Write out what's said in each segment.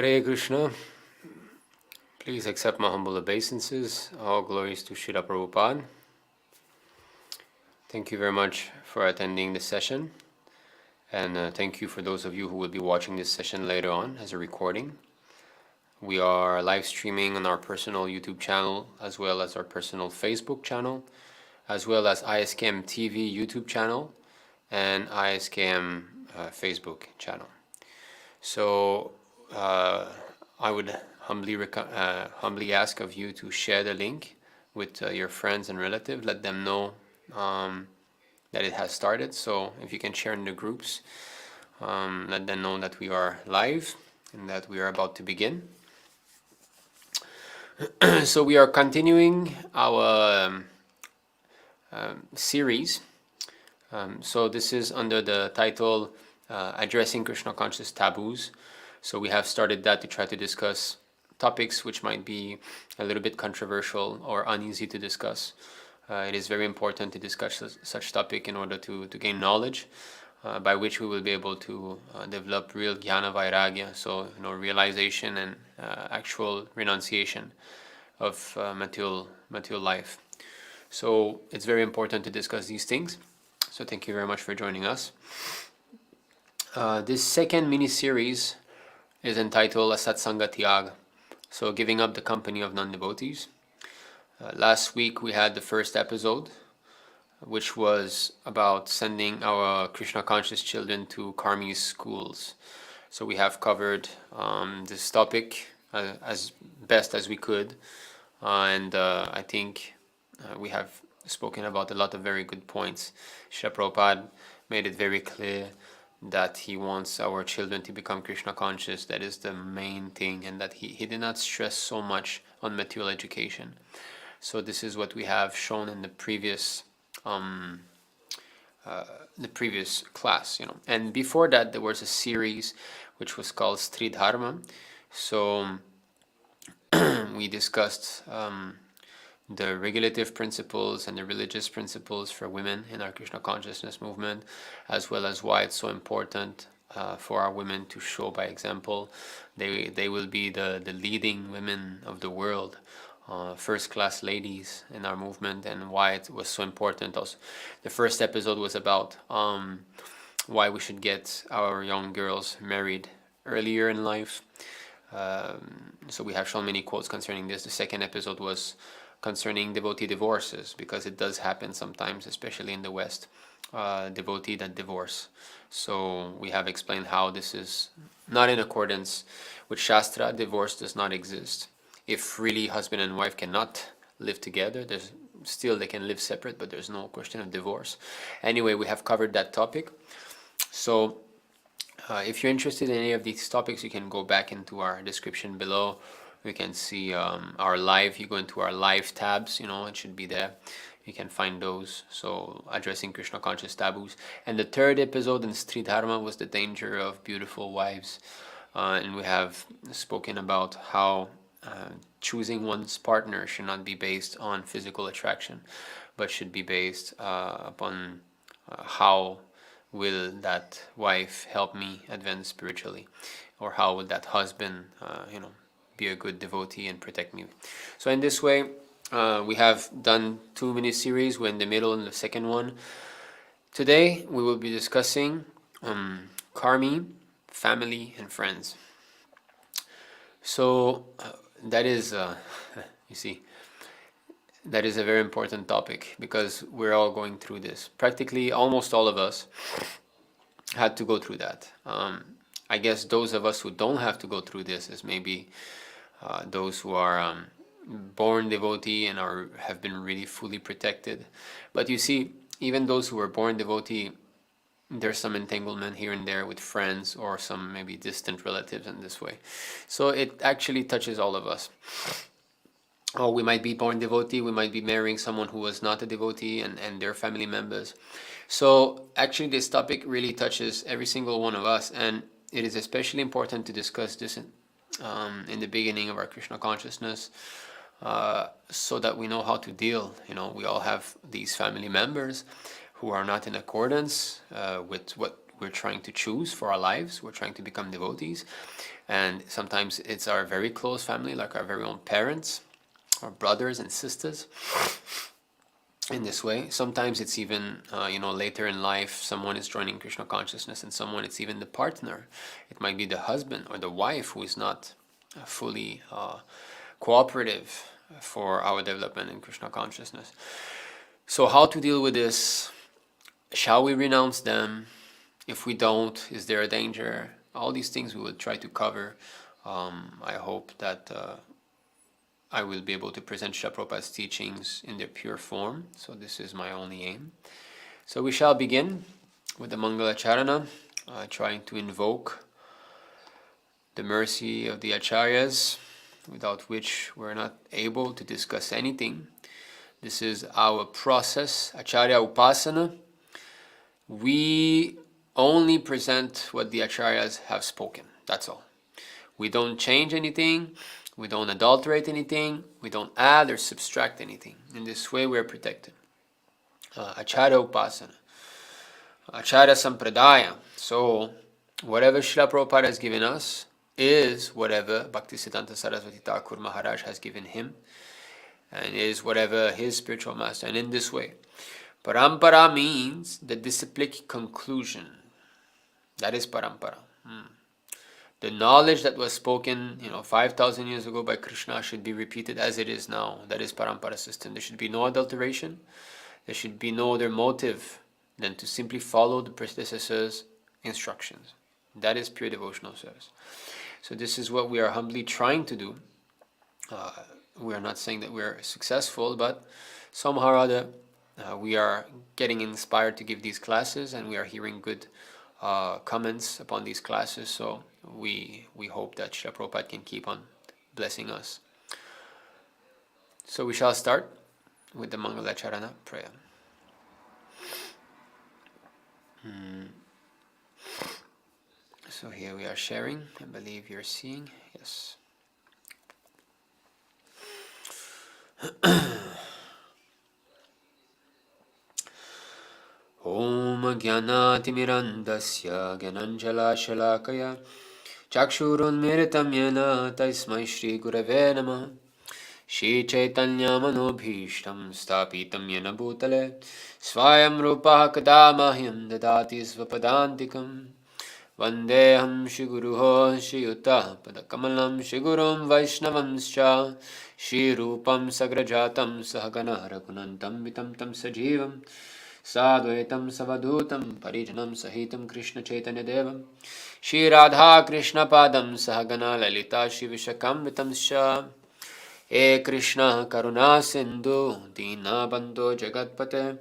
Hare Krishna. Please accept my humble obeisances. All glories to Srila Prabhupada. Thank you very much for attending this session. And thank you for those of you who will be watching this session later on as a recording. We are live streaming on our personal YouTube channel, as well as our personal Facebook channel, as well as ISKM TV YouTube channel, and ISKM Facebook channel. So I would humbly ask of you to share the link with your friends and relatives. Let them know that it has started. So if you can share in the groups, let them know that we are live and that we are about to begin. So we are continuing our series. So this is under the title Addressing Kṛṣṇa Conscious Taboos. So we have started that to try to discuss topics which might be a little bit controversial or uneasy to discuss. It is very important to discuss such topic in order to gain knowledge, by which we will be able to develop real jnana vairagya, so realization and actual renunciation of material life. So it's very important to discuss these things. So thank you very much for joining us. This second mini-series is entitled asat-saṅga-tyāga, so giving up the company of non-devotees. Last week we had the first episode, which was about sending our Kṛṣṇa conscious children to Karmī schools. So we have covered this topic as best as we could, and I think we have spoken about a lot of very good points. Srila Prabhupada made it very clear that he wants our children to become Kṛṣṇa conscious. That is the main thing, and that he did not stress so much on material education. So this is what we have shown in the previous class, And before that, there was a series which was called Stridharma. So we discussed the regulative principles and the religious principles for women in our Kṛṣṇa consciousness movement, as well as why it's so important for our women to show by example. They will be the leading women of the world, first-class ladies in our movement, and why it was so important. Also, the first episode was about why we should get our young girls married earlier in life. So we have shown many quotes concerning this. The second episode was concerning devotee divorces, because it does happen sometimes, especially in the West, devotee that divorce. So we have explained how this is not in accordance with Shastra. Divorce does not exist. If really husband and wife cannot live together, they can live separate, but there's no question of divorce. Anyway, we have covered that topic. So if you're interested in any of these topics, you can go back into our description below. You can see our live. You go into our live tabs, it should be there. You can find those. So addressing Kṛṣṇa Conscious Taboos. And the third episode in Stridharma was the danger of beautiful wives. And we have spoken about how choosing one's partner should not be based on physical attraction, but should be based upon how will that wife help me advance spiritually, or how will that husband, be a good devotee and protect me. So in this way, we have done 2 mini-series. We're in the middle in the second one. Today we will be discussing Karmī, family and friends. So that is, you see, that is a very important topic, because we're all going through this. Practically almost all of us had to go through that. I guess those of us who don't have to go through this is maybe those who are born devotee and have been really fully protected. But you see, even those who are born devotee, there's some entanglement here and there with friends or some maybe distant relatives in this way. So it actually touches all of us. Or we might be born devotee, we might be marrying someone who was not a devotee and their family members. So actually this topic really touches every single one of us, and it is especially important to discuss this in the beginning of our Kṛṣṇa consciousness, so that we know how to deal. We all have these family members who are not in accordance with what we're trying to choose for our lives. We're trying to become devotees. And sometimes it's our very close family, like our very own parents, or brothers and sisters, in this way. Sometimes it's even, later in life, someone is joining Krishna consciousness, and someone, it's even the partner. It might be the husband or the wife who is not fully cooperative for our development in Krishna consciousness. So how to deal with this? Shall we renounce them? If we don't, is there a danger? All these things we will try to cover. I hope that I will be able to present Srila Prabhupada's teachings in their pure form. So this is my only aim. So we shall begin with the Mangala Charana, trying to invoke the mercy of the Acharyas, without which we're not able to discuss anything. This is our process, Acharya Upasana. We only present what the Acharyas have spoken. That's all. We don't change anything. We don't adulterate anything. We don't add or subtract anything. In this way, we are protected. Acharya Upasana. Acharya Sampradaya. So, whatever Srila Prabhupada has given us is whatever Bhaktisiddhanta Saraswati Thakur Maharaj has given him, and is whatever his spiritual master. And in this way, Parampara means the disciplic conclusion. That is Parampara. The knowledge that was spoken, 5,000 years ago by Krishna should be repeated as it is now. That is Parampara system. There should be no adulteration. There should be no other motive than to simply follow the predecessors' instructions. That is pure devotional service. So this is what we are humbly trying to do. We are not saying that we're successful, but somehow or other we are getting inspired to give these classes, and we are hearing good comments upon these classes. So we hope that Srila Prabhupada can keep on blessing us. So we shall start with the Mangala Charana prayer. So here we are sharing. I believe you're seeing. Yes. Om Jnanatimirandasya Gyananjala Shalakaya Chakshurunmiritam Yena Tasmai Shri Gurave Namah Shri Chaitanya Manobhishtam Stapitam Yena Bhutale Swayam Rupa Kadamahyam Dadati Svapadantikam Vandeham Shri Guruho Shri Yuta Padakamalam Shri Gurum Vaishnavamscha Shri Rupam Sagrajatam Sahagana Raghunantam Vitam Tam Sajivam Sadvaitam Savadhutam Parijanam Sahitam Krishna Chaitanya Devam Shri Radha Krishna Padam Sahagana Lalita Shri Vishakam Vitamscha E Krishna Karuna Sindhu Dina Bandho Jagatpate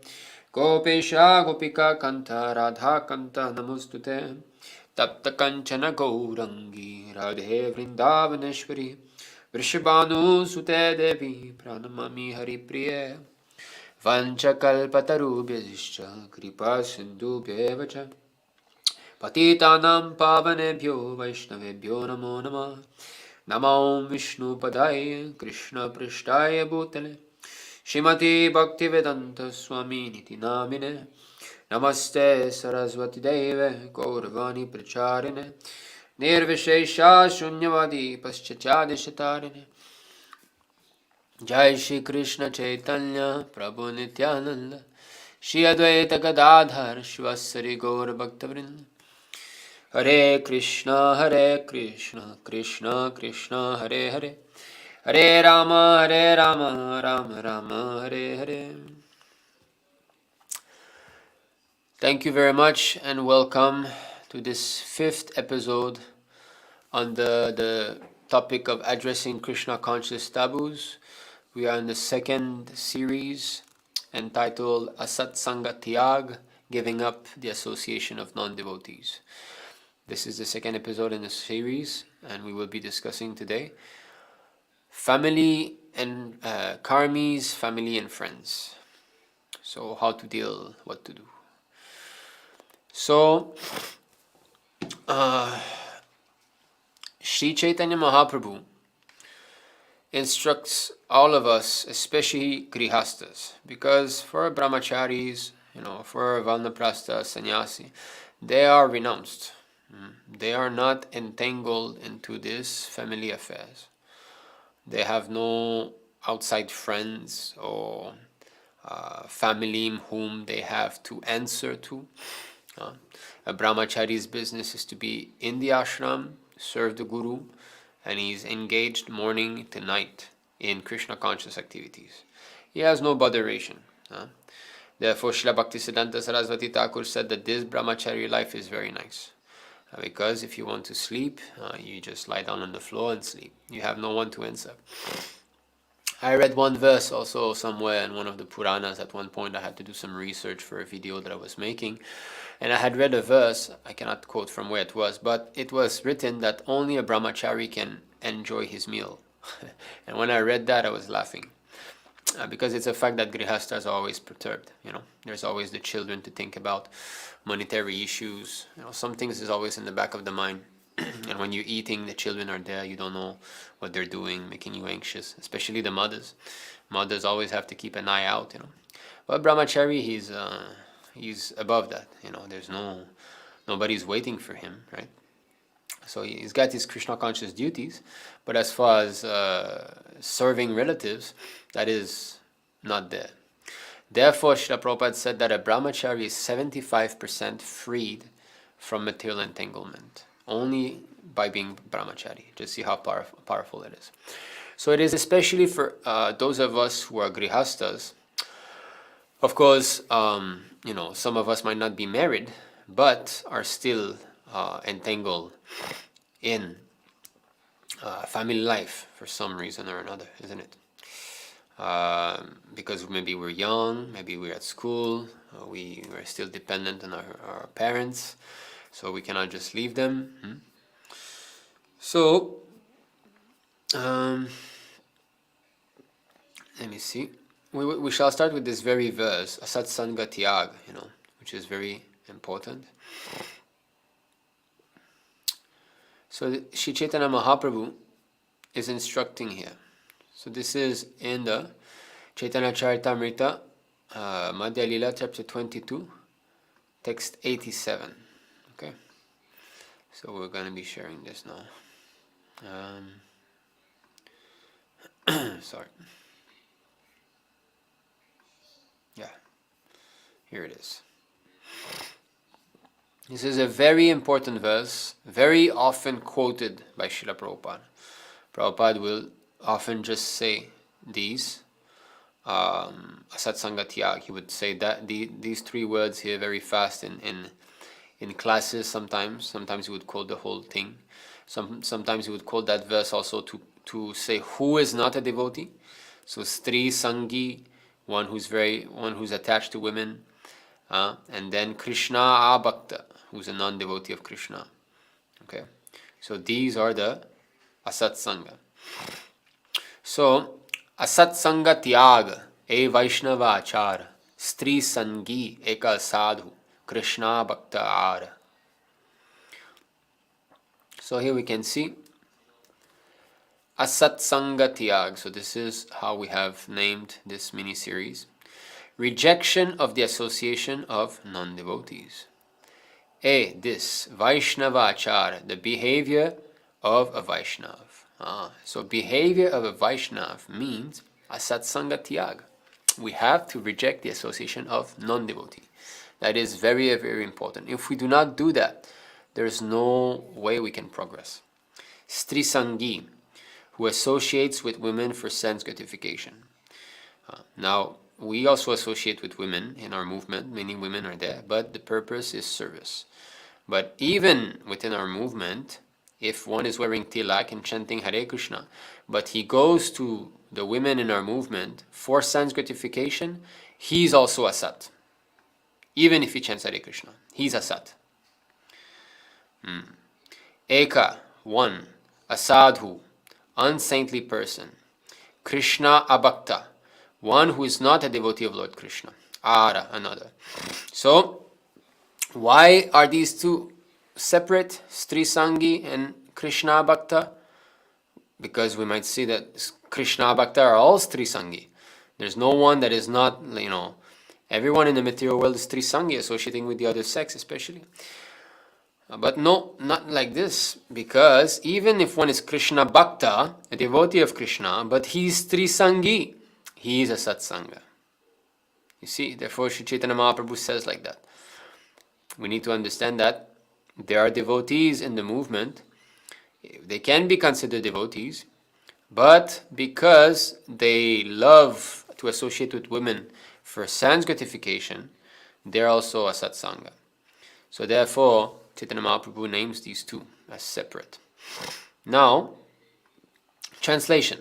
Gopesha Gopika Kanta Radha Kanta Namostute Tapta Kanchana Gaurangi Radhe Vrindavaneshwari Vrishabhanu Sute Devi Pranamami Hari Priye Vanchakalpatarubhyascha Kripa Sindhubhyeva cha Patitanam Pavanebhyo Vaishnavebhyo Namo Namah Namo Vishnu Padaya Krishna Prishtaya Bhutale Shrimati Bhaktivedanta Swami Niti Namine Namaste Saraswati Deve Gauravani Pracharine Nirvishesha Shunyavadi Paschachadishatarine Jai Shri Krishna Chaitanya Prabhu Nityananda Shri Advaita Gadadhar Shivasari Gaur Bhaktavrinda Hare Krishna Krishna Krishna Hare Hare Hare Rama Rama Rama Hare Hare. Thank you very much and welcome to this 5th episode on the topic of addressing Kṛṣṇa Conscious Taboos. We are in the 2nd series entitled Asat-saṅga-tyāga, giving up the association of non-devotees. This is the 2nd episode in the series, and we will be discussing today family and Karmī's family and friends. So how to deal, what to do. So Sri Chaitanya Mahaprabhu instructs all of us, especially grihastas, because for brahmacharis, for vanaprastha, sannyasi, they are renounced. They are not entangled into this family affairs. They have no outside friends or family whom they have to answer to. A brahmachari's business is to be in the ashram, serve the guru, and he's engaged morning to night in Krishna conscious activities. He has no botheration. Therefore, Srila Bhaktisiddhanta Saraswati Thakur said that this brahmachari life is very nice. Because if you want to sleep, you just lie down on the floor and sleep. You have no one to answer. I read one verse also somewhere in one of the Puranas. At one point I had to do some research for a video that I was making. And I had read a verse, I cannot quote from where it was, but it was written that only a brahmachari can enjoy his meal. And when I read that, I was laughing. Because it's a fact that grihastas are always perturbed. There's always the children to think about, monetary issues. Some things is always in the back of the mind. And when you're eating, the children are there. You don't know what they're doing, making you anxious. Especially the mothers. Mothers always have to keep an eye out. But brahmachari, he's above that. There's nobody's waiting for him, right? So he's got his Krishna conscious duties, but as far as serving relatives, that is not there. Therefore, Srila Prabhupada said that a brahmachari is 75% freed from material entanglement, only by being brahmachari. Just see how powerful it is. So it is especially for those of us who are grihastas. Of course, some of us might not be married, but are still entangled in family life for some reason or another, isn't it? Because maybe we're young, maybe we're at school, we are still dependent on our parents, so we cannot just leave them. So, let me see. We shall start with this very verse, asat-saṅga-tyāga, which is very important. So Shri Chaitanya Mahaprabhu is instructing here. So this is in the Chaitanya Charitamrita, Madhya Lila, chapter 22, text 87. Okay, so we're going to be sharing this now. Sorry. Yeah, here it is. This is a very important verse, very often quoted by Srila Prabhupada. Prabhupada will often just say these, asat-saṅga-tyāga. He would say that these three words here very fast in classes sometimes. Sometimes he would quote the whole thing. Sometimes he would quote that verse also to say who is not a devotee. So stri sangi, one who's attached to women. And then Kṛṣṇa abhakta, who's a non-devotee of Krishna. Okay, so these are the asat-saṅga. So asat-saṅga-tyāga, e Vaishnava achara, stri sangi eka sadhu, Kṛṣṇa bhakta ara. So here we can see asat-saṅga-tyāga. So this is how we have named this mini-series. Rejection of the association of non-devotees. This Vaishnava achara, the behavior of a Vaishnav. So behavior of a Vaishnav means asat-saṅga-tyāga. We have to reject the association of non-devotee. That is very, very important. If we do not do that, there is no way we can progress. Stri-sangi, who associates with women for sense gratification. Now, we also associate with women in our movement. Many women are there, but the purpose is service. But even within our movement, if one is wearing tilak and chanting Hare Krishna, but he goes to the women in our movement for sense gratification, he's also asat. Even if he chants Hare Krishna, he's asat. Eka, one, a sadhu, unsaintly person. Kṛṣṇa abhakta, one who is not a devotee of Lord Krishna. Ara, another. So, why are these two separate, Stri-sangi and Kṛṣṇa bhakta? Because we might see that Kṛṣṇa bhakta are all Stri-sangi. There's no one that is not, everyone in the material world is Stri-sangi, associating with the other sex especially. But no, not like this, because even if one is Krishna Bhakta, a devotee of Krishna, but he is Trisangi, he is a satsanga. You see, therefore Sri Chaitanya Mahaprabhu says like that. We need to understand that there are devotees in the movement. They can be considered devotees, but because they love to associate with women for sense gratification, they're also a satsanga. So therefore, Chaitanya Mahaprabhu names these two as separate. Now, translation.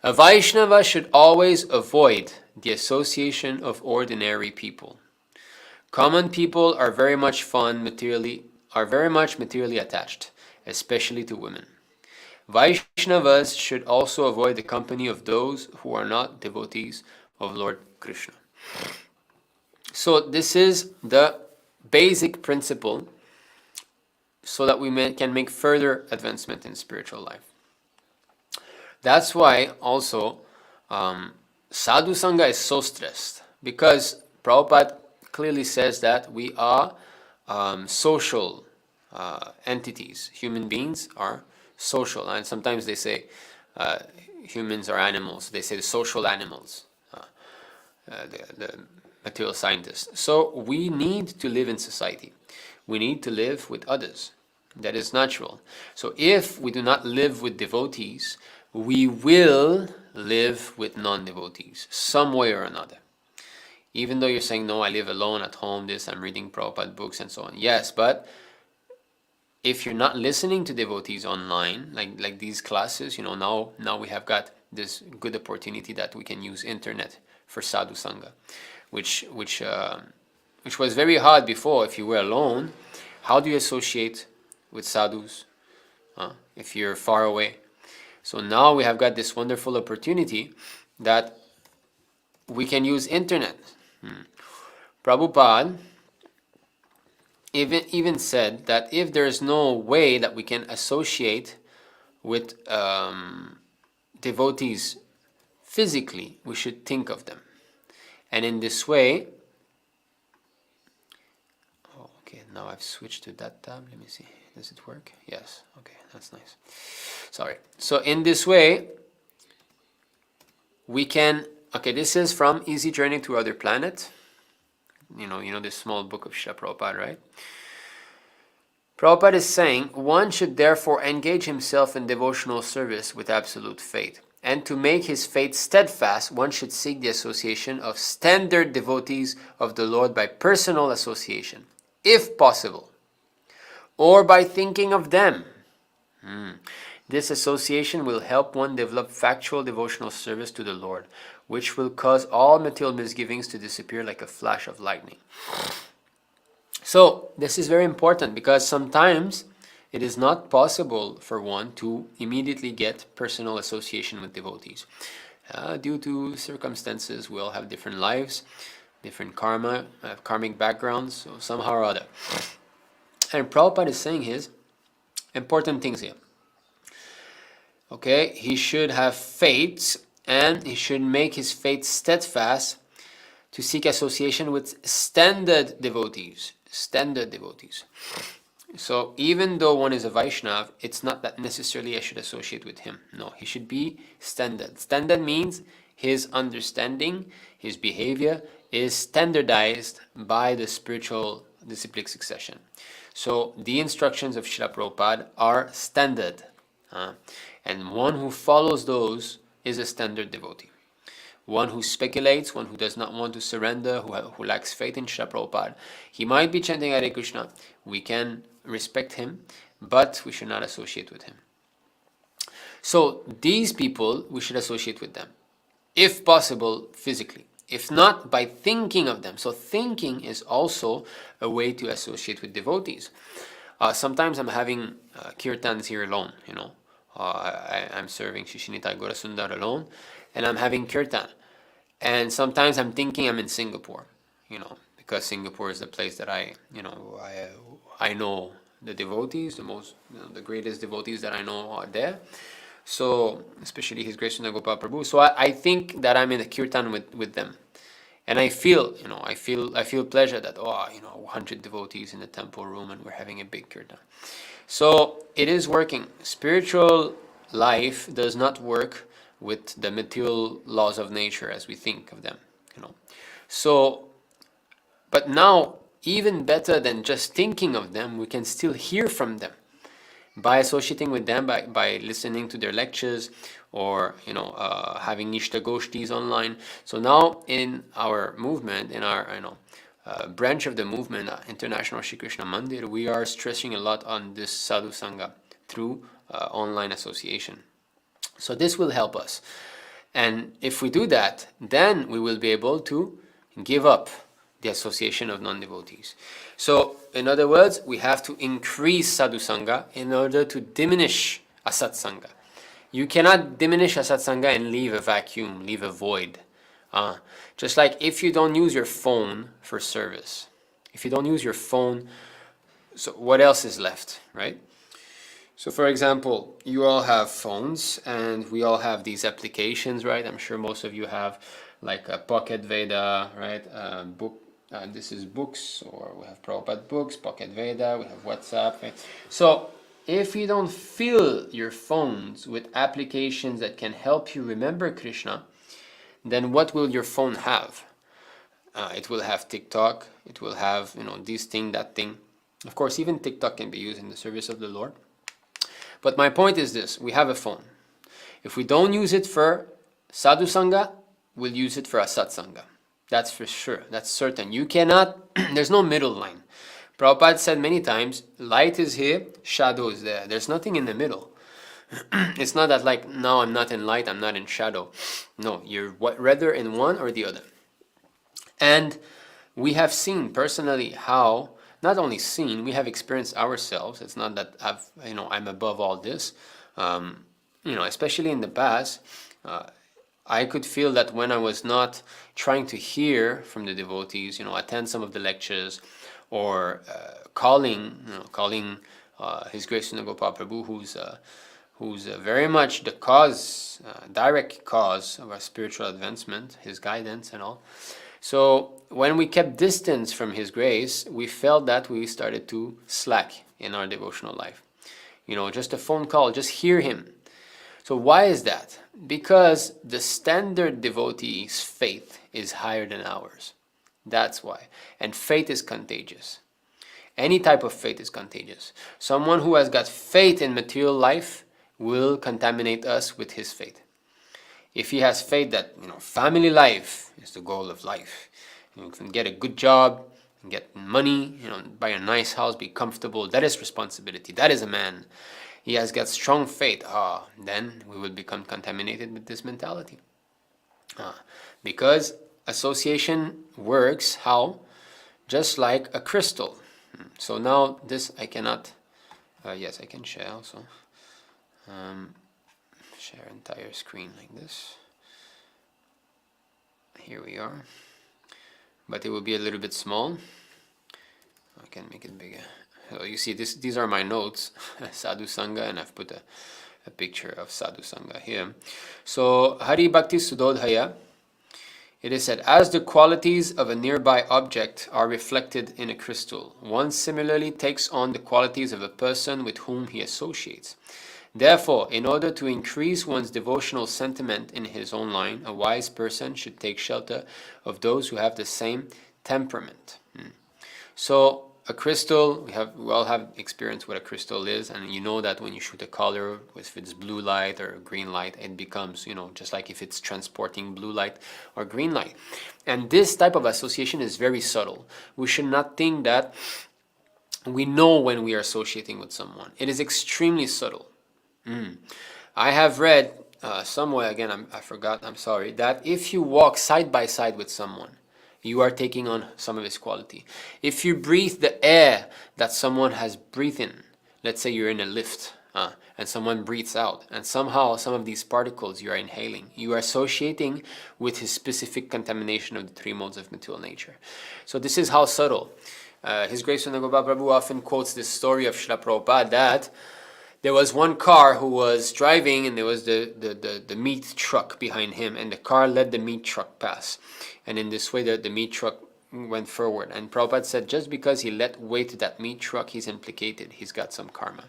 A Vaishnava should always avoid the association of ordinary people. Common people are very much materially attached, especially to women. Vaishnavas should also avoid the company of those who are not devotees of Lord Krishna. So this is the basic principle so that we can make further advancement in spiritual life. That's why also sadhu sangha is so stressed, because Prabhupada clearly says that we are social entities. Human beings are social, and sometimes they say humans are animals. They say the social animals, the material scientists. So we need to live in society. We need to live with others. That is natural. So if we do not live with devotees, we will live with non-devotees, some way or another. Even though you're saying, no, I live alone at home, I'm reading Prabhupada books and so on. Yes, but if you're not listening to devotees online, like these classes, now we have got this good opportunity that we can use internet for sadhu sangha, which was very hard before. If you were alone, how do you associate with sadhus if you're far away? So now we have got this wonderful opportunity that we can use internet. Prabhupada even said that if there is no way that we can associate with devotees physically, we should think of them. And in this way, now I've switched to that tab. Let me see. Does it work? Yes. Okay, that's nice. Sorry. So in this way, we can. Okay, this is from Easy Journey to Other Planet. You know this small book of Srila Prabhupada, right? Prabhupada is saying, one should therefore engage himself in devotional service with absolute faith. And to make his faith steadfast, one should seek the association of standard devotees of the Lord by personal association, if possible, or by thinking of them. This association will help one develop factual devotional service to the Lord, which will cause all material misgivings to disappear like a flash of lightning. So this is very important, because sometimes it is not possible for one to immediately get personal association with devotees. Due to circumstances, we all have different lives, different karmic backgrounds, so somehow or other. And Prabhupada is saying his important things here. Okay, he should have faith, and he should make his faith steadfast to seek association with standard devotees. So even though one is a Vaishnav, it's not that necessarily I should associate with him. No, he should be standard. Standard means his understanding, his behavior is standardized by the spiritual disciplic succession. So the instructions of Srila Prabhupada are standard. And one who follows those is a standard devotee. One who speculates, one who does not want to surrender, who lacks faith in Srila Prabhupada, he might be chanting Hare Krishna. We can respect him, but we should not associate with him. So these people, we should associate with them, if possible, physically. If not, by thinking of them. So thinking is also a way to associate with devotees. Sometimes I'm having kirtans here alone, I'm serving Shishinita Gorasundar alone, and I'm having kirtan. And sometimes I'm thinking I'm in Singapore, because Singapore is the place that I know the devotees, the greatest devotees that I know are there. So, especially His Grace Srila Gopal Prabhu. So I think that I'm in a kirtan with them. And I feel, I feel pleasure that, 100 devotees in the temple room and we're having a big kirtan. So it is working. Spiritual life does not work with the material laws of nature as we think of them, So, but now, even better than just thinking of them, we can still hear from them by associating with them, by listening to their lectures, or having Nishta Goshtis online. So now in our movement, in our branch of the movement, International Shri Krishna Mandir, we are stressing a lot on this sadhu sangha through online association. So this will help us, and if we do that, then we will be able to give up the association of non-devotees. So, in other words, we have to increase sadhu sangha in order to diminish asat-saṅga. You cannot diminish asat-saṅga and leave a vacuum, leave a void. Just like if you don't use your phone for service, if you don't use your phone, so what else is left, right? So for example, you all have phones and we all have these applications, right? I'm sure most of you have like a Pocket Veda, right? Book. This is books, or we have Prabhupada books, Pocket Veda, we have WhatsApp. Right? So if you don't fill your phones with applications that can help you remember Krishna, then what will your phone have? It will have TikTok, it will have, this thing, that thing. Of course, even TikTok can be used in the service of the Lord. But my point is this, we have a phone. If we don't use it for sadhu sangha, we'll use it for asat-saṅga. That's for sure, that's certain. You cannot, there's no middle line. Prabhupada said many times, light is here, shadow is there. There's nothing in the middle. It's not that like, now I'm not in light, I'm not in shadow. No, you're rather in one or the other. And we have seen personally how, not only seen, we have experienced ourselves. It's not that I'm above all this. Especially in the past, I could feel that when I was not trying to hear from the devotees, attend some of the lectures, or calling His Grace Srila Gopal Prabhu, who's very much the cause, direct cause of our spiritual advancement, his guidance and all. So when we kept distance from His grace, we felt that we started to slack in our devotional life. Just a phone call, just hear him. So why is that? Because the standard devotee's faith is higher than ours. That's why. And faith is contagious. Any type of faith is contagious. Someone who has got faith in material life will contaminate us with his faith. If he has faith that family life is the goal of life, you can get a good job, and get money, buy a nice house, be comfortable, that is responsibility, that is a man. He has got strong faith, then we will become contaminated with this mentality. Because association works how? Just like a crystal. So now this I cannot, yes I can share also. Share entire screen like this. Here we are. But it will be a little bit small. I can make it bigger. So you see, these are my notes, Sadhu Sangha, and I've put a picture of Sadhu Sangha here. So, Hari Bhakti Sudodhaya, it is said, as the qualities of a nearby object are reflected in a crystal, one similarly takes on the qualities of a person with whom he associates. Therefore, in order to increase one's devotional sentiment in his own line, a wise person should take shelter of those who have the same temperament. So, a crystal, we all have experience what a crystal is, and you know that when you shoot a color, if it's blue light or green light, it becomes, just like if it's transporting blue light or green light. And this type of association is very subtle. We should not think that we know when we are associating with someone. It is extremely subtle. I have read somewhere, again, I forgot, I'm sorry, that if you walk side by side with someone, you are taking on some of his quality. If you breathe the air that someone has breathed in, let's say you're in a lift and someone breathes out, and somehow some of these particles you are inhaling, you are associating with his specific contamination of the three modes of material nature. So this is how subtle. His Grace Srila Gopal Prabhu often quotes this story of Srila Prabhupada that there was one car who was driving, and there was the meat truck behind him, and the car let the meat truck pass. And in this way, the meat truck went forward. And Prabhupada said, just because he let way to that meat truck, he's implicated. He's got some karma.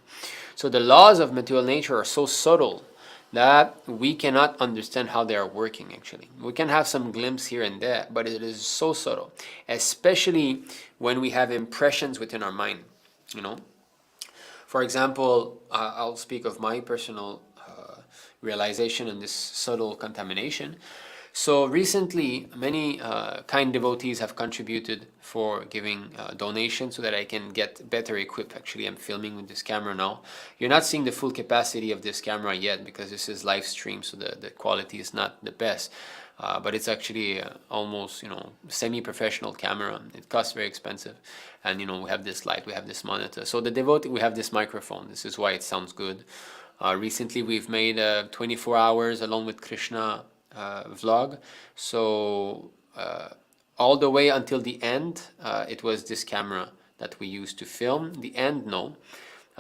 So the laws of material nature are so subtle that we cannot understand how they are working, actually. We can have some glimpse here and there, but it is so subtle, especially when we have impressions within our mind, you know. For example, I'll speak of my personal realization in this subtle contamination. So recently, many kind devotees have contributed for giving donations so that I can get better equipped. Actually, I'm filming with this camera now. You're not seeing the full capacity of this camera yet because this is live stream, so the quality is not the best. But it's actually almost, semi-professional camera. It costs very expensive. And, we have this light, we have this monitor. So the devotee, we have this microphone. This is why it sounds good. Recently, we've made 24 hours along with Kṛṣṇa vlog. So all the way until the end, it was this camera that we used to film. The end, no.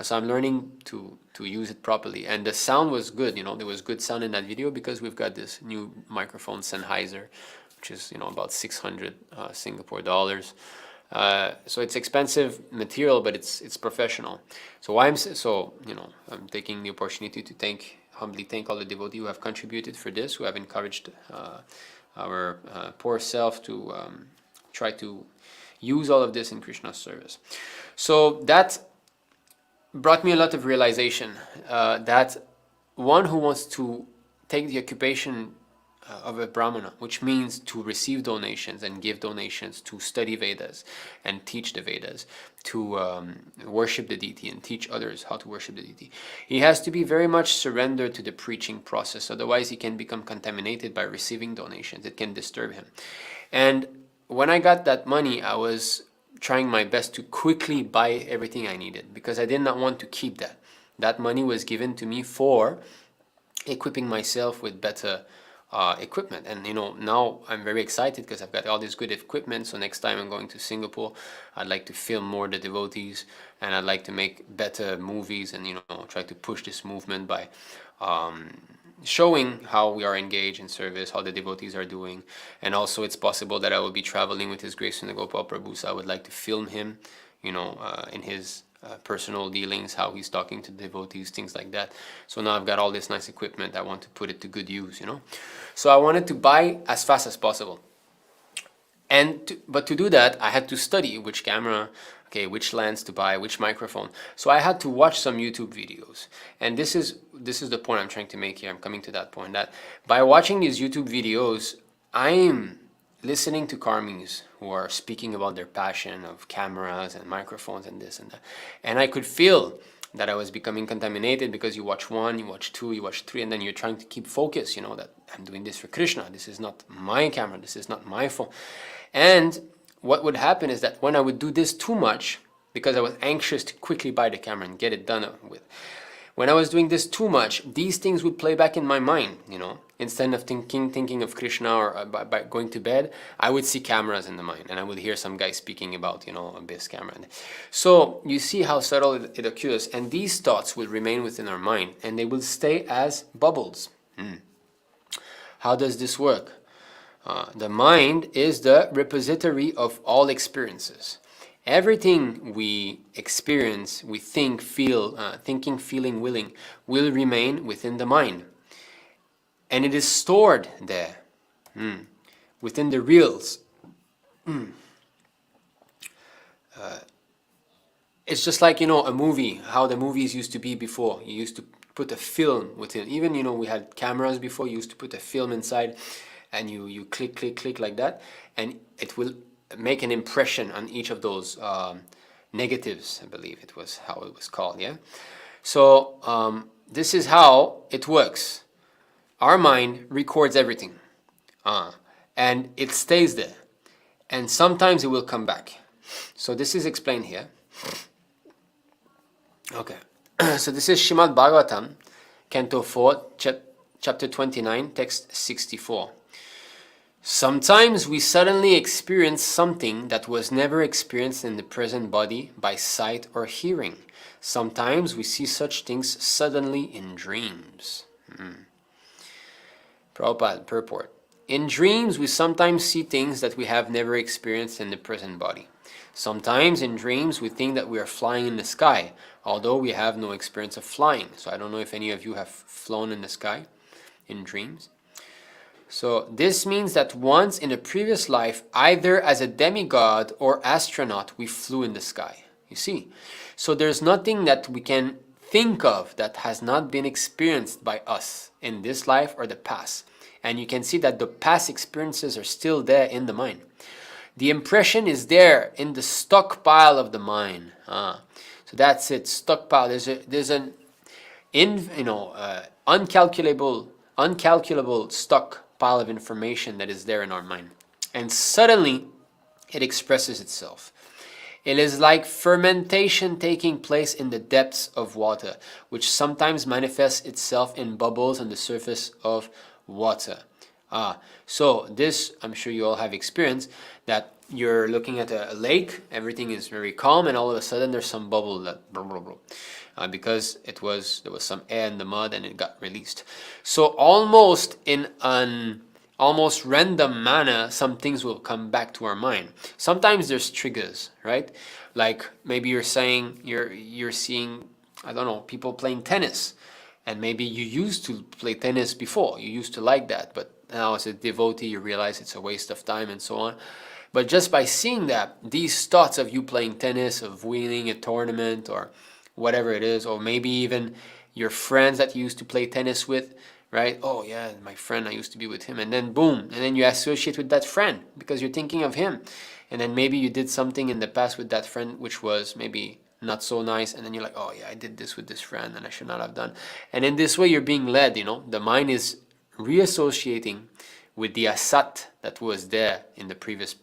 So I'm learning to use it properly, and the sound was good. There was good sound in that video because we've got this new microphone Sennheiser, which is about 600 Singapore dollars. So it's expensive material, but it's professional. So I'm taking the opportunity to humbly thank all the devotees who have contributed for this, who have encouraged our poor self to try to use all of this in Krishna's service. So that brought me a lot of realization that one who wants to take the occupation of a Brahmana, which means to receive donations and give donations, to study Vedas and teach the Vedas, to worship the deity and teach others how to worship the deity, he has to be very much surrendered to the preaching process. Otherwise, he can become contaminated by receiving donations. It can disturb him. And when I got that money, I was trying my best to quickly buy everything I needed because I did not want to keep that. That money was given to me for equipping myself with better equipment. And now I'm very excited because I've got all this good equipment. So next time I'm going to Singapore, I'd like to film more the devotees, and I'd like to make better movies and try to push this movement by showing how we are engaged in service, how the devotees are doing. And also it's possible that I will be traveling with His Grace Gopal Prabhu, so I would like to film him, in his personal dealings, how he's talking to devotees, things like that. So now I've got all this nice equipment, I want to put it to good use, So I wanted to buy as fast as possible. But to do that, I had to study which camera, which lens to buy, which microphone. So I had to watch some YouTube videos. And this is the point I'm trying to make here. I'm coming to that point, that by watching these YouTube videos, I'm listening to Karmis who are speaking about their passion of cameras and microphones and this and that. And I could feel that I was becoming contaminated because you watch one, you watch two, you watch three, and then you're trying to keep focus, that I'm doing this for Krishna. This is not my camera. This is not my phone. And what would happen is that when I would do this too much, because I was anxious to quickly buy the camera and get it done with, when I was doing this too much, these things would play back in my mind, Instead of thinking of Krishna or by going to bed, I would see cameras in the mind, and I would hear some guy speaking about, this camera. So you see how subtle it occurs, and these thoughts will remain within our mind, and they will stay as bubbles. How does this work? The mind is the repository of all experiences. Everything we experience, we think, feel, thinking, feeling, willing, will remain within the mind. And it is stored there, within the reels. It's just like, a movie, how the movies used to be before. You used to put a film within. Even, we had cameras before, you used to put a film inside, and you click, click, click like that, and it will make an impression on each of those negatives, I believe it was how it was called, yeah? So this is how it works. Our mind records everything, and it stays there, and sometimes it will come back. So this is explained here. Okay, so this is Srimad Bhagavatam, Canto 4, Chapter 29, Text 64. Sometimes we suddenly experience something that was never experienced in the present body by sight or hearing. Sometimes we see such things suddenly in dreams. Prabhupada, purport. In dreams, we sometimes see things that we have never experienced in the present body. Sometimes in dreams, we think that we are flying in the sky, although we have no experience of flying. So I don't know if any of you have flown in the sky in dreams. So this means that once in a previous life, either as a demigod or astronaut, we flew in the sky. You see? So there's nothing that we can think of that has not been experienced by us in this life or the past. And you can see that the past experiences are still there in the mind. The impression is there in the stockpile of the mind. So that's it, stockpile. There's an uncalculable stockpile of information that is there in our mind. And suddenly it expresses itself. It is like fermentation taking place in the depths of water, which sometimes manifests itself in bubbles on the surface of water. So this, I'm sure you all have experienced, that you're looking at a lake, everything is very calm, and all of a sudden there's some bubble that because there was some air in the mud and it got released. So almost in an almost random manner, some things will come back to our mind. Sometimes there's triggers, right? Like maybe you're saying you're seeing, I don't know, people playing tennis, and maybe you used to play tennis before, you used to like that, but now as a devotee you realize it's a waste of time and so on. But just by seeing that, these thoughts of you playing tennis, of winning a tournament or whatever it is, or maybe even your friends that you used to play tennis with, right? Oh yeah, my friend, I used to be with him. And then boom, and then you associate with that friend because you're thinking of him. And then maybe you did something in the past with that friend which was maybe not so nice, and then you're like, oh yeah, I did this with this friend and I should not have done. And in this way you're being led, the mind is reassociating with the asat that was there in the previous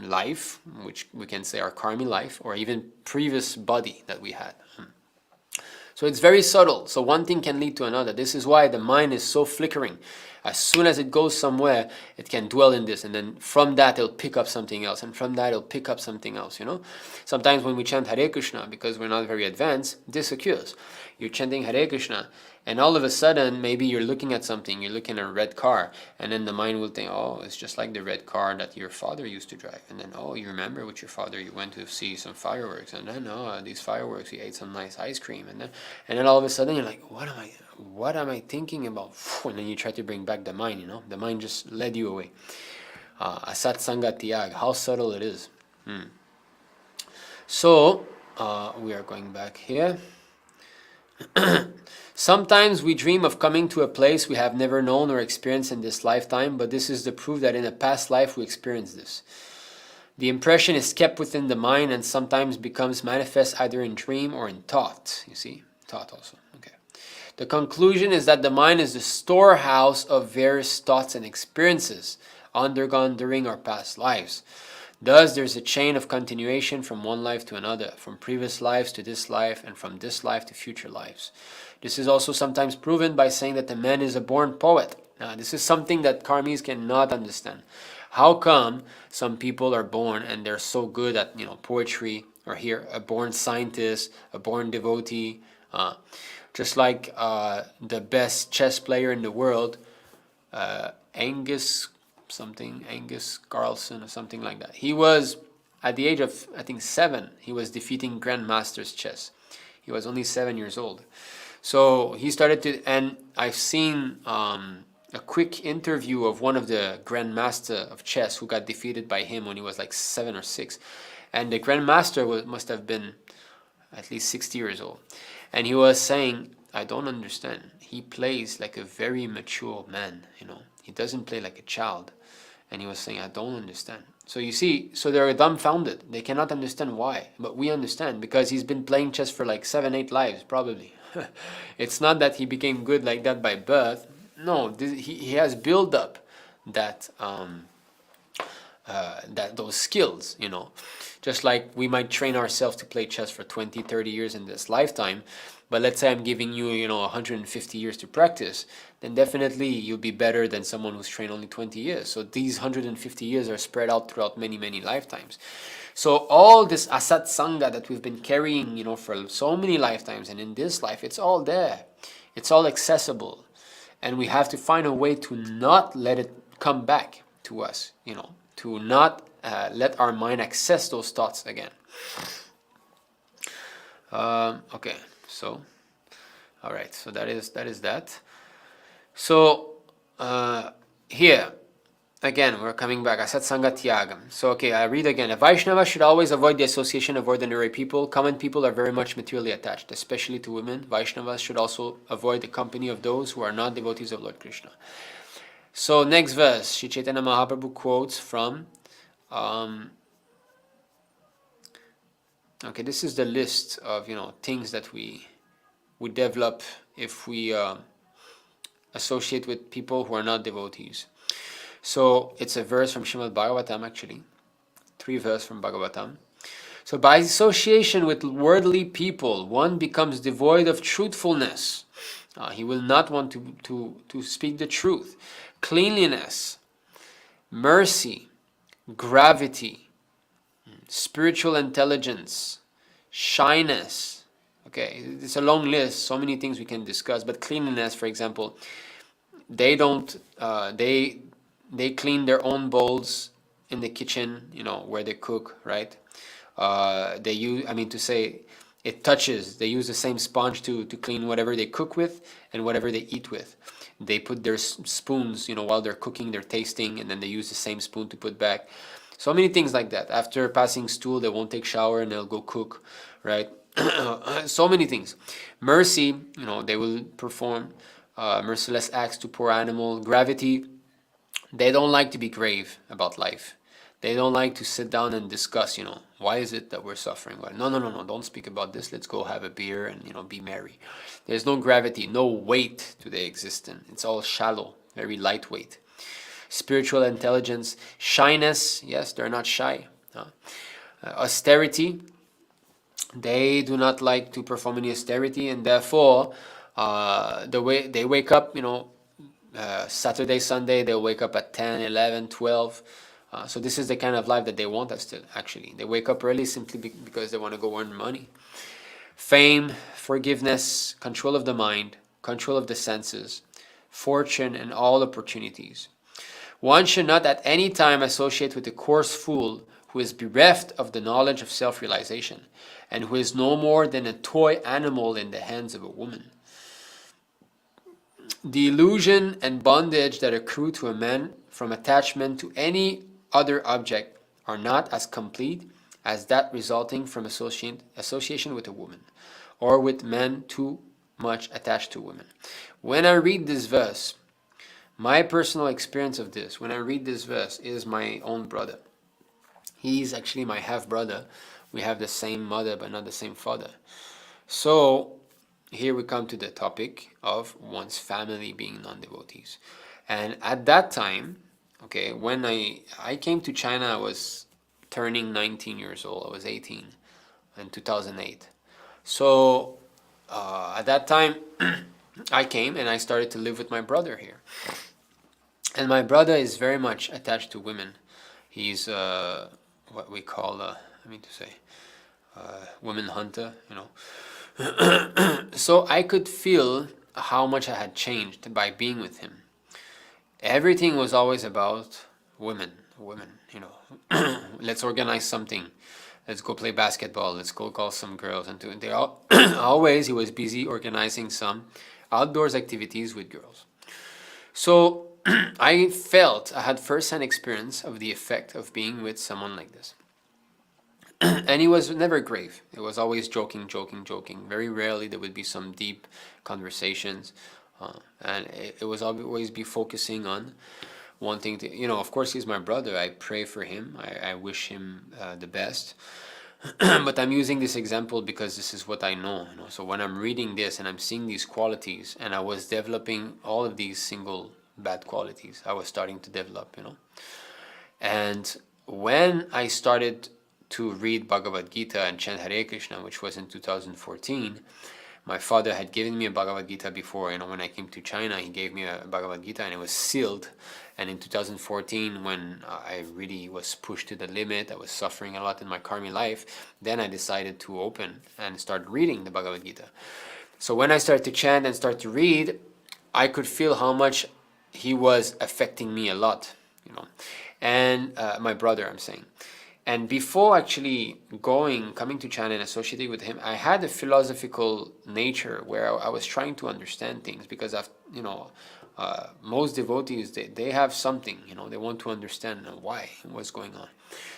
life, which we can say our karmic life, or even previous body that we had. So it's very subtle. So one thing can lead to another. This is why the mind is so flickering. As soon as it goes somewhere, it can dwell in this, and then from that it'll pick up something else, and from that it'll pick up something else, Sometimes when we chant Hare Krishna, because we're not very advanced, this occurs. You're chanting Hare Krishna, and all of a sudden, maybe you're looking at something, you're looking at a red car, and then the mind will think, oh, it's just like the red car that your father used to drive. And then, oh, you remember with your father, you went to see some fireworks, and then, oh, these fireworks, you ate some nice ice cream, and then all of a sudden you're like, what am I thinking about? And then you try to bring back the mind, the mind just led you away. Asat-saṅga-tyāga, how subtle it is. So, we are going back here. Sometimes we dream of coming to a place we have never known or experienced in this lifetime, but this is the proof that in a past life we experienced this. The impression is kept within the mind and sometimes becomes manifest either in dream or in thought. You see? Thought also. Okay. The conclusion is that the mind is the storehouse of various thoughts and experiences undergone during our past lives. Thus, there's a chain of continuation from one life to another, from previous lives to this life, and from this life to future lives. This is also sometimes proven by saying that the man is a born poet. Now, this is something that karmis cannot understand. How come some people are born and they're so good at poetry, or here a born scientist, a born devotee, just like the best chess player in the world, Angus Carlsen or something like that. He was at the age of, I think, 7. He was defeating grandmasters chess. He was only 7 years old. So he started to, and I've seen a quick interview of one of the grandmaster of chess who got defeated by him when he was like 7 or 6. And the grandmaster must have been at least 60 years old. And he was saying, I don't understand. He plays like a very mature man, He doesn't play like a child. And he was saying, I don't understand. So you see, so they're dumbfounded. They cannot understand why. But we understand, because he's been playing chess for like 7, 8 lives, probably. It's not that he became good like that by birth. No, he has built up that those skills, just like we might train ourselves to play chess for 20, 30 years in this lifetime, but let's say I'm giving you 150 years to practice, then definitely you'll be better than someone who's trained only 20 years. So these 150 years are spread out throughout many, many lifetimes. So all this asat-saṅga that we've been carrying, for so many lifetimes, and in this life, it's all there. It's all accessible. And we have to find a way to not let it come back to us, to not let our mind access those thoughts again. Okay, so, all right, so that is that. So here, again, we're coming back, asat-saṅga-tyāga. So, okay, I read again. A Vaishnava should always avoid the association of ordinary people. Common people are very much materially attached, especially to women. Vaishnavas should also avoid the company of those who are not devotees of Lord Krishna. So, next verse, Sri Chaitanya Mahaprabhu quotes from, okay, this is the list of, things that we develop if we associate with people who are not devotees. So it's a verse from Srimad Bhagavatam, actually. 3 verses from Bhagavatam. So by association with worldly people, one becomes devoid of truthfulness. He will not want to speak the truth. Cleanliness, mercy, gravity, spiritual intelligence, shyness. Okay, it's a long list, so many things we can discuss. But cleanliness, for example, they don't, they clean their own bowls in the kitchen, where they cook, right? They use, they use the same sponge to clean whatever they cook with and whatever they eat with. They put their spoons, while they're cooking, they're tasting, and then they use the same spoon to put back. So many things like that. After passing stool, they won't take shower and they'll go cook, right? So many things. Mercy, they will perform merciless acts to poor animal. Gravity, they don't like to be grave about life. They don't like to sit down and discuss, why is it that we're suffering? Well, no, don't speak about this. Let's go have a beer and, be merry. There's no gravity, no weight to their existence. It's all shallow, very lightweight. Spiritual intelligence, shyness, yes, they're not shy. Austerity, they do not like to perform any austerity, and therefore, the way they wake up, Saturday, Sunday, they'll wake up at 10, 11, 12. So this is the kind of life that they want us to, actually. They wake up early simply because they want to go earn money. Fame, forgiveness, control of the mind, control of the senses, fortune, and all opportunities. One should not at any time associate with a coarse fool who is bereft of the knowledge of self-realization and who is no more than a toy animal in the hands of a woman. The illusion and bondage that accrue to a man from attachment to any other object are not as complete as that resulting from association with a woman, or with men too much attached to women. When I read this verse, my personal experience of this, when I read this verse, is my own brother. He's actually my half-brother. We have the same mother, but not the same father. So, here we come to the topic of one's family being non-devotees. And at that time, okay, when I came to China, I was turning 19 years old. I was 18 in 2008. So at that time, I came and I started to live with my brother here. And my brother is very much attached to women. He's what we call, women hunter, So I could feel how much I had changed by being with him. Everything was always about women, Let's organize something. Let's go play basketball. Let's go call some girls. And always he was busy organizing some outdoors activities with girls. So I had first-hand experience of the effect of being with someone like this. And he was never grave. It was always joking. Very rarely there would be some deep conversations. And it was always be focusing on wanting to, of course he's my brother. I pray for him. I wish him the best. But I'm using this example because this is what I know. So when I'm reading this and I'm seeing these qualities, and I was developing all of these single bad qualities, I was starting to develop, And when I started to read Bhagavad Gita and chant Hare Krishna, which was in 2014, my father had given me a Bhagavad Gita before. When I came to China, he gave me a Bhagavad Gita and it was sealed. And in 2014, when I really was pushed to the limit, I was suffering a lot in my Karmī life, then I decided to open and start reading the Bhagavad Gita. So when I started to chant and start to read, I could feel how much he was affecting me a lot, and my brother, I'm saying. And before actually coming to China and associating with him, I had a philosophical nature where I was trying to understand things, because most devotees, they have something, they want to understand why, what's going on.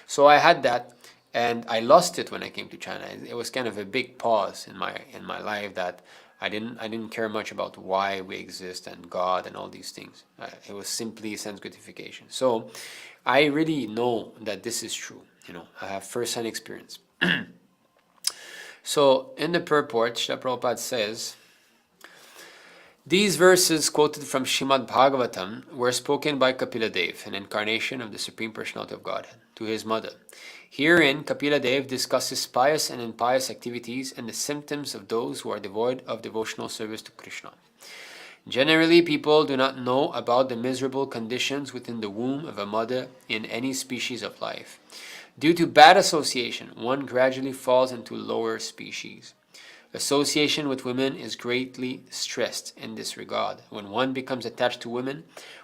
So I had that, and I lost it when I came to China. It was kind of a big pause in my life, that I didn't care much about why we exist and God and all these things. It was simply sense gratification. So I really know that this is true. I have first-hand experience. So in the purport, Srila Prabhupada says, these verses quoted from Srimad Bhagavatam were spoken by Kapila Dev, an incarnation of the Supreme Personality of Godhead, to his mother. Herein, Kapila Dev discusses pious and impious activities and the symptoms of those who are devoid of devotional service to Krishna. Generally, people do not know about the miserable conditions within the womb of a mother in any species of life. Due to bad association, one gradually falls into lower species. Association with women is greatly stressed in this regard. When one becomes attached to women,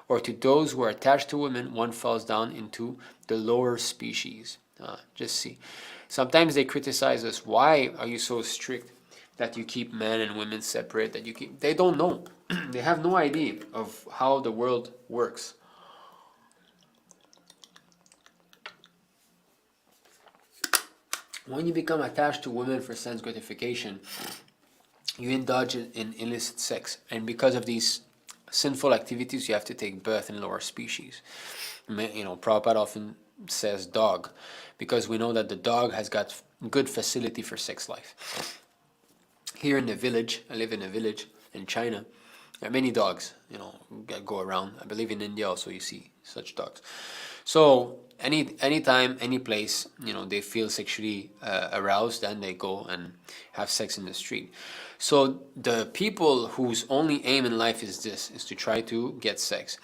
or to those who are attached to women, one falls down into the lower species. Just see. Sometimes they criticize us. Why are you so strict that you keep men and women separate? They don't know. They have no idea of how the world works. When you become attached to women for sense gratification, you indulge in illicit sex, and because of these sinful activities, you have to take birth in lower species. Prabhupada often says dog, because we know that the dog has got good facility for sex life. Here in the village, I live in a village in China, there are many dogs, that go around. I believe in India also you see such dogs. So anytime, any place, they feel sexually aroused, then they go and have sex in the street. So the people whose only aim in life is to try to get sex,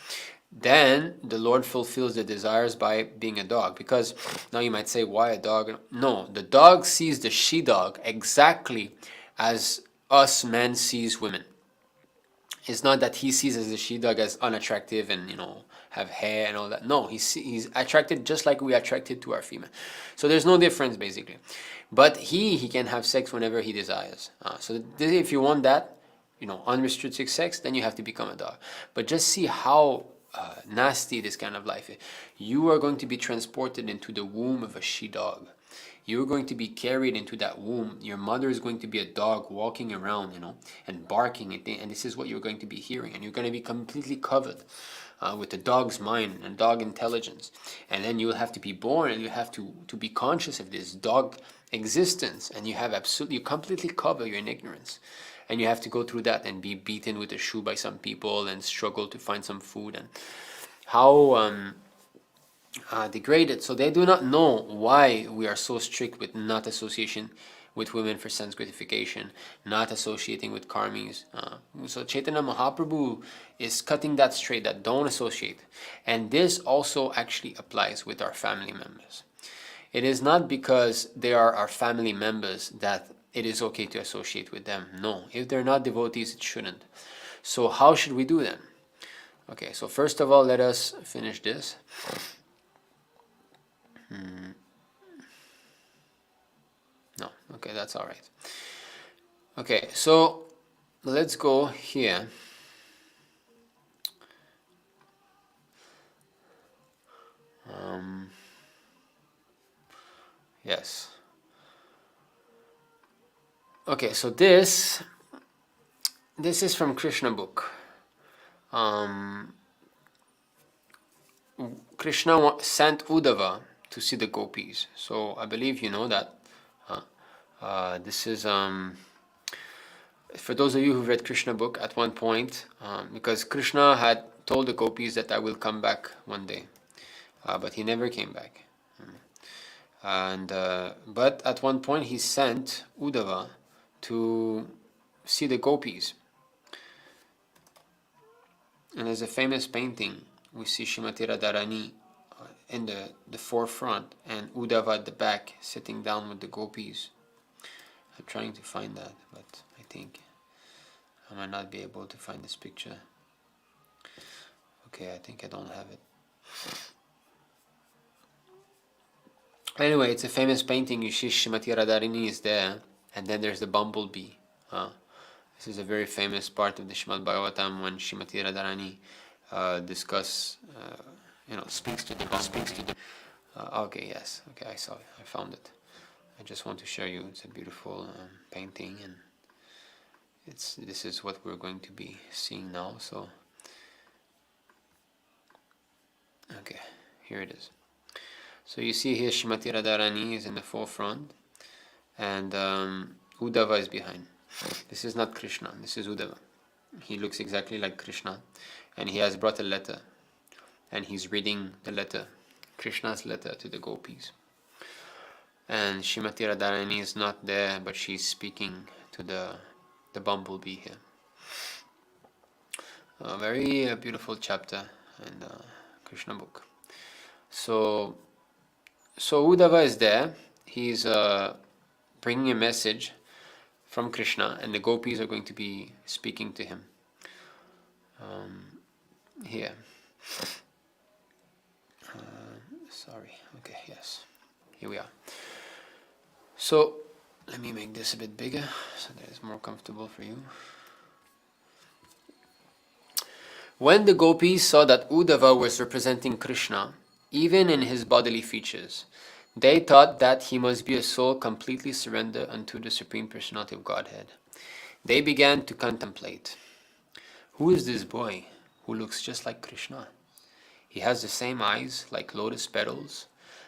then the Lord fulfills their desires by being a dog. Because now you might say, why a dog? No, the dog sees the she-dog exactly as us men sees women. It's not that he sees as the she-dog as unattractive and have hair and all that. No, he's attracted just like we are attracted to our female. So there's no difference basically. But he can have sex whenever he desires. So if you want that, unrestricted sex, then you have to become a dog. But just see how nasty this kind of life is. You are going to be transported into the womb of a she-dog. You're going to be carried into that womb. Your mother is going to be a dog walking around, and barking, and this is what you're going to be hearing. And you're going to be completely covered with the dog's mind and dog intelligence. And then you'll have to be born, and you have to be conscious of this dog existence. And you completely cover your ignorance. And you have to go through that and be beaten with a shoe by some people and struggle to find some food. And how degraded. So they do not know why we are so strict with not association with women for sense gratification, not associating with karmis. So Chaitanya Mahaprabhu is cutting that straight, that don't associate. And this also actually applies with our family members. It is not because they are our family members that it is okay to associate with them. No, if they're not devotees, it shouldn't. So how should we do then? Okay, so first of all, let us finish this. No, okay, that's all right. Okay, so let's go here. Yes. Okay, so this is from Krishna book. Krishna sent Uddhava to see the gopis. So I believe you know that. This is for those of you who read Krishna book at one point, because Krishna had told the gopis that I will come back one day, but he never came back. And but at one point he sent Uddhava to see the gopis. And there's a famous painting. We see Srimati Radharani in the forefront and Uddhava at the back, sitting down with the gopis. I'm trying to find that, but I think I might not be able to find this picture. Okay, I think I don't have it. Anyway, it's a famous painting. You see Srimati Radharani is there, and then there's the bumblebee. This is a very famous part of the Srimad Bhagavatam when Srimati Radharani speaks to the. Okay, yes, okay, I saw it. I found it. I just want to show you. It's a beautiful painting, and this is what we're going to be seeing now. So, okay, here it is. So you see here Srimati Radharani is in the forefront, and Uddhava is behind. This is not Krishna, this is Uddhava. He looks exactly like Krishna, and he has brought a letter, and he's reading the letter, Krishna's letter to the gopis. And Srimati Radharani is not there, but she's speaking to the bumblebee here. A very beautiful chapter in the Krishna book. So Uddhava is there. He's bringing a message from Krishna, and the gopis are going to be speaking to him. Here. Okay, yes. Here we are. So, let me make this a bit bigger so that it's more comfortable for you. When the gopis saw that Uddhava was representing Krishna, even in his bodily features, they thought that he must be a soul completely surrendered unto the Supreme Personality of Godhead. They began to contemplate, who is this boy who looks just like Krishna? He has the same eyes like lotus petals,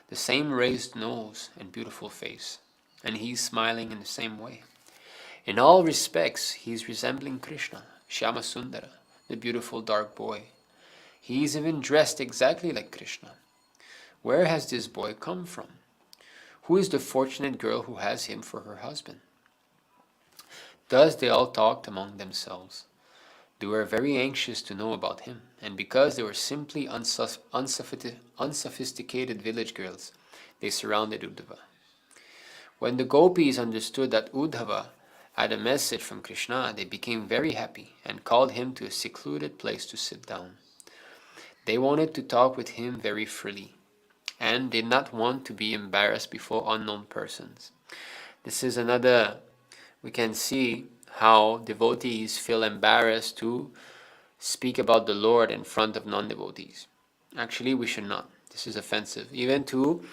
the same raised nose and beautiful face, and he's smiling in the same way. In all respects, he's resembling Krishna, Shyama Sundara, the beautiful dark boy. He is even dressed exactly like Krishna. Where has this boy come from? Who is the fortunate girl who has him for her husband? Thus they all talked among themselves. They were very anxious to know about him, and because they were simply unsophisticated village girls, they surrounded Uddhava. When the gopis understood that Uddhava had a message from Krishna, they became very happy and called him to a secluded place to sit down. They wanted to talk with him very freely, and did not want to be embarrassed before unknown persons. This is another, we can see how devotees feel embarrassed to speak about the Lord in front of non-devotees. Actually, we should not. This is offensive. Even to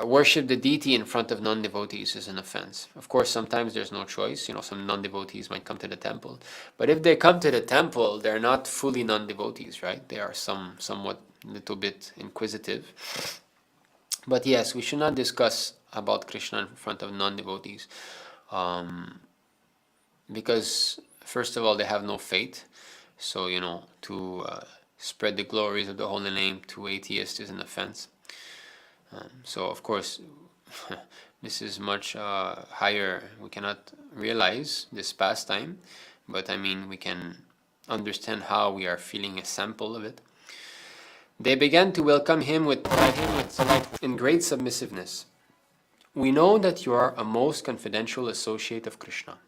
worship the deity in front of non-devotees is an offense. Of course, sometimes there's no choice. Some non-devotees might come to the temple. But if they come to the temple, they're not fully non-devotees, right? They are somewhat little bit inquisitive. But yes, we should not discuss about Krishna in front of non-devotees. Because, first of all, they have no faith. So, to spread the glories of the holy name to atheists is an offense. So, of course, this is much higher. We cannot realize this pastime, but we can understand how we are feeling a sample of it. They began to welcome him with in great submissiveness. We know that you are a most confidential associate of Krishna,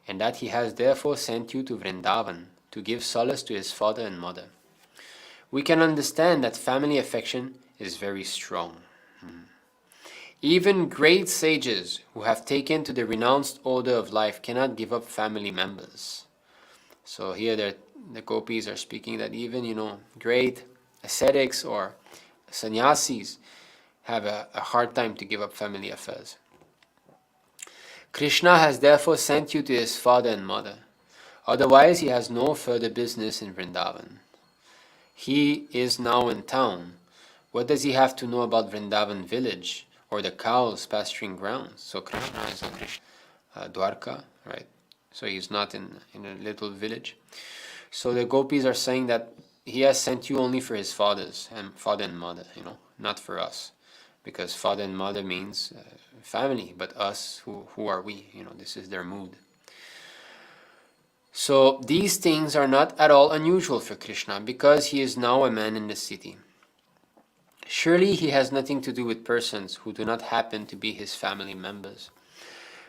and that he has therefore sent you to Vrindavan to give solace to his father and mother. We can understand that family affection is very strong. Even great sages who have taken to the renounced order of life cannot give up family members. So here the gopis are speaking that even, great ascetics or sannyasis have a hard time to give up family affairs. Krishna has therefore sent you to his father and mother. Otherwise, he has no further business in Vrindavan. He is now in town. What does he have to know about Vrindavan village or the cows pasturing grounds? So Krishna is in Dwarka, right? So he's not in a little village. So the gopis are saying that he has sent you only for his father and mother, not for us. because father and mother means family, but us, who are we? This is their mood. So these things are not at all unusual for Krishna, because he is now a man in the city. Surely he has nothing to do with persons who do not happen to be his family members.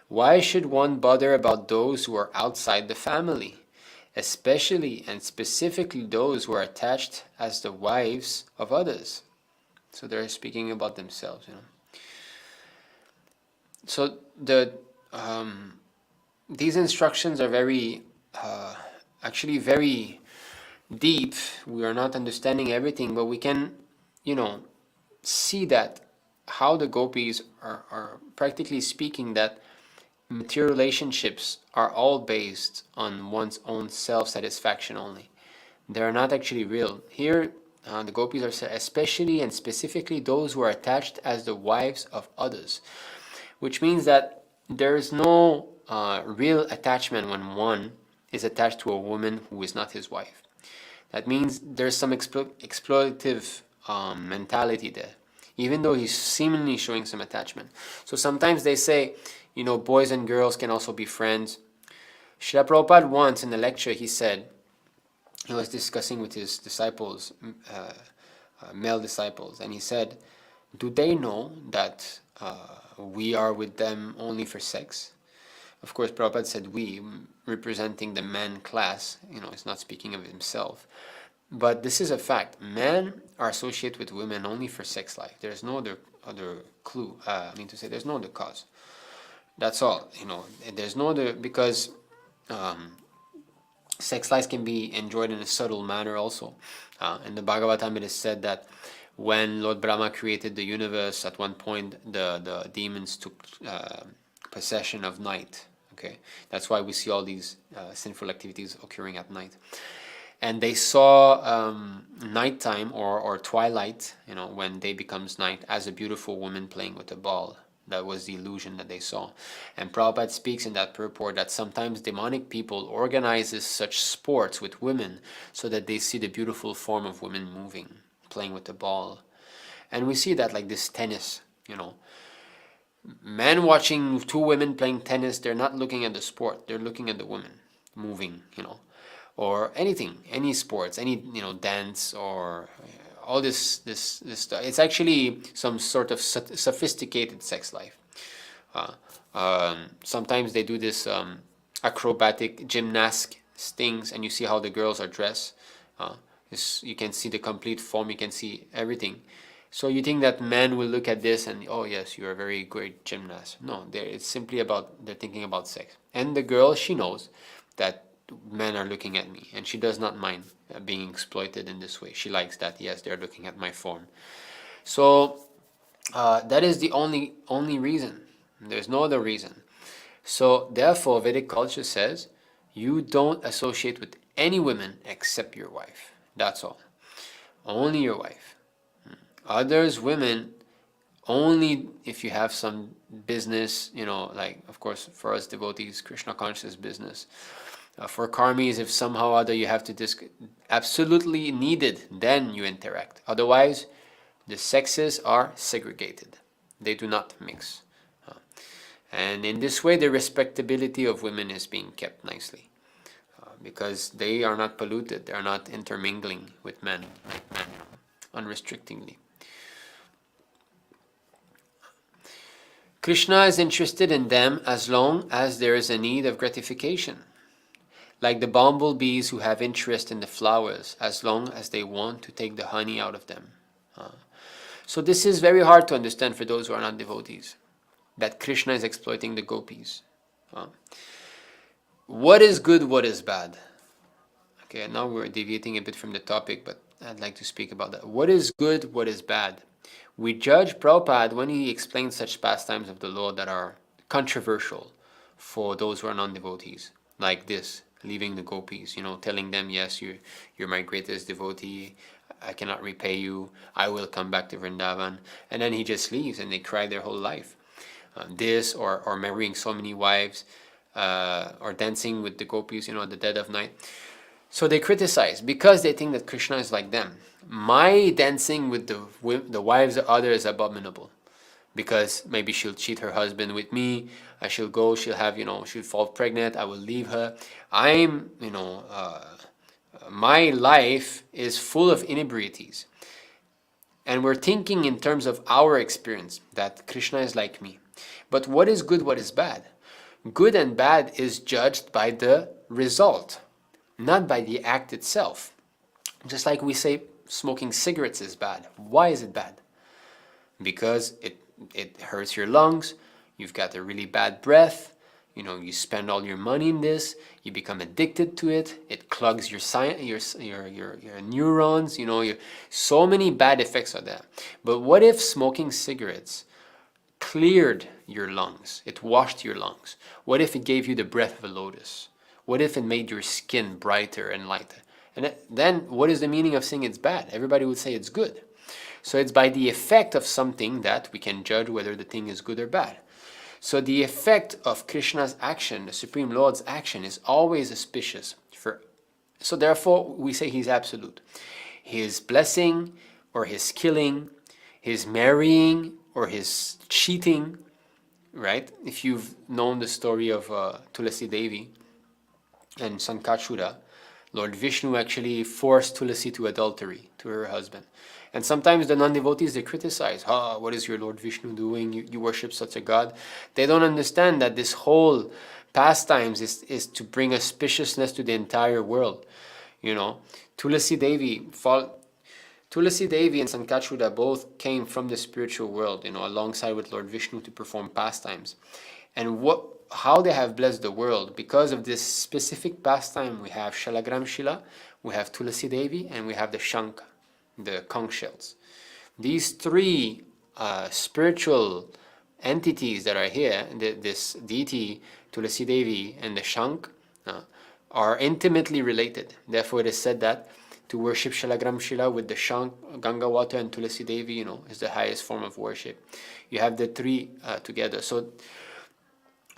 Why should one bother about those who are outside the family, especially and specifically those who are attached as the wives of others? So they're speaking about themselves, So these instructions are actually very deep. We are not understanding everything, but we can, see that how the gopis are practically speaking that material relationships are all based on one's own self-satisfaction only. They are not actually real. Here, the gopis are said, especially and specifically those who are attached as the wives of others, which means that there is no real attachment when one is attached to a woman who is not his wife. That means there's some exploitative mentality there, even though he's seemingly showing some attachment. So sometimes they say, boys and girls can also be friends. Srila Prabhupada once in a lecture, he said, he was discussing with his disciples, male disciples, and he said, do they know that we are with them only for sex? Of course, Prabhupada said we, representing the man class, he's not speaking of himself. But this is a fact. Men are associated with women only for sex life. There's no other clue. There's no other cause. That's all. There's no other, because sex life can be enjoyed in a subtle manner also. In the Bhagavatam it is said that when Lord Brahma created the universe, at one point the demons took possession of night. Okay, that's why we see all these sinful activities occurring at night. And they saw nighttime or twilight, when day becomes night, as a beautiful woman playing with a ball. That was the illusion that they saw. And Prabhupada speaks in that purport that sometimes demonic people organizes such sports with women so that they see the beautiful form of women moving, playing with the ball. And we see that like this tennis, men watching two women playing tennis, they're not looking at the sport, they're looking at the woman moving, or anything, any sports, any dance, or all this stuff. It's actually some sort of sophisticated sex life. Sometimes they do this acrobatic gymnastic things, and you see how the girls are dressed. You can see the complete form, you can see everything. So you think that men will look at this and, oh yes, you're a very great gymnast. No, it's simply they're thinking about sex. And the girl, she knows that men are looking at me, and she does not mind being exploited in this way. She likes that, yes, they're looking at my form. So that is the only reason. There's no other reason. So therefore, Vedic culture says, you don't associate with any women except your wife. That's all. Only your wife. Others, women, only if you have some business, like, of course, for us devotees, Kṛṣṇa conscious business. For karmis, if somehow or other you have to absolutely needed, then you interact. Otherwise, the sexes are segregated. They do not mix. And in this way, the respectability of women is being kept nicely. Because they are not polluted. They are not intermingling with men unrestrictingly. Krishna is interested in them as long as there is a need of gratification. Like the bumblebees who have interest in the flowers as long as they want to take the honey out of them. So this is very hard to understand for those who are not devotees, that Krishna is exploiting the gopis. What is good, what is bad? Okay, now we're deviating a bit from the topic, but I'd like to speak about that. What is good, what is bad? We judge Prabhupada when he explains such pastimes of the Lord that are controversial for those who are non-devotees, like this, leaving the gopis, telling them, yes, you're my greatest devotee, I cannot repay you, I will come back to Vrindavan. And then he just leaves and they cry their whole life. This, or marrying so many wives, or dancing with the gopis, at the dead of night. So they criticize because they think that Krishna is like them. My dancing with the wives of others is abominable. because maybe she'll cheat her husband with me. She'll go, she'll have, she'll fall pregnant, I will leave her. My life is full of inebriaties. And we're thinking in terms of our experience, that Krishna is like me. But what is good, what is bad? Good and bad is judged by the result, not by the act itself. Just like we say smoking cigarettes is bad. Why is it bad? Because it hurts your lungs, you've got a really bad breath, you spend all your money in this, you become addicted to it, it clogs your neurons, so many bad effects of that. But what if smoking cigarettes cleared your lungs, it washed your lungs? What if it gave you the breath of a lotus? What if it made your skin brighter and lighter? And then what is the meaning of saying it's bad? Everybody would say it's good. So it's by the effect of something that we can judge whether the thing is good or bad. So the effect of Krishna's action, the Supreme Lord's action, is always auspicious. So therefore we say he's absolute. His blessing or his killing, his marrying or his cheating, right? If you've known the story of Tulasi Devi and Sankachura, Lord Vishnu actually forced Tulasi to adultery to her husband. And sometimes the non-devotees, they criticize, what is your Lord Vishnu doing? You worship such a god. They don't understand that this whole pastimes is to bring auspiciousness to the entire world. Tulasi Devi and Sankachura both came from the spiritual world, alongside with Lord Vishnu to perform pastimes. And how they have blessed the world, because of this specific pastime, we have Shalagram Shila, we have Tulasi Devi, and we have the Shanka, the conch shells. These three spiritual entities that are here, this deity, Tulasi Devi, and the Shank, are intimately related. Therefore, it is said that to worship Shalagram Shila with the Shank, Ganga water, and Tulasi Devi, is the highest form of worship. You have the three together. So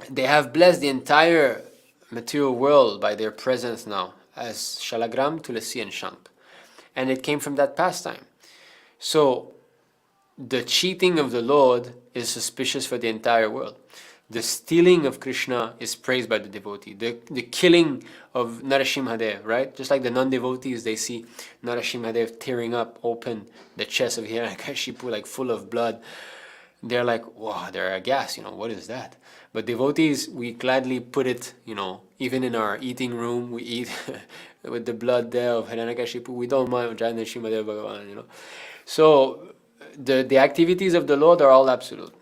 they have blessed the entire material world by their presence now as Shalagram, Tulasi, and Shank. And it came from that pastime. So the cheating of the Lord is suspicious for the entire world. The stealing of Krishna is praised by the devotee. The killing of Narasimhadev, right? Just like the non-devotees, they see Narasimhadev tearing up open the chest of Hiranyakashipu, like full of blood. They're like, wow, they're aghast, what is that? But devotees, we gladly put it, even in our eating room, we eat with the blood there of Hiranyakashipu. We don't mind Jayana Shimadev Bhagavan, So the activities of the Lord are all absolute.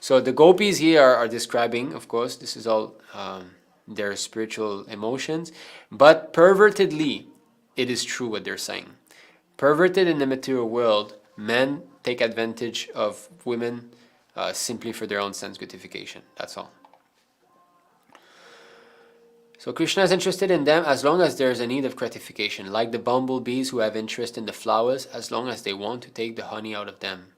So the gopis here are describing, of course, this is all their spiritual emotions, but pervertedly, it is true what they're saying. Perverted in the material world, men take advantage of women simply for their own sense gratification. That's all. So Krishna is interested in them as long as there is a need of gratification, like the bumblebees who have interest in the flowers as long as they want to take the honey out of them.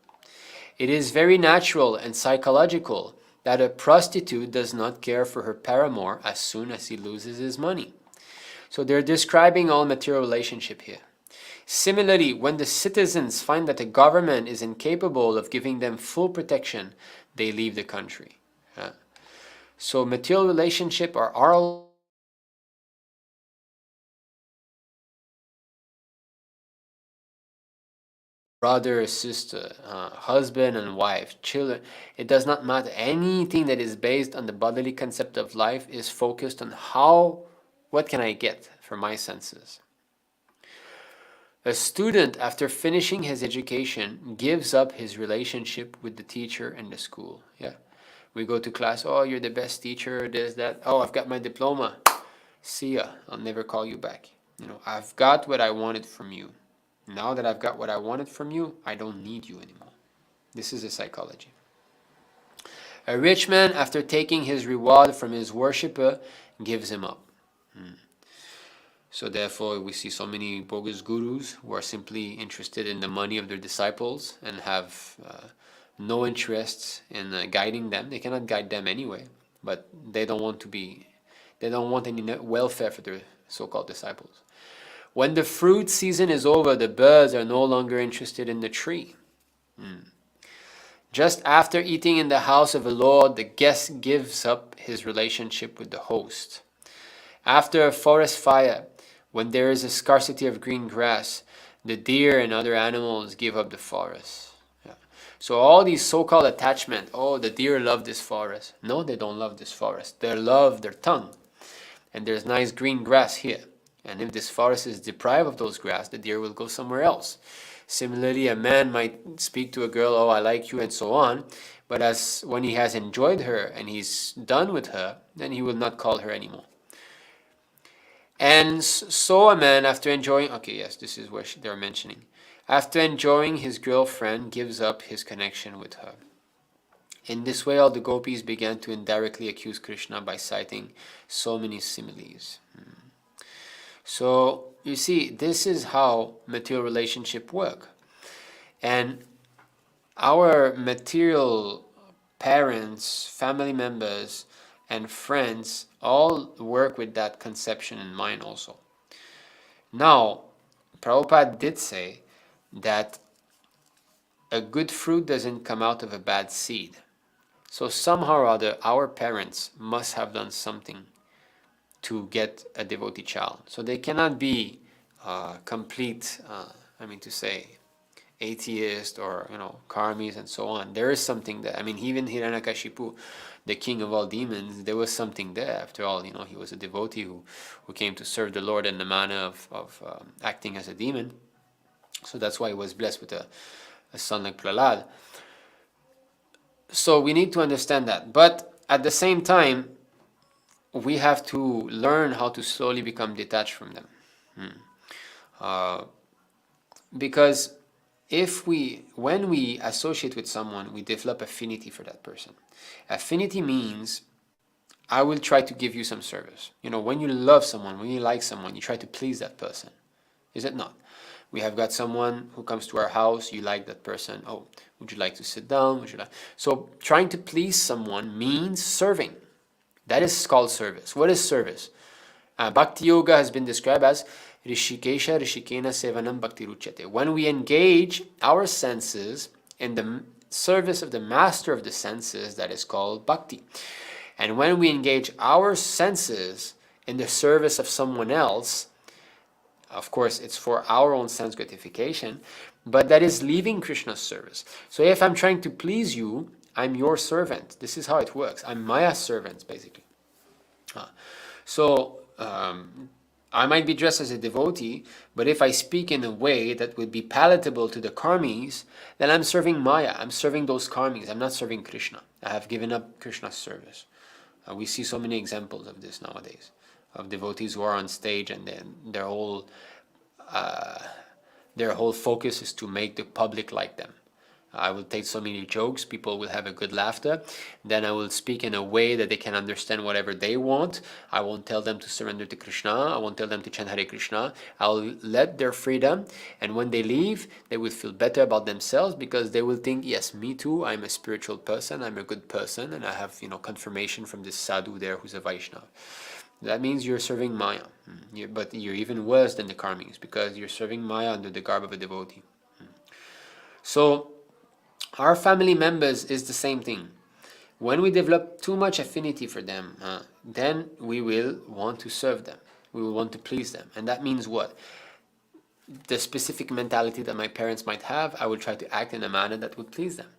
It is very natural and psychological that a prostitute does not care for her paramour as soon as he loses his money. So they're describing all material relationship here. Similarly, when the citizens find that the government is incapable of giving them full protection, they leave the country. So material relationship are all brother, sister, husband and wife, children. It does not matter. Anything that is based on the bodily concept of life is focused on what can I get for my senses. A student, after finishing his education, gives up his relationship with the teacher and the school. Yeah, we go to class. Oh, you're the best teacher. This, that. Oh, I've got my diploma. See ya. I'll never call you back. I've got what I wanted from you. Now that I've got what I wanted from you, I don't need you anymore. This is a psychology. A rich man, after taking his reward from his worshipper, gives him up. So therefore, we see so many bogus gurus who are simply interested in the money of their disciples and have no interest in guiding them. They cannot guide them anyway, but they don't want any welfare for their so-called disciples. When the fruit season is over, the birds are no longer interested in the tree. Just after eating in the house of the Lord, the guest gives up his relationship with the host. After a forest fire, when there is a scarcity of green grass, the deer and other animals give up the forest. Yeah. So all these so-called attachment, oh, the deer love this forest. No, they don't love this forest. They love their tongue. And there's nice green grass here. And if this forest is deprived of those grass, the deer will go somewhere else. Similarly, a man might speak to a girl, oh, I like you, and so on. But when he has enjoyed her and he's done with her, then he will not call her anymore. And so a man, after enjoying, okay, yes, this is what they're mentioning. After enjoying his girlfriend, gives up his connection with her. In this way, all the gopis began to indirectly accuse Krishna by citing so many similes. So, you see, this is how material relationships work. And our material parents, family members, and friends all work with that conception in mind also. Now, Prabhupada did say that a good fruit doesn't come out of a bad seed. So somehow or other, our parents must have done something to get a devotee child. So they cannot be complete, atheist or, karmis and so on. There is something there. Even Hiranyakashipu, the king of all demons, there was something there. After all, he was a devotee who came to serve the Lord in the manner of acting as a demon. So that's why he was blessed with a son like Prahlad. So we need to understand that. But at the same time, we have to learn how to slowly become detached from them. Because when we associate with someone, we develop affinity for that person. Affinity means I will try to give you some service. When you love someone, when you like someone, you try to please that person. Is it not? We have got someone who comes to our house, you like that person. Oh, would you like to sit down? So trying to please someone means serving. That is called service. What is service? Bhakti Yoga has been described as Rishikesha Rishikena Sevanam Bhakti Ruchyate. When we engage our senses in the service of the master of the senses, that is called Bhakti. And when we engage our senses in the service of someone else, of course, it's for our own sense gratification, but that is leaving Krishna's service. So if I'm trying to please you, I'm your servant. This is how it works. I'm Maya's servant, basically. So I might be dressed as a devotee, but if I speak in a way that would be palatable to the karmis, then I'm serving Maya. I'm serving those karmis. I'm not serving Krishna. I have given up Krishna's service. We see so many examples of this nowadays, of devotees who are on stage and then their whole focus is to make the public like them. I will take so many jokes, people will have a good laughter, then I will speak in a way that they can understand whatever they want. I won't tell them to surrender to Krishna, I won't tell them to chant Hare Krishna. I'll let their freedom, and when they leave, they will feel better about themselves because they will think, yes, me too, I'm a spiritual person, I'm a good person, and I have confirmation from this sadhu there who's a Vaishnava. That means you're serving Maya, but you're even worse than the karmis because you're serving Maya under the garb of a devotee. So our family members is the same thing. When we develop too much affinity for them, then we will want to serve them. We will want to please them. And that means what? The specific mentality that my parents might have, I will try to act in a manner that would please them.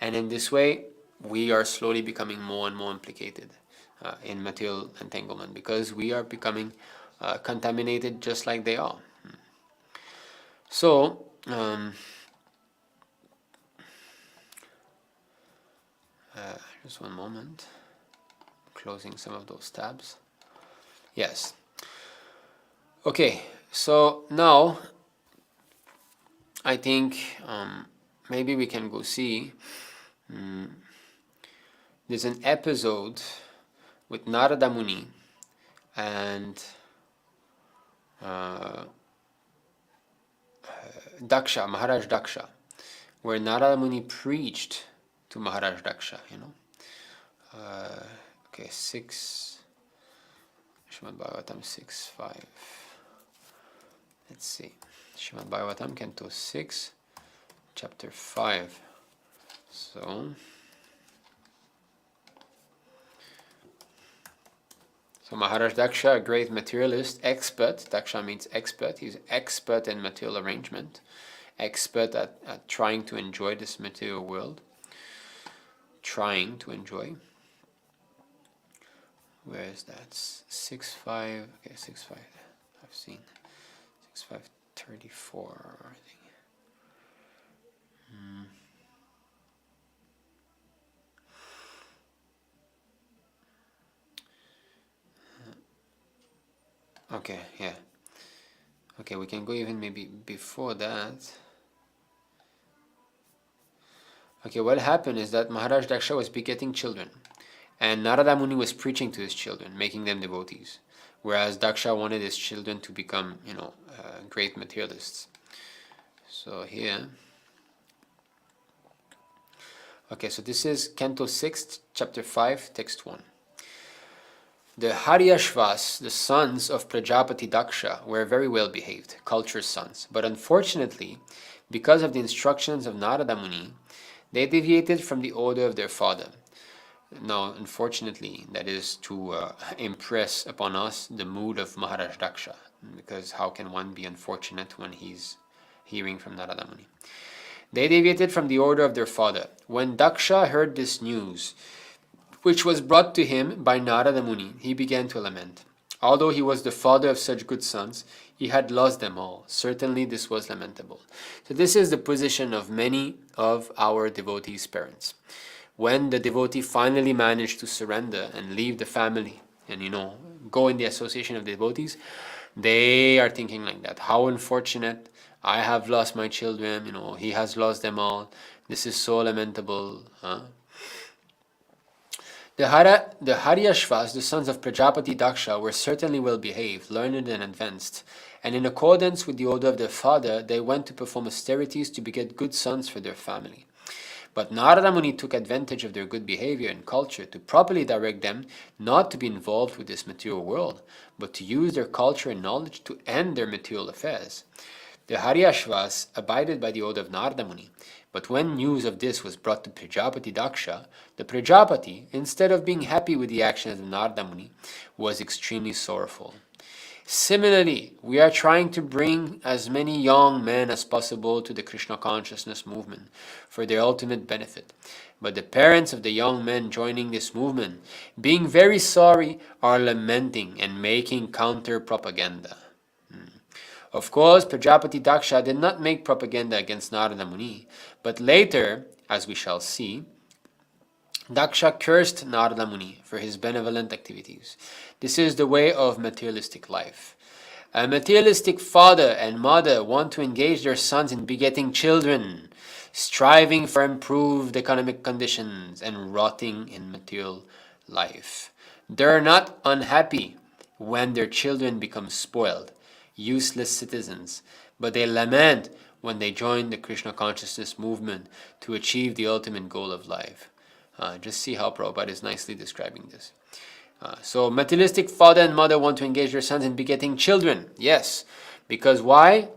And in this way, we are slowly becoming more and more implicated in material entanglement because we are becoming contaminated just like they are. So, just one moment, closing some of those tabs. Yes. Okay, so now I think maybe we can go see. There's an episode with Narada Muni and Daksha, Maharaj Daksha, where Narada Muni preached to Maharaj Daksha, okay, 6, Srimad Bhagavatam 6.5. Let's see, Srimad Bhagavatam, Canto 6, Chapter 5. So Maharaj Daksha, a great materialist, expert. Daksha means expert. He's expert in material arrangement, expert at trying to enjoy this material world. Trying to enjoy. Where is that? 6.5. Okay, 6.5. I've seen 6.534. I think. Okay, yeah. Okay, we can go even maybe before that. Okay, what happened is that Maharaj Daksha was begetting children, and Narada Muni was preaching to his children, making them devotees, whereas Daksha wanted his children to become, great materialists. So here, okay, so this is Canto 6, Chapter 5, Text 1. The Haryashvas, the sons of Prajapati Daksha, were very well behaved, cultured sons, but unfortunately, because of the instructions of Narada Muni, they deviated from the order of their father. Now, unfortunately, that is to impress upon us the mood of Maharaj Daksha, because how can one be unfortunate when he's hearing from Narada Muni? They deviated from the order of their father. When Daksha heard this news, which was brought to him by Narada Muni, he began to lament. Although he was the father of such good sons, he had lost them all. Certainly this was lamentable. So this is the position of many of our devotees' parents. When the devotee finally managed to surrender and leave the family and, go in the association of devotees, they are thinking like that. How unfortunate. I have lost my children, he has lost them all. This is so lamentable. The Haryashvas, the sons of Prajapati Daksha, were certainly well behaved, learned and advanced, and in accordance with the order of their father, they went to perform austerities to beget good sons for their family. But Narada Muni took advantage of their good behavior and culture to properly direct them not to be involved with this material world, but to use their culture and knowledge to end their material affairs. The Haryashvas abided by the order of Narada Muni, but when news of this was brought to Prajapati Daksha, the Prajapati, instead of being happy with the actions of Narada Muni, was extremely sorrowful. Similarly, we are trying to bring as many young men as possible to the Kṛṣṇa consciousness movement for their ultimate benefit. But the parents of the young men joining this movement, being very sorry, are lamenting and making counter-propaganda. Of course, Prajapati Daksha did not make propaganda against Narada Muni, but later, as we shall see, Daksha cursed Narada Muni for his benevolent activities. This is the way of materialistic life. A materialistic father and mother want to engage their sons in begetting children, striving for improved economic conditions and rotting in material life. They're not unhappy when their children become spoiled, useless citizens, but they lament when they join the Kṛṣṇa consciousness movement to achieve the ultimate goal of life. Just see how Prabhupada is nicely describing this. So materialistic father and mother want to engage their sons in begetting children. Yes, because why?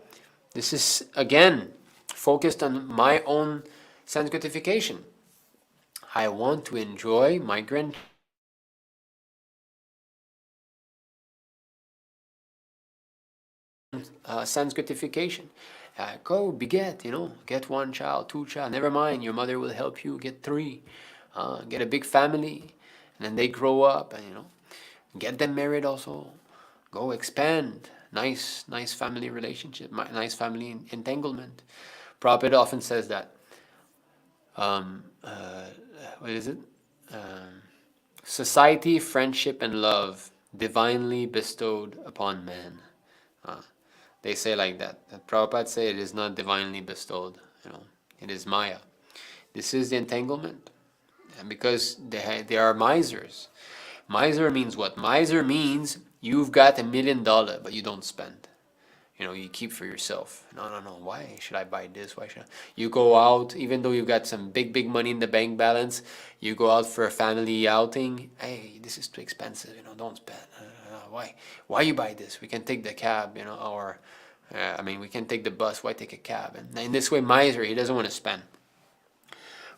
This is again focused on my own sense gratification. I want to enjoy my grandchildren. Sense gratification. Go beget, get one child, two child. Never mind, your mother will help you get three. Get a big family, and then they grow up, and get them married also. Go expand. Nice family relationship, nice family entanglement. Prabhupada often says that. What is it? Society, friendship, and love divinely bestowed upon man. They say like that. That Prabhupada say it is not divinely bestowed. It is Maya. This is the entanglement, and because they are misers. Miser means what? Miser means you've got $1 million, but you don't spend. You keep for yourself. No. Why should I buy this? Why should I? You go out, even though you've got some big money in the bank balance, you go out for a family outing. Hey, this is too expensive. Don't spend. Why you buy this? We can take the cab, or we can take the bus. Why take a cab? And in this way, miser, he doesn't want to spend.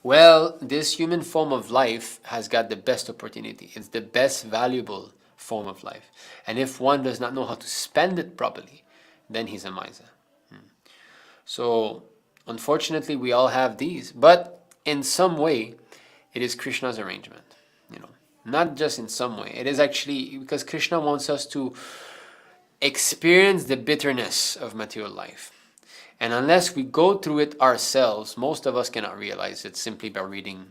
Well, this human form of life has got the best opportunity. It's the best valuable form of life. And if one does not know how to spend it properly, then he's a miser. So, unfortunately, we all have these. But in some way, it is Krishna's arrangement. Not just in some way. It is actually because Krishna wants us to experience the bitterness of material life. And unless we go through it ourselves, most of us cannot realize it simply by reading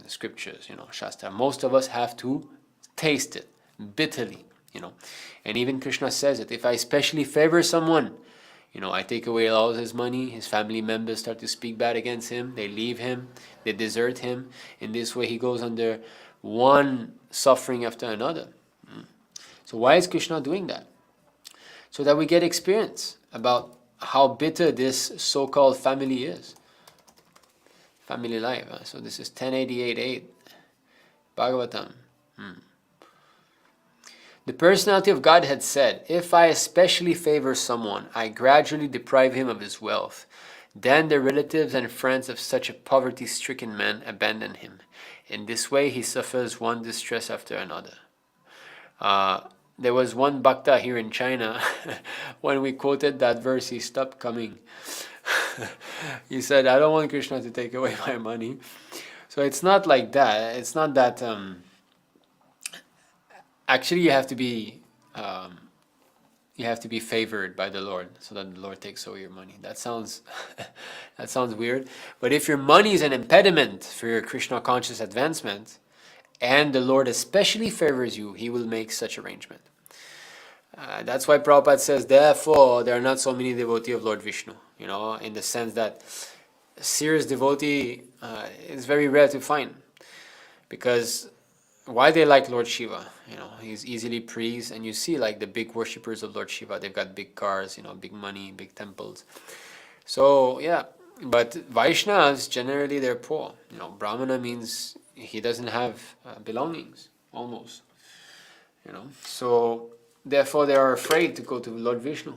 the scriptures, Shastra. Most of us have to taste it bitterly, And even Krishna says it. If I especially favor someone, I take away all his money, his family members start to speak bad against him, they leave him, they desert him. In this way, he goes under one suffering after another. So why is Krishna doing that? So that we get experience about how bitter this so-called family is. Family life. So this is 1088.8 Bhagavatam. The personality of God had said, if I especially favor someone, I gradually deprive him of his wealth. Then the relatives and friends of such a poverty-stricken man abandon him. In this way, he suffers one distress after another. There was one bhakta here in China, when we quoted that verse, he stopped coming. He said, I don't want Krishna to take away my money. So it's not like that. It's not that... actually, you have to be favored by the Lord, so that the Lord takes away your money. That sounds that sounds weird. But if your money is an impediment for your Krishna conscious advancement, and the Lord especially favors you, he will make such arrangement. That's why Prabhupada says, therefore, there are not so many devotees of Lord Vishnu, in the sense that serious devotee is very rare to find. Because why they like Lord Shiva? He's easily pleased, and you see like the big worshippers of Lord Shiva, they've got big cars, big money, big temples. So, yeah, but Vaishnavas, generally they're poor. Brahmana means he doesn't have belongings, almost. So therefore they are afraid to go to Lord Vishnu.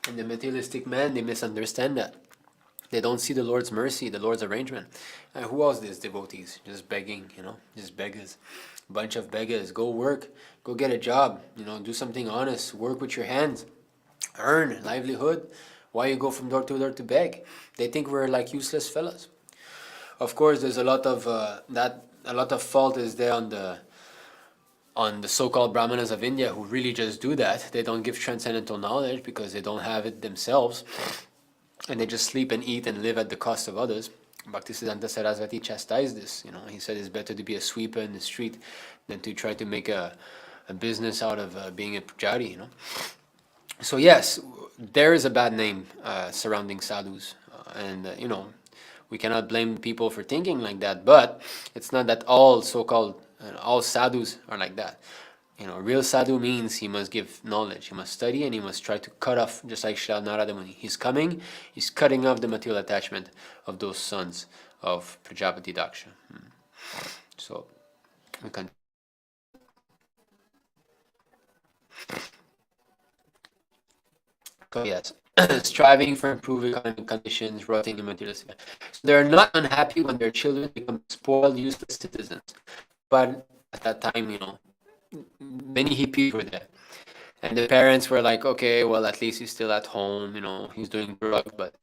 And the materialistic man, they misunderstand that. They don't see the Lord's mercy, the Lord's arrangement. And who else is devotees? Just begging, just beggars. Bunch of beggars. Go work, go get a job, do something honest, work with your hands, earn livelihood. Why you go from door to door to beg? They think we're like useless fellas. Of course, there's a lot of fault is there on the so-called Brahmanas of India who really just do that. They don't give transcendental knowledge because they don't have it themselves, and they just sleep and eat and live at the cost of others. Bhaktisiddhanta Saraswati chastised this. He said it's better to be a sweeper in the street than to try to make a business out of being a pujari. So yes, there is a bad name surrounding sadhus, and we cannot blame people for thinking like that, but it's not that all so-called, all sadhus are like that. Real sadhu means he must give knowledge, he must study, and he must try to cut off, just like Srila Narada Muni. He's cutting off the material attachment of those sons of Prajapati Daksha. So, we can. So yes, striving for improved economic conditions, rotting in materialistic. So they're not unhappy when their children become spoiled, useless citizens. But at that time, many hippies were there. And the parents were like, okay, well, at least he's still at home, he's doing drugs, but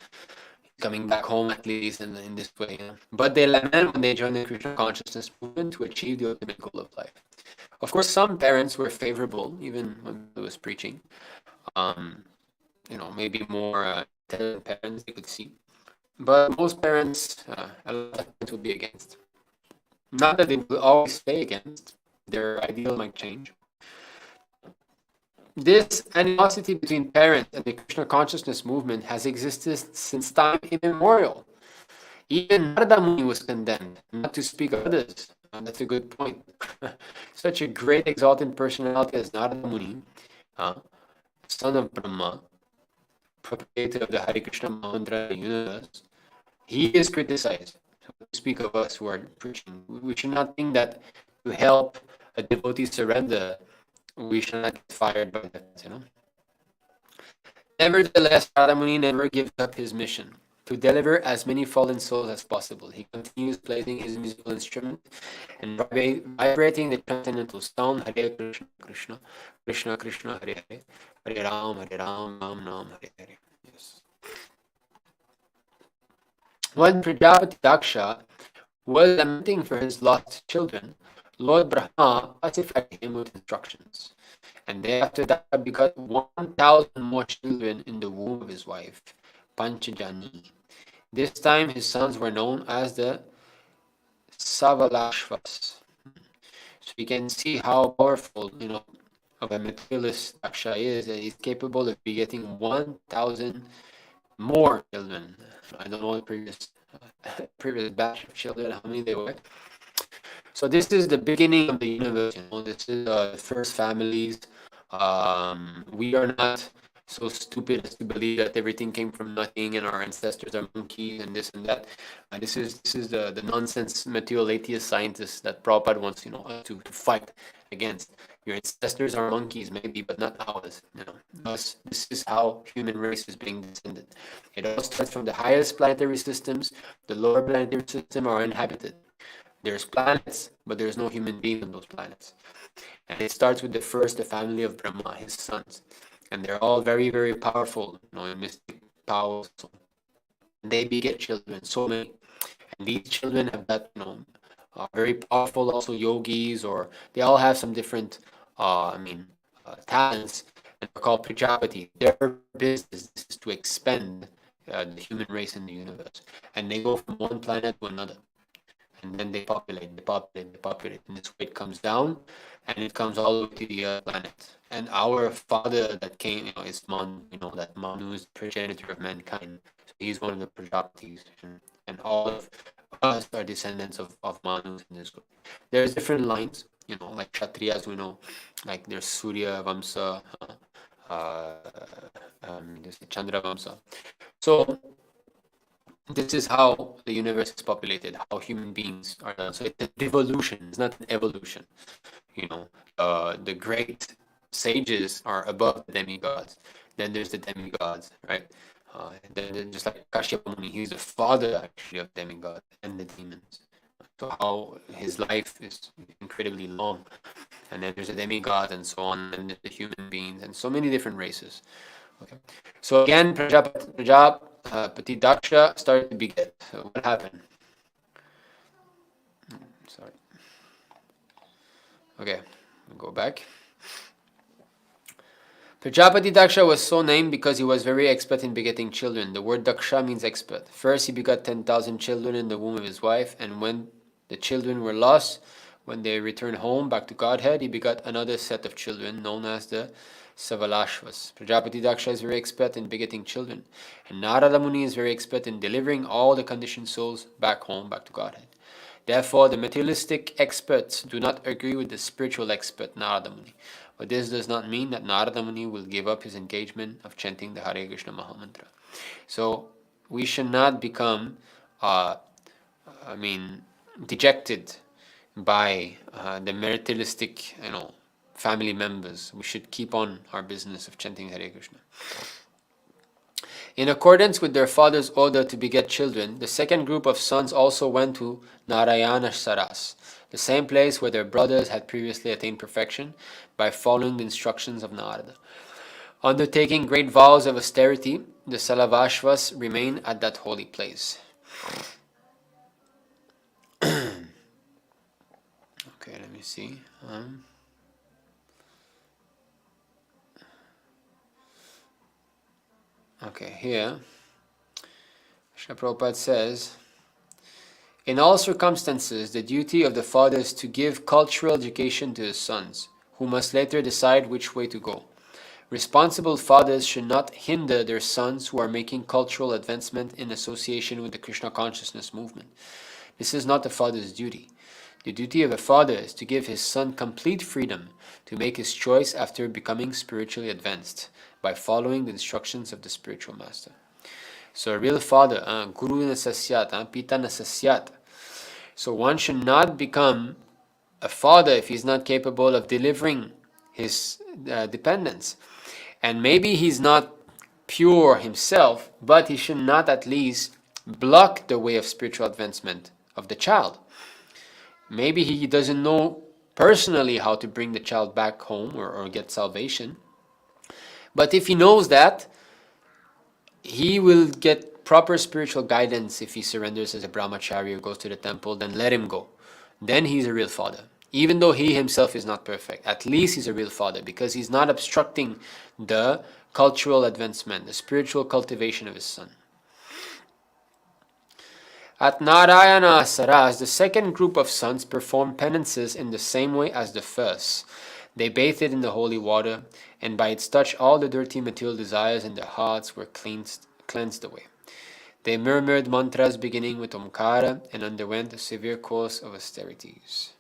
he's coming back home at least in this way. But they lament when they join the Krishna consciousness movement to achieve the ultimate goal of life. Of course, some parents were favorable, even when he was preaching. Maybe more intelligent parents they could see. But most parents, a lot of parents would be against. Not that they will always stay against, their ideal might change. This animosity between parents and the Krishna consciousness movement has existed since time immemorial. Even Narada Muni was condemned, not to speak of others. That's a good point. Such a great exalted personality as Narada Muni, son of Brahma, proprietor of the Hare Krishna mantra universe, he is criticized. So to speak of us who are preaching, we should not think that to help a devotee surrender, we should not get fired by that, Nevertheless, Narada Muni never gives up his mission to deliver as many fallen souls as possible. He continues playing his musical instrument and vibrating the transcendental sound, Hare Krishna, Krishna, Krishna Krishna, Hare Hare, Hare Ram, Ram Ram, Hare Hare. Yes. When Prajapati Daksha was lamenting for his lost children, Lord Brahma pacified him with instructions. And thereafter Daksha begot 1,000 more children in the womb of his wife, Panchajani. This time his sons were known as the Savalashvas. So you can see how powerful, of a materialist Daksha is, that he's capable of begetting 1,000 more children. I don't know the previous batch of children, how many they were. So this is the beginning of the universe. This is the first families. We are not so stupid as to believe that everything came from nothing and our ancestors are monkeys and this and that. This is the nonsense material atheist scientists that Prabhupada wants to fight against. Your ancestors are monkeys, maybe, but not ours. This is how human race is being descended. It all starts from the highest planetary systems. The lower planetary system are inhabited. There's planets, but there's no human being on those planets. And it starts with the family of Brahma, his sons. And they're all very, very powerful, in mystic powers. They beget children, so many. And these children have that, very powerful also yogis, or they all have some different, talents, and they're called Prajapati. Their business is to expand the human race in the universe. And they go from one planet to another. And then they populate, and this way it comes down, and it comes all the way to the planet. And our father that came, is Manu, that Manu is the progenitor of mankind. So he's one of the Prajapatis, and all of us are descendants of Manus in this group. There's different lines, like Kshatriyas, we know, like there's Surya Vamsa, there's Chandra Vamsa. So this is how the universe is populated, how human beings are done. So it's a devolution, it's not an evolution. The great sages are above the demigods. Then there's the demigods, right? Then just like Kashyapa Muni, he's the father actually of demigods and the demons. So how his life is incredibly long. And then there's the demigods and so on, and there's the human beings and so many different races. Okay. So again, Prajapati Daksha started to beget. So what happened? Sorry. Okay, we'll go back. Prajapati Daksha was so named because he was very expert in begetting children. The word Daksha means expert. First, he begot 10,000 children in the womb of his wife, and when the children were lost, when they returned home back to Godhead, he begot another set of children known as the Savalashvas. Prajapati Daksha is very expert in begetting children, and Narada Muni is very expert in delivering all the conditioned souls back home, back to Godhead. Therefore, the materialistic experts do not agree with the spiritual expert Narada Muni. But this does not mean that Narada Muni will give up his engagement of chanting the Hare Krishna Mahamantra. So we should not become, dejected by the materialistic, family members. We should keep on our business of chanting Hare Krishna. In accordance with their father's order to beget children, the second group of sons also went to Narayana Saras, the same place where their brothers had previously attained perfection by following the instructions of Narada. Undertaking great vows of austerity, the Salavashvas remain at that holy place. Okay, let me see. Okay, here, Srila Prabhupada says, in all circumstances, the duty of the father is to give cultural education to his sons, who must later decide which way to go. Responsible fathers should not hinder their sons who are making cultural advancement in association with the Kṛṣṇa consciousness movement. This is not the father's duty. The duty of a father is to give his son complete freedom to make his choice after becoming spiritually advanced by following the instructions of the spiritual master. So a real father, Guru na sasyat, Pita na sasyat. So one should not become a father if he's not capable of delivering his dependents. And maybe he's not pure himself, but he should not at least block the way of spiritual advancement of the child. Maybe he doesn't know personally how to bring the child back home or get salvation. But if he knows that, he will get proper spiritual guidance if he surrenders as a brahmachari or goes to the temple. Then let him go. Then he's a real father. Even though he himself is not perfect, at least he's a real father, because he's not obstructing the cultural advancement, the spiritual cultivation of his son. At Narayana Asaras, the second group of sons performed penances in the same way as the first. They bathed in the holy water, and by its touch all the dirty material desires in their hearts were cleansed away. They murmured mantras beginning with Omkara and underwent a severe course of austerities.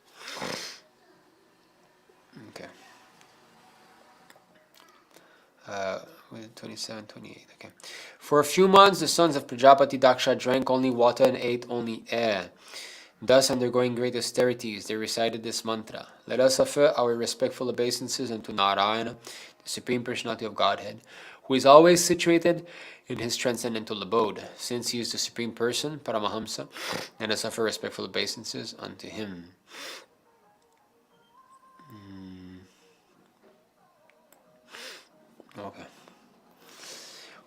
Okay. 27, 28. Okay. For a few months, the sons of Prajapati Daksha drank only water and ate only air. Thus, undergoing great austerities, they recited this mantra: Let us offer our respectful obeisances unto Narayana, the Supreme Personality of Godhead, who is always situated in his transcendental abode. Since he is the Supreme Person, Paramahamsa, let us offer respectful obeisances unto him. Okay.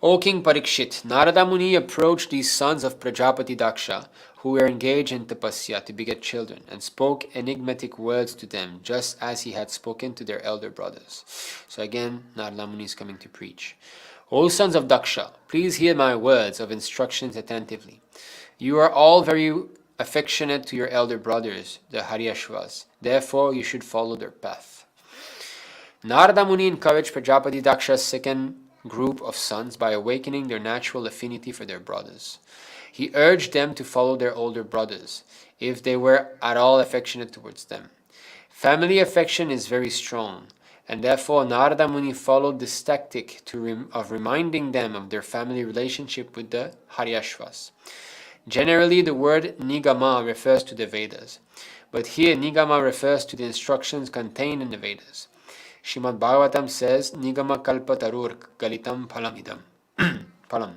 O King Parikshit, Narada Muni approached these sons of Prajapati Daksha, who were engaged in tapasya to beget children, and spoke enigmatic words to them, just as he had spoken to their elder brothers. So again, Narada Muni is coming to preach. O sons of Daksha, please hear my words of instructions attentively. You are all very affectionate to your elder brothers, the Haryashvas. Therefore, you should follow their path. Narada Muni encouraged Prajapati Daksha's second group of sons by awakening their natural affinity for their brothers. He urged them to follow their older brothers, if they were at all affectionate towards them. Family affection is very strong, and therefore Narada Muni followed this tactic of reminding them of their family relationship with the Haryashvas. Generally, the word Nigama refers to the Vedas, but here Nigama refers to the instructions contained in the Vedas. Srimad Bhagavatam says, Nigama kalpatarur galitam phalamidam. Phalam.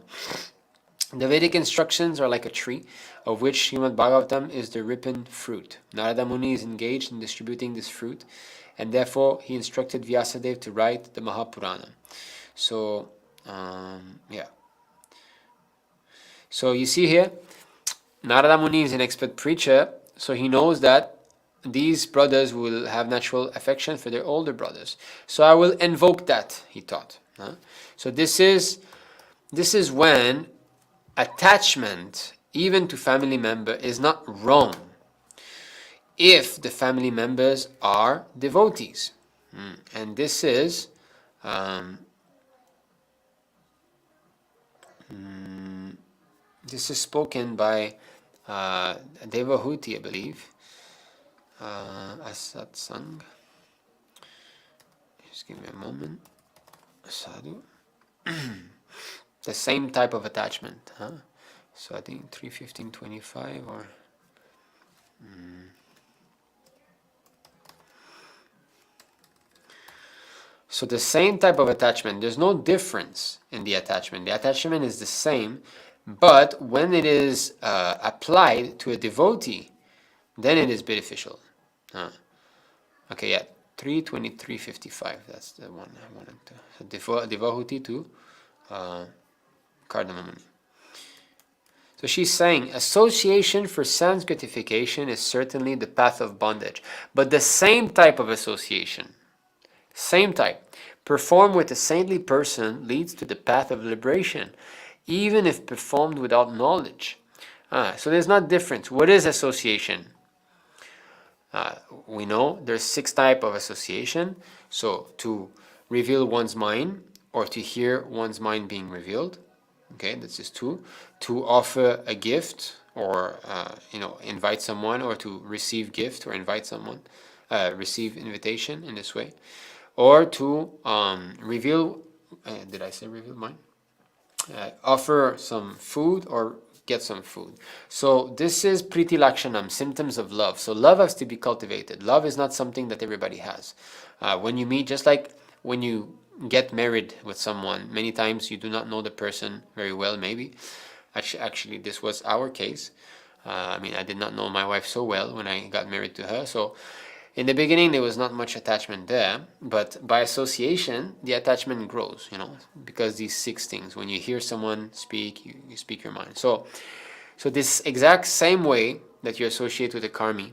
The Vedic instructions are like a tree, of which Srimad Bhagavatam is the ripened fruit. Narada Muni is engaged in distributing this fruit, and therefore he instructed Vyasadeva to write the Mahapurana. So, yeah. So you see here, Narada Muni is an expert preacher, so he knows that these brothers will have natural affection for their older brothers. So I will invoke that, he thought. So this is when attachment, even to family member, is not wrong if the family members are devotees. And this is spoken by Devahuti, I believe. Asat-saṅga. Just give me a moment. Sadhu. The same type of attachment, huh? So I think 3:15:25 or so the same type of attachment. There's no difference in the attachment. The attachment is the same, but when it is applied to a devotee, then it is beneficial. Okay, yeah, 3:23:55. That's the one I wanted to. So Devahuti to Kardamamuni. So she's saying association for sense gratification is certainly the path of bondage, but the same type of association, same type, performed with a saintly person leads to the path of liberation, even if performed without knowledge. So there's not difference. What is association? We know there's 6 types of association. So to reveal one's mind, or to hear one's mind being revealed. Okay, this is 2. To offer a gift, or invite someone, or to receive gift or invite someone, receive invitation in this way, or to reveal. Did I say reveal mind? Offer some food or get some food. So this is Priti Lakshanam, symptoms of love. So love has to be cultivated. Love is not something that everybody has. When you meet, just like when you get married with someone, many times you do not know the person very well, maybe. Actually, this was our case. I did not know my wife so well when I got married to her. So in the beginning, there was not much attachment there. But by association, the attachment grows, because these 6 things. When you hear someone speak, you speak your mind. So this exact same way that you associate with the karmi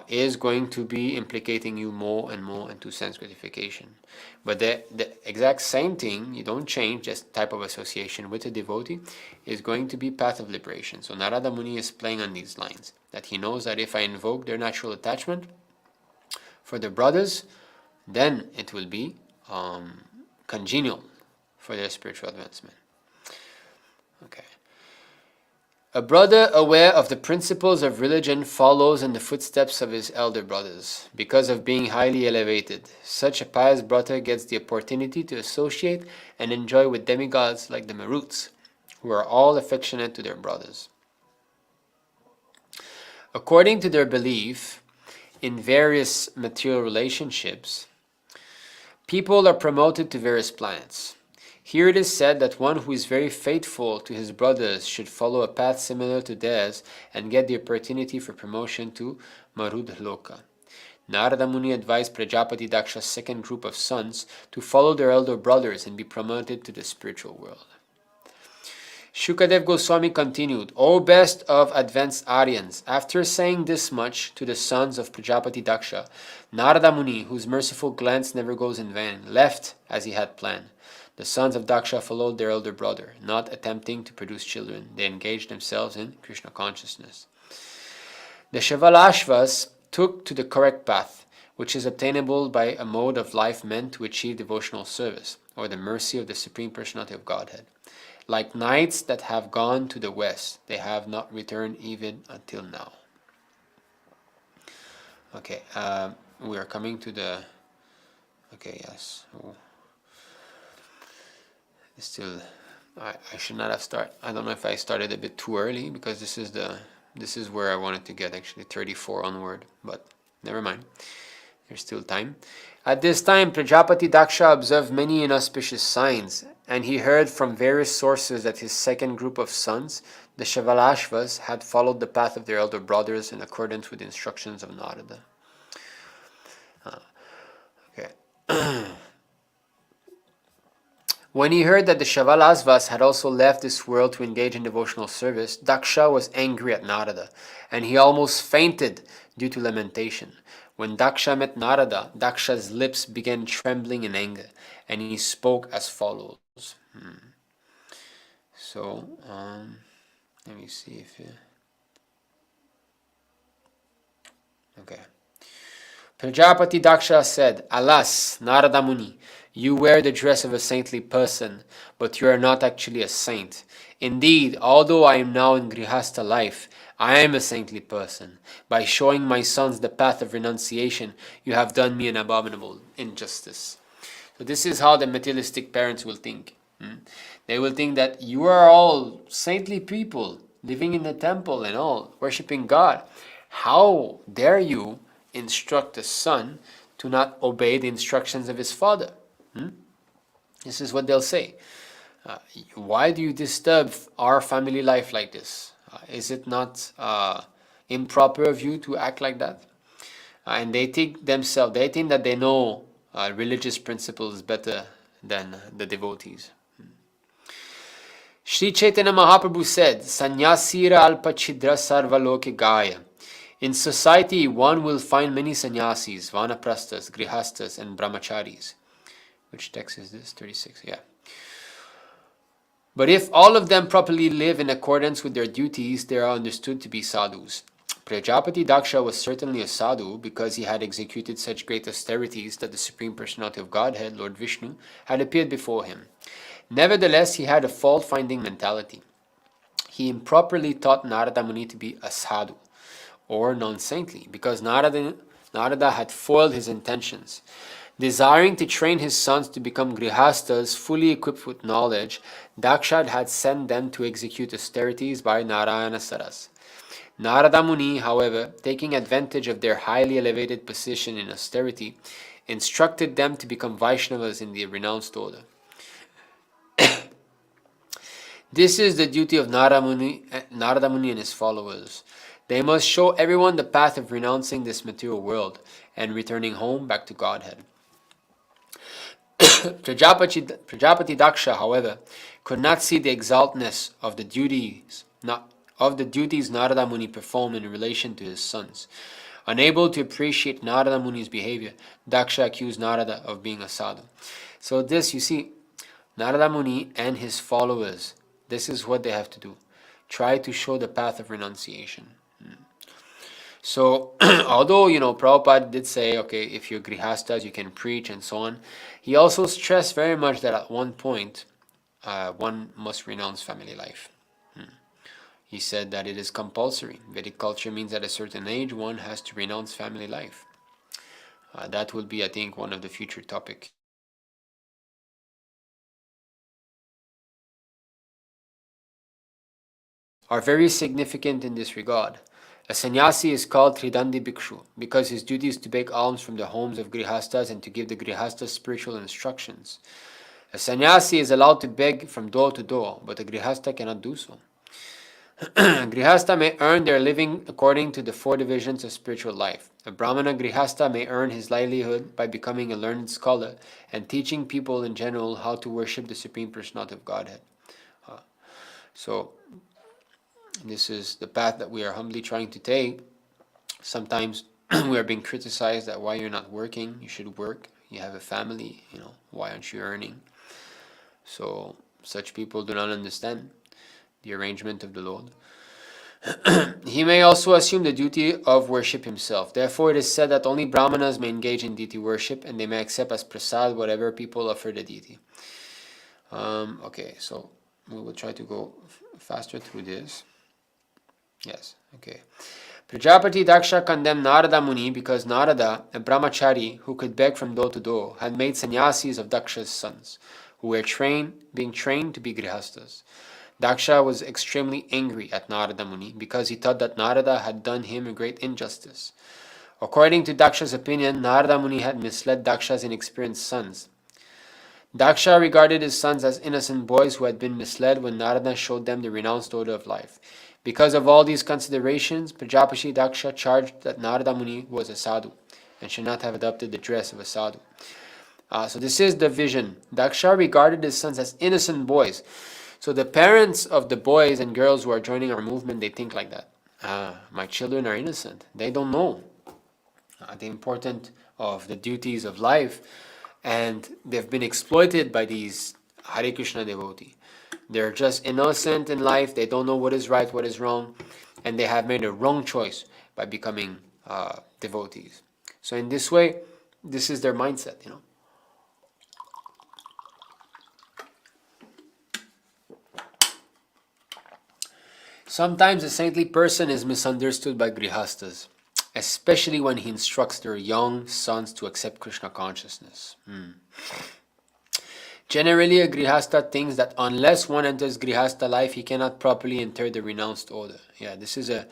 is going to be implicating you more and more into sense gratification. But the exact same thing, you don't change, just type of association with a devotee, is going to be path of liberation. So Narada Muni is playing on these lines, that he knows that if I invoke their natural attachment for the brothers, then it will be congenial for their spiritual advancement. Okay. A brother aware of the principles of religion follows in the footsteps of his elder brothers because of being highly elevated. Such a pious brother gets the opportunity to associate and enjoy with demigods like the Maruts, who are all affectionate to their brothers. According to their belief in various material relationships, people are promoted to various planets. Here it is said that one who is very faithful to his brothers should follow a path similar to theirs and get the opportunity for promotion to Marudloka. Narada Muni advised Prajapati Daksha's second group of sons to follow their elder brothers and be promoted to the spiritual world. Shukadev Goswami continued, O best of advanced Aryans, after saying this much to the sons of Prajapati Daksha, Narada Muni, whose merciful glance never goes in vain, left as he had planned. The sons of Daksha followed their elder brother, not attempting to produce children. They engaged themselves in Kṛṣṇa consciousness. The Shavalashvas took to the correct path, which is obtainable by a mode of life meant to achieve devotional service, or the mercy of the Supreme Personality of Godhead. Like knights that have gone to the west, they have not returned even until now. Okay, we are coming to the... Okay, yes. Oh. Still, I should not have started. I don't know if I started a bit too early, because this is where I wanted to get, actually 34 onward, but never mind. There's still time. At this time, Prajapati Daksha observed many inauspicious signs, and he heard from various sources that his second group of sons, the Shavalashvas, had followed the path of their elder brothers in accordance with the instructions of Narada. Okay. When he heard that the Shavalasvas had also left this world to engage in devotional service, Daksha was angry at Narada, and he almost fainted due to lamentation. When Daksha met Narada, Daksha's lips began trembling in anger, and he spoke as follows. So, let me see if... Okay. Prajapati Daksha said, Alas, Narada Muni, you wear the dress of a saintly person, but you are not actually a saint. Indeed, although I am now in Grihastha life, I am a saintly person. By showing my sons the path of renunciation, you have done me an abominable injustice. So this is how the materialistic parents will think. They will think that you are all saintly people, living in the temple and all, worshipping God. How dare you instruct a son to not obey the instructions of his father? This is what they'll say. Why do you disturb our family life like this? Is it not improper of you to act like that? And they think that they know religious principles better than the devotees. Sri Chaitanya Mahaprabhu said, Sanyasira alpa chidra sarva loke gaya. In society, one will find many sannyasis, vanaprasthas, grihastas, and brahmacharis. Which text is this? 36, yeah. But if all of them properly live in accordance with their duties, they are understood to be sadhus. Prajapati Daksha was certainly a sadhu because he had executed such great austerities that the Supreme Personality of Godhead, Lord Vishnu, had appeared before him. Nevertheless, he had a fault-finding mentality. He improperly taught Narada Muni to be a sadhu, or non-saintly, because Narada had foiled his intentions. Desiring to train his sons to become grihastas, fully equipped with knowledge, Daksha had sent them to execute austerities by Narayana Saras. Narada Muni, however, taking advantage of their highly elevated position in austerity, instructed them to become Vaishnavas in the renounced order. This is the duty of Narada Muni and his followers. They must show everyone the path of renouncing this material world and returning home back to Godhead. Prajapati Daksha, however, could not see the exaltedness of the duties Narada Muni performed in relation to his sons. Unable to appreciate Narada Muni's behavior, Daksha accused Narada of being a sadhu. So this, you see, Narada Muni and his followers, this is what they have to do. Try to show the path of renunciation. So, although, Prabhupada did say, okay, if you're grihastas, you can preach and so on, he also stressed very much that at one point, one must renounce family life. He said that it is compulsory. Vedic culture means at a certain age, one has to renounce family life. That will be, I think, one of the future topics. Are very significant in this regard. A sannyasi is called Tridandi Bhikshu because his duty is to beg alms from the homes of grihastas and to give the grihastas spiritual instructions. A sannyasi is allowed to beg from door to door, but a grihasta cannot do so. Grihasta may earn their living according to the 4 divisions of spiritual life. A Brahmana grihasta may earn his livelihood by becoming a learned scholar and teaching people in general how to worship the Supreme Personality of Godhead. So, this is the path that we are humbly trying to take. Sometimes we are being criticized that why you're not working, you should work, you have a family, why aren't you earning? So such people do not understand the arrangement of the Lord. He may also assume the duty of worship himself. Therefore it is said that only Brahmanas may engage in deity worship and they may accept as prasad whatever people offer the deity. Okay, so we will try to go faster through this. Yes, okay. Prajapati Daksha condemned Narada Muni because Narada, a brahmachari who could beg from door to door, had made sannyasis of Daksha's sons, who were being trained to be grihastas. Daksha was extremely angry at Narada Muni because he thought that Narada had done him a great injustice. According to Daksha's opinion, Narada Muni had misled Daksha's inexperienced sons. Daksha regarded his sons as innocent boys who had been misled when Narada showed them the renounced order of life. Because of all these considerations, Prajapati Daksha charged that Narada Muni was a sadhu and should not have adopted the dress of a sadhu. So this is the vision. Daksha regarded his sons as innocent boys. So the parents of the boys and girls who are joining our movement, they think like that. My children are innocent. They don't know the importance of the duties of life, and they've been exploited by these Hare Krishna devotees. They're just innocent in life. They don't know what is right, what is wrong, and they have made a wrong choice by becoming devotees. So in this way, this is their mindset, Sometimes a saintly person is misunderstood by grihastas, especially when he instructs their young sons to accept Krishna consciousness. Generally, a grihasta thinks that unless one enters grihasta life, he cannot properly enter the renounced order. Yeah, this is a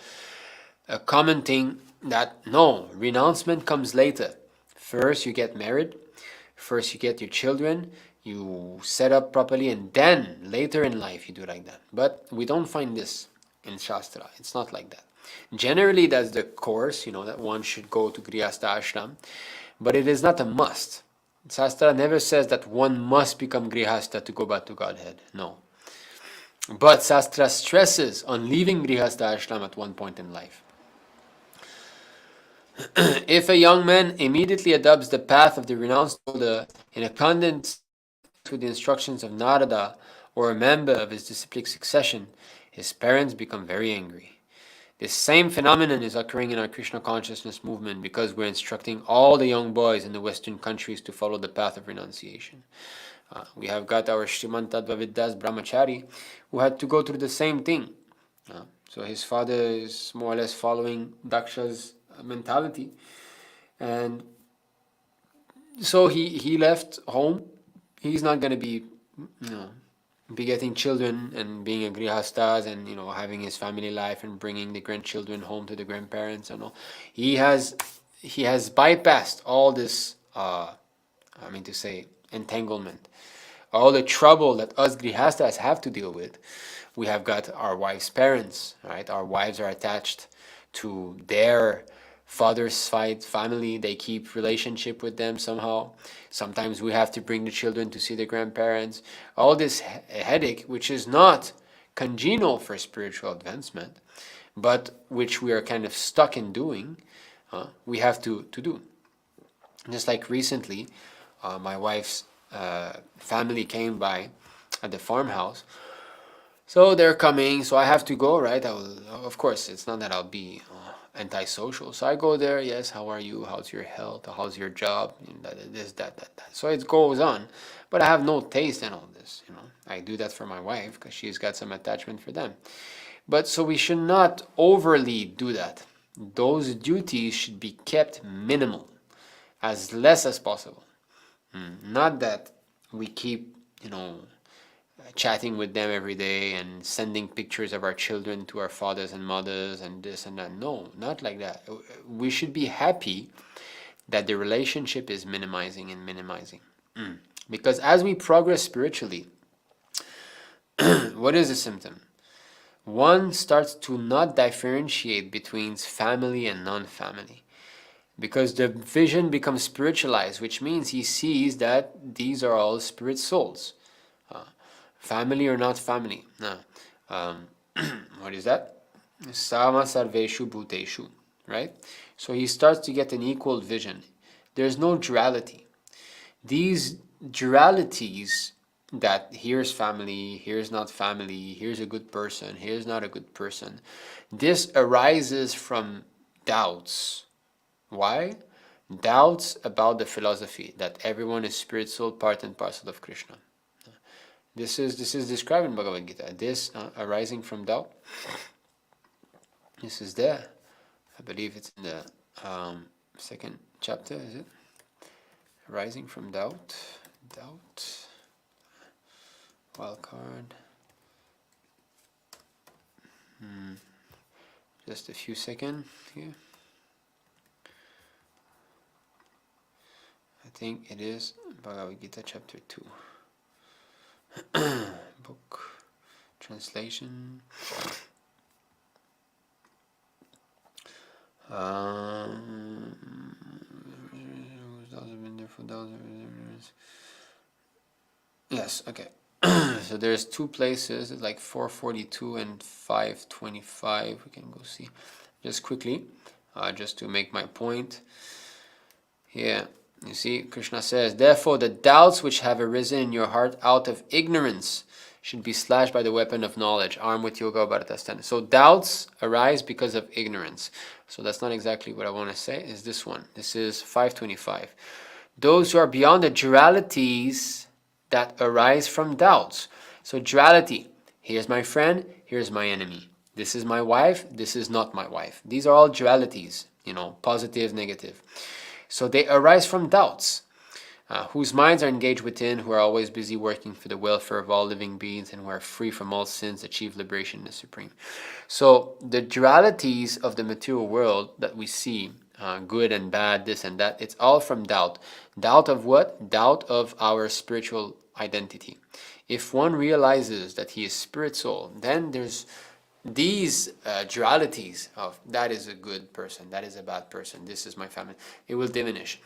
common thing that, no, renouncement comes later. First, you get married. First, you get your children. You set up properly, and then later in life, you do like that. But we don't find this in Shastra. It's not like that. Generally, that's the course, that one should go to grihasta ashram. But it is not a must. Shastra never says that one must become grihasta to go back to Godhead. No. But Shastra stresses on leaving grihasta ashram at one point in life. If a young man immediately adopts the path of the renounced order in accordance with the instructions of Narada or a member of his disciplic succession, his parents become very angry. This same phenomenon is occurring in our Krishna consciousness movement because we're instructing all the young boys in the Western countries to follow the path of renunciation. We have got our Srimanta Dvavidas Brahmachari who had to go through the same thing. So his father is more or less following Daksha's mentality. And so he left home. He's not going to be, begetting children and being a grihastas and having his family life and bringing the grandchildren home to the grandparents and all. He has bypassed all this entanglement, all the trouble that us grihastas have to deal with. We have got our wives' parents, right? Our wives are attached to their father's side family. They keep relationship with them somehow. Sometimes we have to bring the children to see the grandparents. All this headache, which is not congenial for spiritual advancement, but which we are kind of stuck in doing, we have to do. Just like recently, my wife's family came by at the farmhouse. So they're coming, so I have to go, right? Of course, it's not that I'll be antisocial. So I go there, yes, how are you? How's your health? How's your job? This, that. So it goes on. But I have no taste in all this, I do that for my wife because she's got some attachment for them. But so we should not overly do that. Those duties should be kept minimal, as less as possible. Not that we keep, chatting with them every day and sending pictures of our children to our fathers and mothers and this and that. No, not like that. We should be happy that the relationship is minimizing. Because as we progress spiritually, what is the symptom? One starts to not differentiate between family and non-family. Because the vision becomes spiritualized, which means he sees that these are all spirit souls. Family or not family. No. What is that? Sama sarveshu bhuteshu. Right? So he starts to get an equal vision. There's no duality. These dualities that here's family, here's not family, here's a good person, here's not a good person, this arises from doubts. Why? Doubts about the philosophy that everyone is spirit, soul, part and parcel of Krishna. This is described in Bhagavad Gita. This arising from doubt. This is there. I believe it's in the second chapter. Is it? Arising from doubt. Doubt. Wild card. Just a few seconds here. I think it is Bhagavad Gita chapter 2. Book translation. Yes, okay. So there's two places, like 442 and 525. We can go see just quickly, just to make my point. Here, you see, Krishna says, therefore the doubts which have arisen in your heart out of ignorance should be slashed by the weapon of knowledge, armed with yoga bharatastana. So doubts arise because of ignorance. So that's not exactly what I want to say, is this one. This is 525. Those who are beyond the dualities that arise from doubts. So duality, here's my friend, here's my enemy. This is my wife, this is not my wife. These are all dualities, positive, negative. So they arise from doubts, whose minds are engaged within, who are always busy working for the welfare of all living beings, and who are free from all sins, achieve liberation in the Supreme. So the dualities of the material world that we see, good and bad, this and that, it's all from doubt. Doubt of what? Doubt of our spiritual identity. If one realizes that he is spirit soul, then there's these dualities of that is a good person, that is a bad person, this is my family, it will diminish.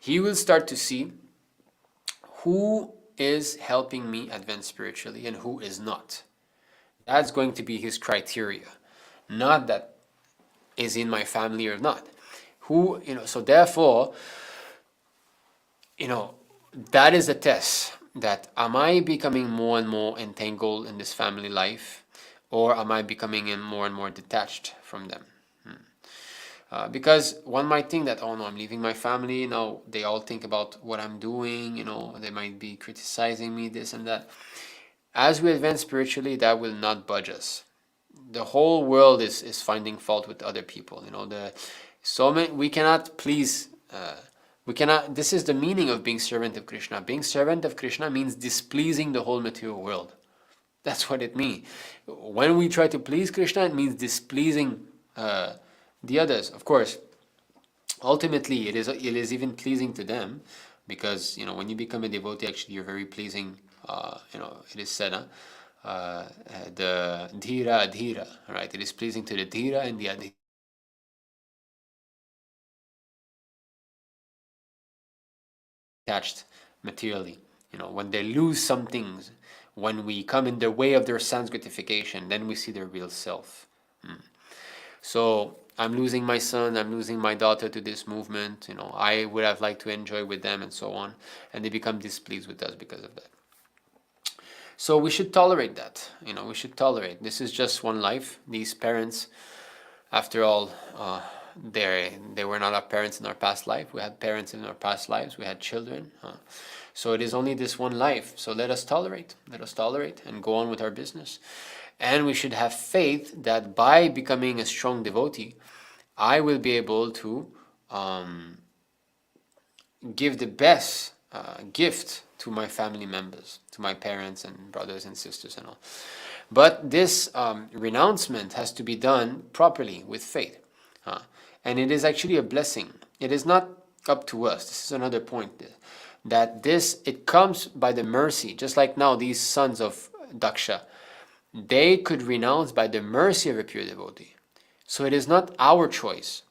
He will start to see who is helping me advance spiritually and who is not. That's going to be his criteria, not that is in my family or not. Who, so therefore, that is a test that am I becoming more and more entangled in this family life, or am I becoming more and more detached from them? Because one might think that, oh no, I'm leaving my family, they all think about what I'm doing, they might be criticizing me, this and that. As we advance spiritually, that will not budge us. The whole world is finding fault with other people. We cannot please, this is the meaning of being servant of Krishna. Being servant of Krishna means displeasing the whole material world. That's what it means. When we try to please Krishna, it means displeasing the others. Of course, ultimately it is even pleasing to them, because when you become a devotee, actually you're very pleasing. It is said, the dhira adhira, right? It is pleasing to the dhira and the adhira. Attached materially. When they lose some things, when we come in the way of their sense gratification, then we see their real self. So I'm losing my son, I'm losing my daughter to this movement, I would have liked to enjoy with them and so on, and they become displeased with us because of that. So we should tolerate that, we should tolerate. This is just one life. These parents, after all, they were not our parents in our past life. We had parents in our past lives. We had children. So it is only this one life. So let us tolerate. Let us tolerate and go on with our business. And we should have faith that by becoming a strong devotee, I will be able to give the best gift to my family members, to my parents and brothers and sisters and all. But this renouncement has to be done properly with faith. And it is actually a blessing. It is not up to us. This is another point. That it comes by the mercy. Just like now these sons of Daksha, they could renounce by the mercy of a pure devotee. So it is not our choice.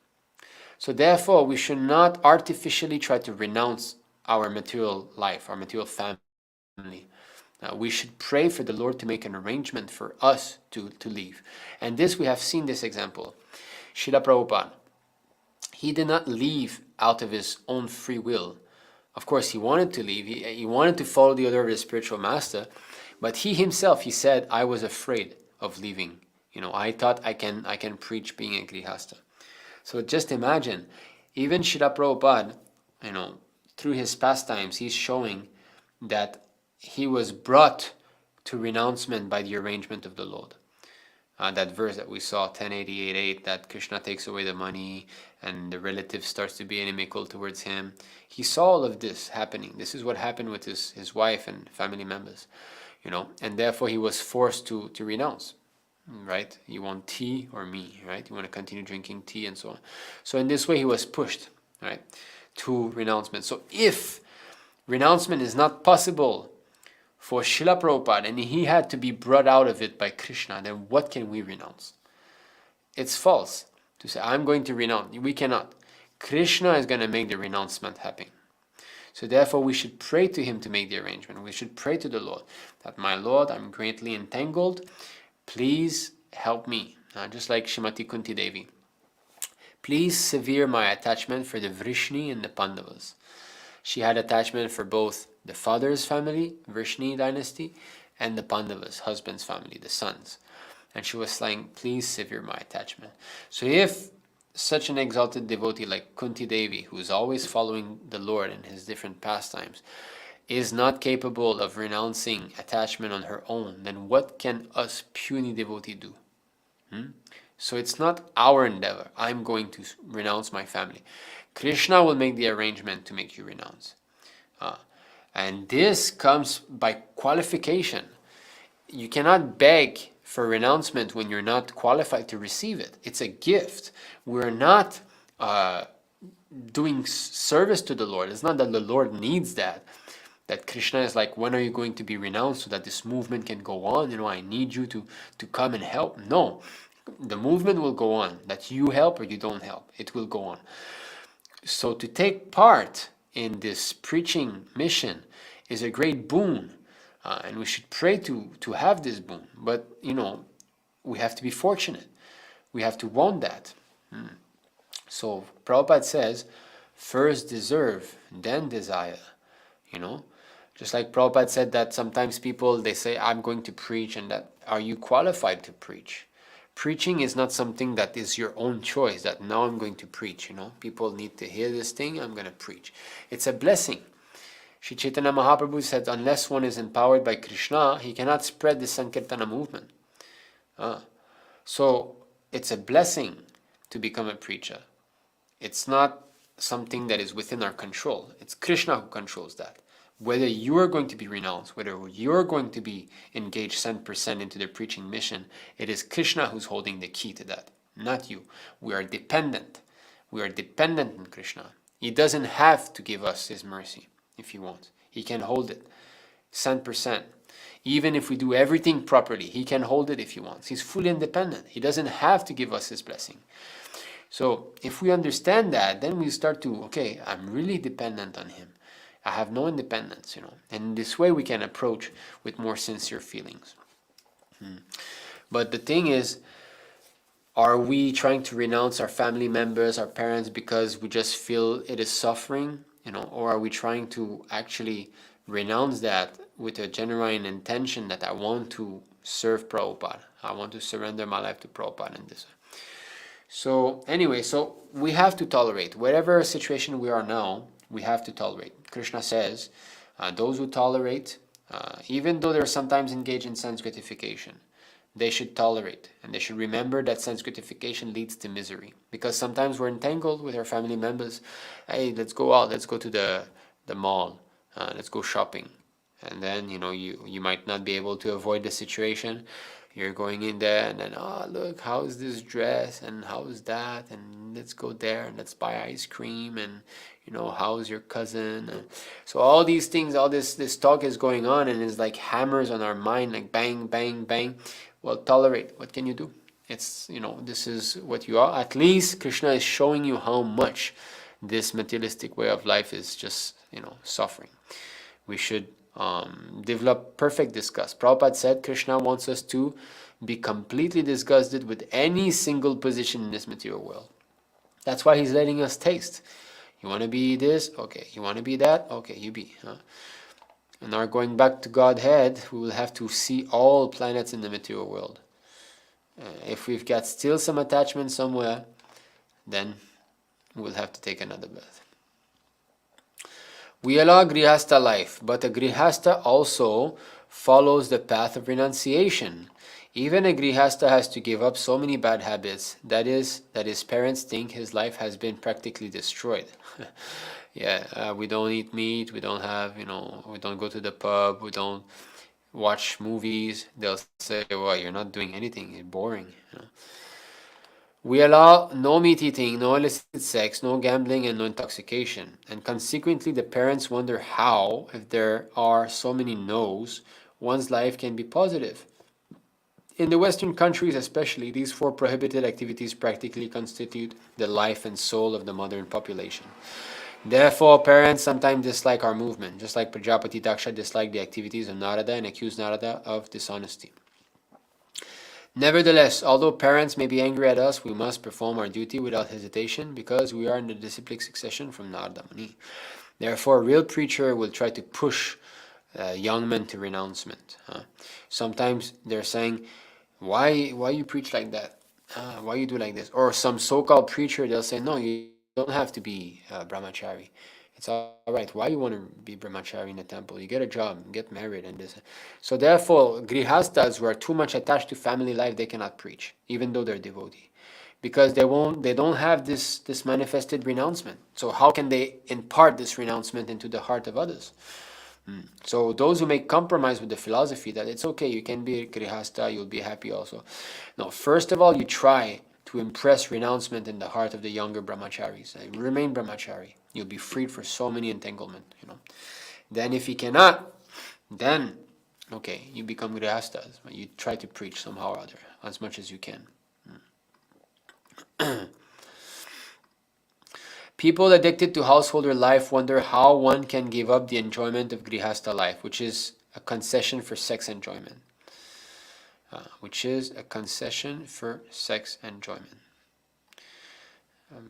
So therefore, we should not artificially try to renounce our material life, our material family. We should pray for the Lord to make an arrangement for us to leave. And this, we have seen this example. Srila Prabhupada, he did not leave out of his own free will. Of course, he wanted to leave. He wanted to follow the order of his spiritual master. But he himself, he said, I was afraid of leaving. I thought I can preach being a grihasta. So just imagine, even Srila Prabhupada, through his pastimes, he's showing that he was brought to renouncement by the arrangement of the Lord. That verse that we saw, 1088.8, that Krishna takes away the money and the relative starts to be inimical towards him. He saw all of this happening. This is what happened with his wife and family members, and therefore he was forced to renounce. Right? You want tea or me, right? You want to continue drinking tea and so on. So in this way he was pushed, right, to renouncement. So if renouncement is not possible for Srila Prabhupada and he had to be brought out of it by Krishna, then what can we renounce? It's false to say, I'm going to renounce. We cannot. Krishna is going to make the renouncement happen. So therefore we should pray to him to make the arrangement. We should pray to the Lord that, my Lord, I'm greatly entangled. Please help me. Just like Srimati Kunti Devi. Please sever my attachment for the Vrishni and the Pandavas. She had attachment for both the father's family, Vrishni dynasty, and the Pandavas, husband's family, the sons. And she was saying, please sever my attachment. So if such an exalted devotee like Kunti Devi, who is always following the Lord in his different pastimes, is not capable of renouncing attachment on her own, then what can us puny devotee do? So it's not our endeavor. I'm going to renounce my family. Krishna will make the arrangement to make you renounce. And this comes by qualification. You cannot beg for renouncement when you're not qualified to receive it. It's a gift. We're not doing service to the Lord. It's not that the Lord needs that Krishna is like, when are you going to be renounced so that this movement can go on? I need you to come and help. No, the movement will go on. That you help or you don't help, it will go on. So to take part in this preaching mission is a great boon, and we should pray to have this boon. But we have to be fortunate. We have to want that. So Prabhupada says, first deserve, then desire. Just like Prabhupada said that sometimes people, they say, I'm going to preach, and that, are you qualified to preach? Preaching is not something that is your own choice, that now I'm going to preach, People need to hear this thing, I'm going to preach. It's a blessing. Sri Chaitanya Mahaprabhu said, unless one is empowered by Krishna, he cannot spread the Sankirtana movement. So it's a blessing to become a preacher. It's not something that is within our control. It's Krishna who controls that. Whether you are going to be renounced, whether you're going to be engaged 100% into the preaching mission, it is Krishna who's holding the key to that, not you. We are dependent. We are dependent on Krishna. He doesn't have to give us his mercy if he wants. He can hold it 100%. Even if we do everything properly, he can hold it if he wants. He's fully independent. He doesn't have to give us his blessing. So if we understand that, then we start to, okay, I'm really dependent on him. I have no independence, And in this way we can approach with more sincere feelings. But the thing is, are we trying to renounce our family members, our parents, because we just feel it is suffering, or are we trying to actually renounce that with a genuine intention that I want to serve Prabhupada, I want to surrender my life to Prabhupada in this way. So anyway, so we have to tolerate whatever situation we are now. We have to tolerate. Krishna says, those who tolerate, even though they're sometimes engaged in sense gratification, they should tolerate, and they should remember that sense gratification leads to misery, because sometimes we're entangled with our family members. Hey, let's go out, let's go to the mall, let's go shopping, and then you might not be able to avoid the situation. You're going in there, and then, oh, look, how is this dress, and how is that, and let's go there, and let's buy ice cream, and how's your cousin? And so all these things, all this talk is going on, and it's like hammers on our mind, like bang, bang, bang. Well, tolerate. What can you do? It's, this is what you are. At least Krishna is showing you how much this materialistic way of life is just, suffering. We should develop perfect disgust. Prabhupada said Krishna wants us to be completely disgusted with any single position in this material world. That's why he's letting us taste. You want to be this? Okay. You want to be that? Okay, you be. And now going back to Godhead, we will have to see all planets in the material world. If we've got still some attachment somewhere, then we'll have to take another birth. We allow Grihastha life, but a Grihastha also follows the path of renunciation. Even a Grihastha has to give up so many bad habits, that is, that his parents think his life has been practically destroyed. Yeah, we don't eat meat, we don't have, we don't go to the pub, we don't watch movies. They'll say, well, you're not doing anything, it's boring. We allow no meat eating, no illicit sex, no gambling, and no intoxication. And consequently, the parents wonder how, if there are so many no's, one's life can be positive. In the Western countries especially, these 4 prohibited activities practically constitute the life and soul of the modern population. Therefore, parents sometimes dislike our movement, just like Prajapati Daksha disliked the activities of Narada and accused Narada of dishonesty. Nevertheless, although parents may be angry at us, we must perform our duty without hesitation, because we are in the disciplic succession from Narada Muni. Therefore, a real preacher will try to push young men to renouncement. Sometimes they're saying, why you preach like that? Why you do like this? Or some so-called preacher, they'll say, no, you don't have to be brahmachari. It's all right. Why you want to be brahmachari in a temple? You get a job, get married, and this. So therefore, grihastas who are too much attached to family life, they cannot preach, even though they're devotee, because they don't have this manifested renouncement. So how can they impart this renouncement into the heart of others? So those who make compromise with the philosophy that it's okay, you can be a grihasta, you'll be happy also. No, first of all, you try to impress renouncement in the heart of the younger brahmacharis. Remain brahmachari. You'll be freed for so many entanglement. Then if you cannot, then okay, you become grihastas. You try to preach somehow or other as much as you can. People addicted to householder life wonder how one can give up the enjoyment of grihasta life, which is a concession for sex enjoyment.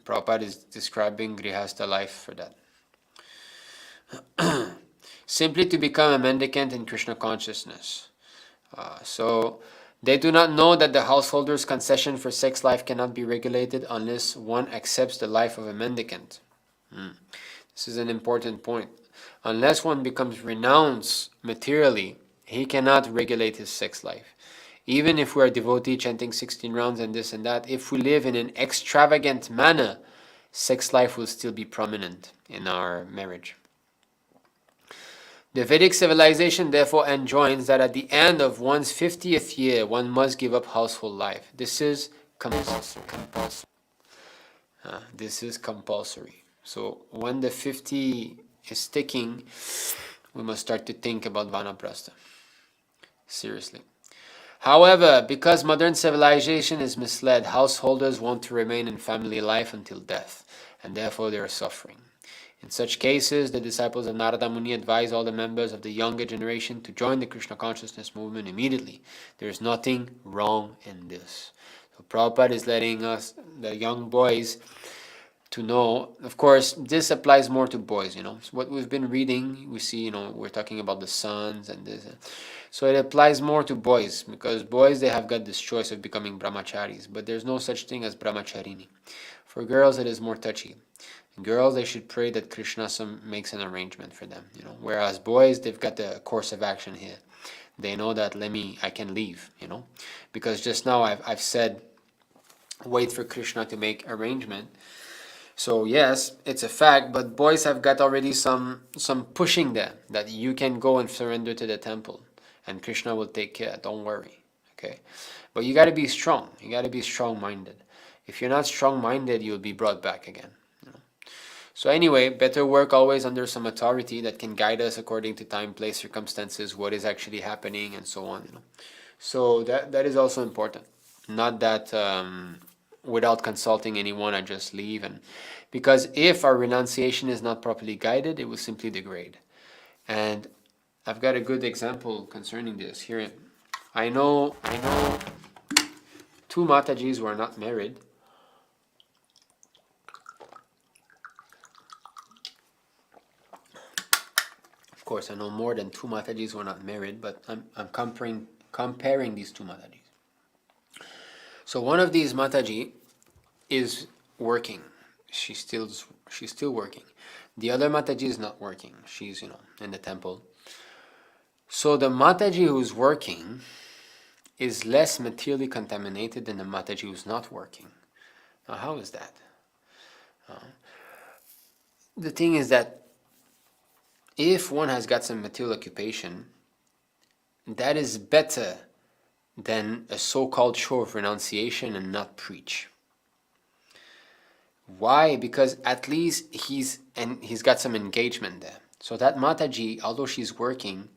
Prabhupada is describing grihasta life for that. Simply to become a mendicant in Krishna consciousness. So they do not know that the householder's concession for sex life cannot be regulated unless one accepts the life of a mendicant. This is an important point. Unless one becomes renounced materially, he cannot regulate his sex life. Even if we are devotee chanting 16 rounds and this and that, if we live in an extravagant manner, sex life will still be prominent in our marriage. The Vedic civilization therefore enjoins that at the end of one's 50th year, one must give up household life. This is compulsory. This is compulsory. So when the 50 is ticking, we must start to think about vanaprastha. Seriously. However, because modern civilization is misled, householders want to remain in family life until death, and therefore they are suffering. In such cases, the disciples of Narada Muni advise all the members of the younger generation to join the Krishna consciousness movement immediately. There is nothing wrong in this. So Prabhupada is letting us, the young boys, to know. Of course, this applies more to boys, So what we've been reading, we see, we're talking about the sons and this. So it applies more to boys, because boys, they have got this choice of becoming brahmacharis, but there's no such thing as brahmacharini. For girls, it is more touchy. Girls, they should pray that Krishna makes an arrangement for them, Whereas boys, they've got the course of action here. They know that I can leave, Because just now I've said, wait for Krishna to make arrangement. So yes, it's a fact, but boys have got already some pushing there, that you can go and surrender to the temple, and Krishna will take care, don't worry, okay? But you got to be strong, you got to be strong-minded. If you're not strong-minded, you'll be brought back again. So anyway, better work always under some authority that can guide us according to time, place, circumstances, what is actually happening, and so on. So that is also important. Not that without consulting anyone, I just leave. And because if our renunciation is not properly guided, it will simply degrade. And I've got a good example concerning this here. I know two Matajis who are not married. Of course, I know more than two Matajis who are not married, but I'm comparing these two Matajis. So one of these Mataji is working. She's still working. The other Mataji is not working. She's, in the temple. So the Mataji who's working is less materially contaminated than the Mataji who's not working. Now, how is that? The thing is that if one has got some material occupation, that is better than a so-called show of renunciation and not preach. Why? Because at least he's got some engagement there. So that Mataji, although she's working,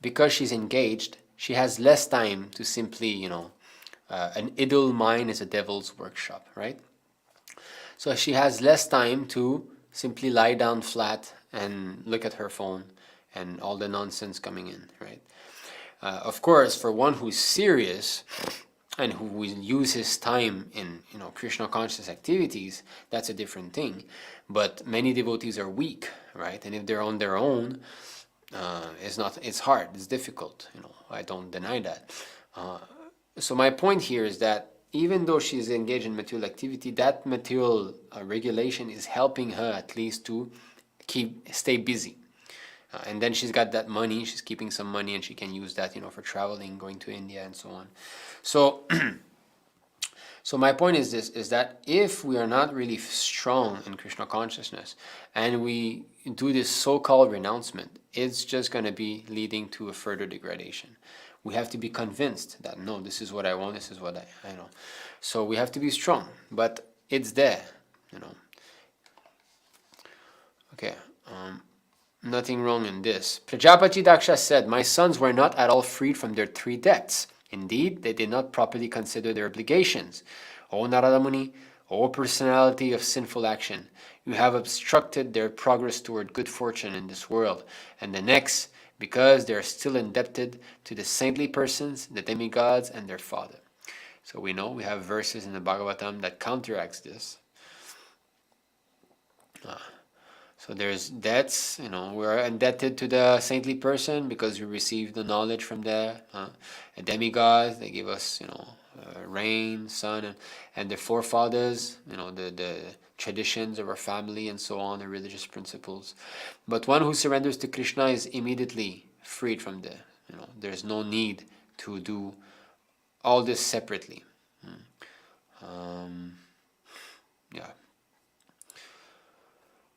because she's engaged, she has less time to simply, an idle mind is a devil's workshop, right? So she has less time to simply lie down flat and look at her phone and all the nonsense coming in, right? Of course, for one who's serious and who will use his time in Krishna conscious activities, that's a different thing. But many devotees are weak, right? And if they're on their own, it's hard, it's difficult. I don't deny that. So my point here is that even though she's engaged in material activity, that material regulation is helping her at least to stay busy. And then she's got that money, she's keeping some money, and she can use that, for traveling, going to India, and so on. So, so my point is this, is that if we are not really strong in Krishna consciousness, and we do this so-called renouncement, it's just going to be leading to a further degradation. We have to be convinced that, no, this is what I want, this is what I know. So we have to be strong, but it's there, Okay. Nothing wrong in this. Prajapati Daksha said, my sons were not at all freed from their 3 debts. Indeed, they did not properly consider their obligations. O Narada Muni, O personality of sinful action, you have obstructed their progress toward good fortune in this world and the next, because they are still indebted to the saintly persons, the demigods, and their father. So we know we have verses in the Bhagavatam that counteracts this. So there's debts, we're indebted to the saintly person because we receive the knowledge from there. A demigod, they give us, rain, sun, and the forefathers, the traditions of our family and so on, the religious principles. But one who surrenders to Krishna is immediately freed from there. There's no need to do all this separately. Yeah.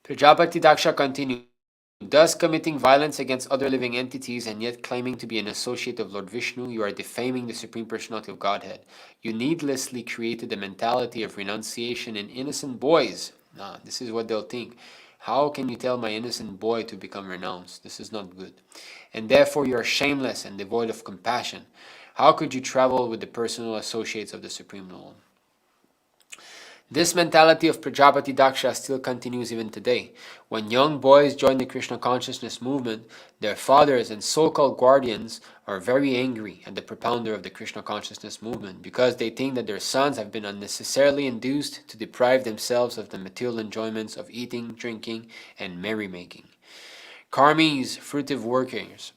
Prajapati Daksha continues. Thus, committing violence against other living entities and yet claiming to be an associate of Lord Vishnu, you are defaming the Supreme Personality of Godhead. You needlessly created a mentality of renunciation in innocent boys. This is what they'll think. How can you tell my innocent boy to become renounced? This is not good. And therefore you are shameless and devoid of compassion. How could you travel with the personal associates of the Supreme Lord? This mentality of Prajapati Daksha still continues even today. When young boys join the Krishna consciousness movement, their fathers and so-called guardians are very angry at the propounder of the Krishna consciousness movement because they think that their sons have been unnecessarily induced to deprive themselves of the material enjoyments of eating, drinking, and merrymaking. Karmis, fruitive workers,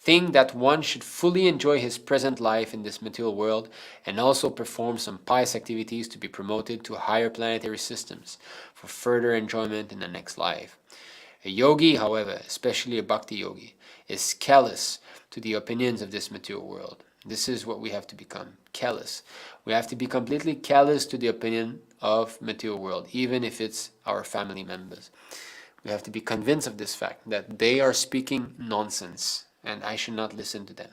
think that one should fully enjoy his present life in this material world and also perform some pious activities to be promoted to higher planetary systems for further enjoyment in the next life. A yogi, however, especially a bhakti yogi, is callous to the opinions of this material world. This is what we have to become, callous. We have to be completely callous to the opinion of material world, even if it's our family members. We have to be convinced of this fact, that they are speaking nonsense, and I should not listen to them.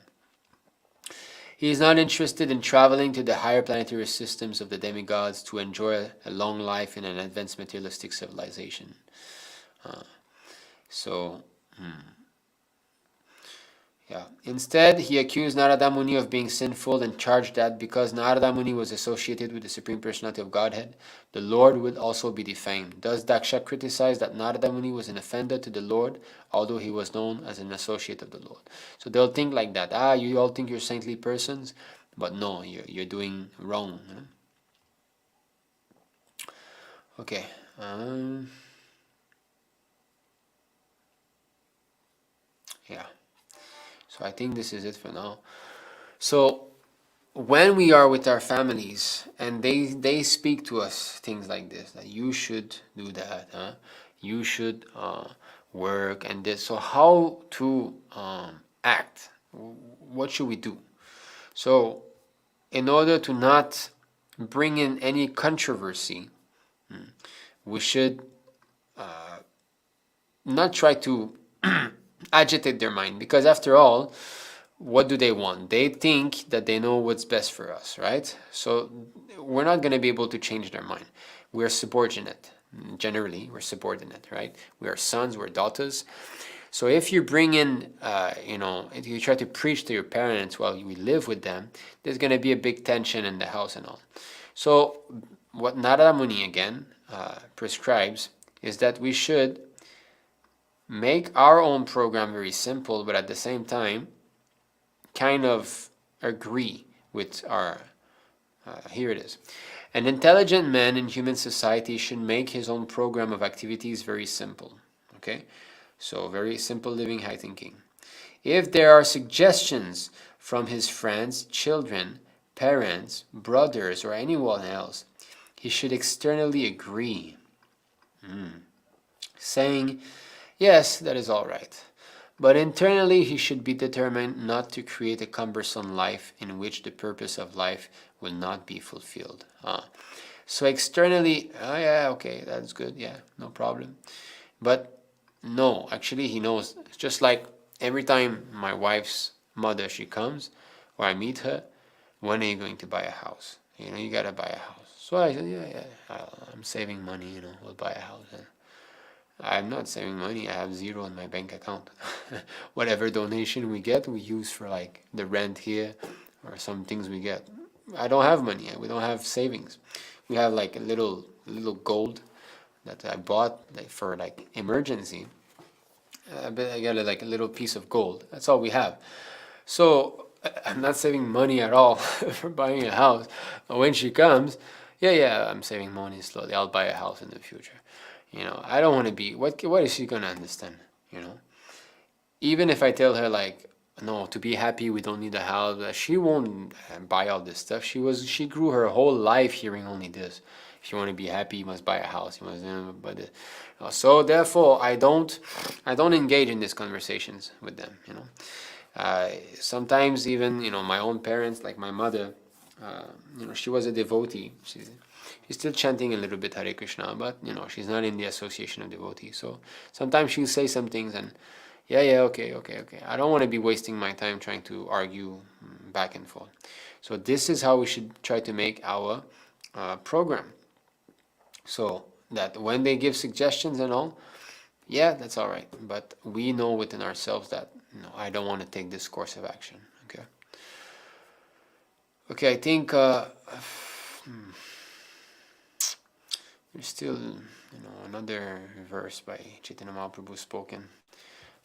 He is not interested in traveling to the higher planetary systems of the demigods to enjoy a long life in an advanced materialistic civilization. Instead, he accused Narada Muni of being sinful and charged that because Narada Muni was associated with the Supreme Personality of Godhead, the Lord would also be defamed. Thus, Daksha criticized that Narada Muni was an offender to the Lord, although he was known as an associate of the Lord. So they'll think like that. You all think you're saintly persons, but no, you're doing wrong. Okay. Yeah. So I think this is it for now. So when we are with our families and they speak to us things like this, that you should do that, you should work and this. So how to act? What should we do? So in order to not bring in any controversy, we should not try to agitate their mind, because after all, what do they want? They think that they know what's best for us, right? So we're not going to be able to change their mind. We're subordinate. Generally, we're subordinate, right? We are sons, we're daughters. So if you bring in, if you try to preach to your parents while you live with them, there's going to be a big tension in the house and all. So what Narada Muni again prescribes is that we should make our own program very simple, but at the same time, kind of agree with our, here it is. An intelligent man in human society should make his own program of activities very simple, okay? So very simple living, high thinking. If there are suggestions from his friends, children, parents, brothers, or anyone else, he should externally agree, saying, yes, that is all right. But internally, he should be determined not to create a cumbersome life in which the purpose of life will not be fulfilled. So externally, yeah, okay, that's good, yeah, no problem. But no, actually, he knows. It's just like every time my wife's mother, she comes, or I meet her, when are you going to buy a house? You gotta buy a house. So I said, yeah, I'm saving money, we'll buy a house. I'm not saving money. I have zero in my bank account. Whatever donation we get, we use for like the rent here or some things we get. I don't have money. We don't have savings. We have like a little gold that I bought like for like emergency. But I got like a little piece of gold. That's all we have. So I'm not saving money at all for buying a house. When she comes, yeah, I'm saving money slowly. I'll buy a house in the future. I don't want to be, what is she going to understand, Even if I tell her like, no, to be happy, we don't need a house, she won't buy all this stuff. She grew her whole life hearing only this. If you want to be happy, you must buy a house. You must, so therefore, I don't engage in these conversations with them, Sometimes even, my own parents, like my mother, she was a devotee. She's still chanting a little bit Hare Krishna, but she's not in the association of devotees. So sometimes she'll say some things and okay. I don't want to be wasting my time trying to argue back and forth. So this is how we should try to make our program. So that when they give suggestions and all, that's all right. But we know within ourselves that I don't want to take this course of action. Okay, I think there's still another verse by Chaitanya Mahaprabhu spoken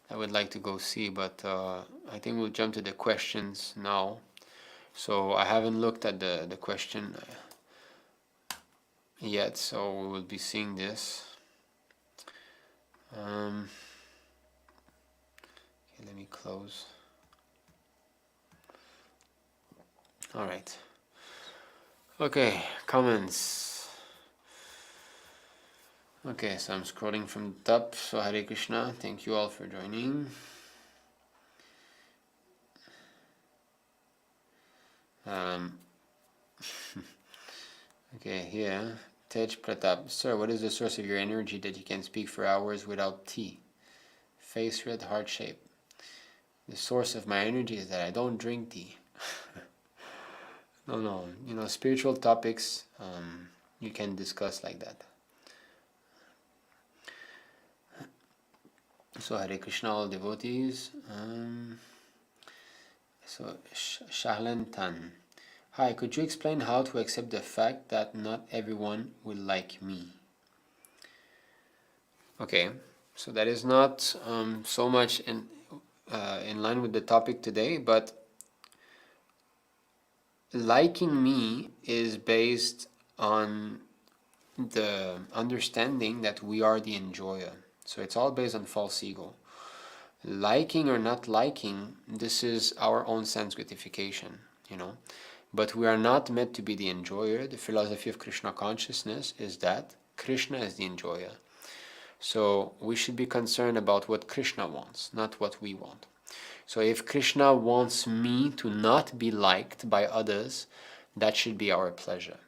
I would like to go see, but I think we'll jump to the questions now. So I haven't looked at the question yet, so we will be seeing this. Okay, let me close. All right. Okay, comments. Okay, so I'm scrolling from the top. So Hare Krishna, thank you all for joining. Okay, here, Tej Pratap. Sir, what is the source of your energy that you can speak for hours without tea? Face red, heart shape. The source of my energy is that I don't drink tea. No, spiritual topics you can discuss like that. So Hare Krishna, all devotees. So Shahlan Tan. Hi, could you explain how to accept the fact that not everyone will like me? Okay, so that is not so much in line with the topic today, but liking me is based on the understanding that we are the enjoyer. So it's all based on false ego. Liking or not liking, this is our own sense gratification, But we are not meant to be the enjoyer. The philosophy of Kṛṣṇa consciousness is that Krishna is the enjoyer. So we should be concerned about what Krishna wants, not what we want. So if Krishna wants me to not be liked by others, that should be our pleasure.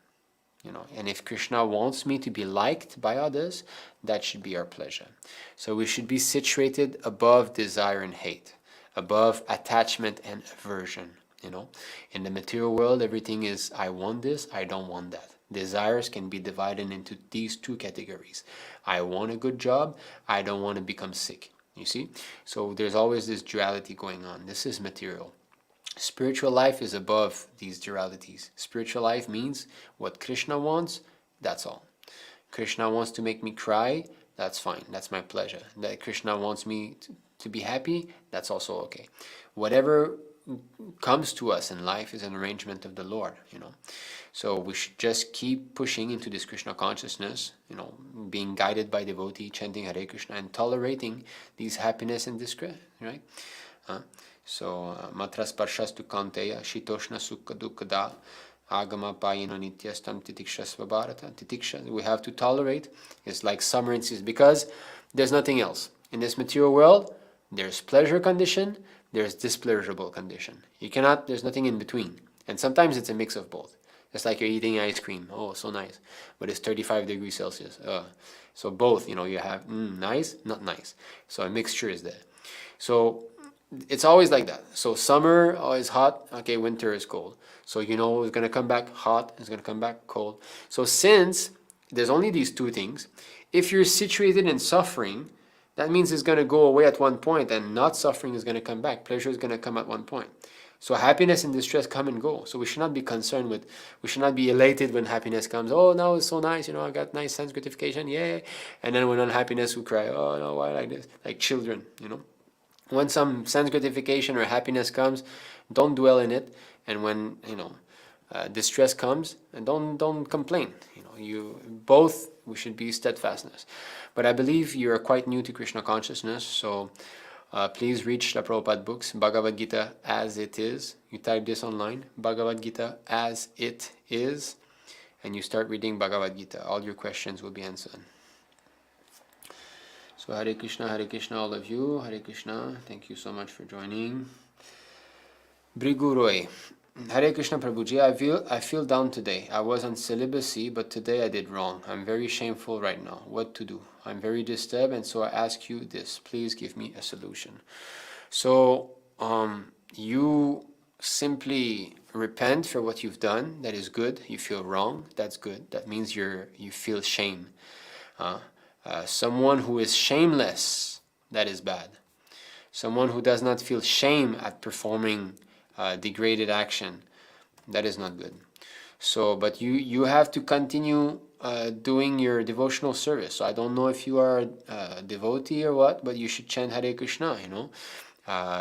And if Krishna wants me to be liked by others, that should be our pleasure. So we should be situated above desire and hate, above attachment and aversion. In the material world, everything is I want this, I don't want that. Desires can be divided into these two categories. I want a good job, I don't want to become sick. You see? So there's always this duality going on. This is material. Spiritual life is above these dualities. Spiritual life means what Krishna wants, that's all. Krishna wants to make me cry, that's fine, that's my pleasure. That Krishna wants me to be happy, that's also okay. Whatever comes to us in life is an arrangement of the Lord, So we should just keep pushing into this Krishna consciousness, being guided by devotee, chanting Hare Krishna, and tolerating these happiness and distress, right? So, matras parshastu kanteya, shitoshna sukha dukkada, agama payino nityastam titikshasva bharata. Titiksha, we have to tolerate. It's like summer and season, because there's nothing else. In this material world, there's pleasure condition, there's displeasurable condition. There's nothing in between. And sometimes it's a mix of both. It's like you're eating ice cream. Oh, so nice. But it's 35 degrees Celsius. So both, you have nice, not nice. So a mixture is there. So it's always like that. So summer is hot, okay, winter is cold. So it's going to come back hot, it's going to come back cold. So since there's only these two things, if you're situated in suffering, that means it's going to go away at one point, and not suffering is going to come back. Pleasure is going to come at one point. So happiness and distress come and go. So we should not be we should not be elated when happiness comes. Oh, now it's so nice, I got nice sense gratification, yay. And then when unhappiness, we cry, oh no, why like this? Like children, When some sense gratification or happiness comes, don't dwell in it. And when, distress comes, and don't complain. We should be steadfastness. But I believe you are quite new to Krishna consciousness, so please read Srila Prabhupada books, Bhagavad Gita as it is. You type this online, Bhagavad Gita as it is, and you start reading Bhagavad Gita. All your questions will be answered. So Hare Krishna, all of you. Hare Krishna, thank you so much for joining. Briguroi. Hare Krishna Prabhuji, I feel down today. I was on celibacy, but today I did wrong. I'm very shameful right now. What to do? I'm very disturbed, and so I ask you this. Please give me a solution. So you simply repent for what you've done. That is good. You feel wrong. That's good. That means you feel shame. Someone who is shameless, that is bad. Someone who does not feel shame at performing degraded action, that is not good. So, but you have to continue doing your devotional service. So I don't know if you are a devotee or what, but you should chant Hare Krishna,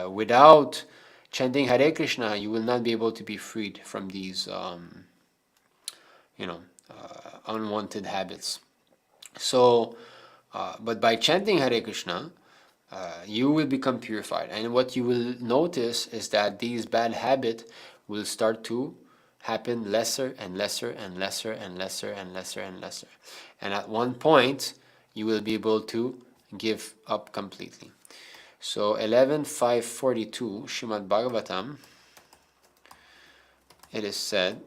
without chanting Hare Krishna, you will not be able to be freed from these, unwanted habits. So, but by chanting Hare Krishna, you will become purified. And what you will notice is that these bad habits will start to happen lesser and lesser and lesser and lesser and lesser and lesser. And at one point, you will be able to give up completely. So 11.542 Srimad Bhagavatam, it is said,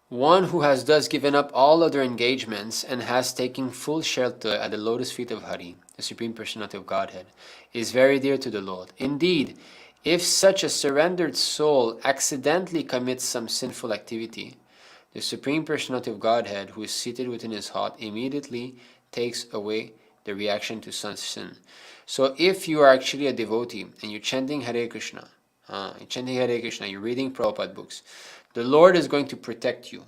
one who has thus given up all other engagements and has taken full shelter at the lotus feet of Hari, the Supreme Personality of Godhead, is very dear to the Lord. Indeed, if such a surrendered soul accidentally commits some sinful activity, the Supreme Personality of Godhead, who is seated within his heart, immediately takes away the reaction to such sin. So if you are actually a devotee and you're chanting Hare Krishna, you're reading Prabhupada books, the Lord is going to protect you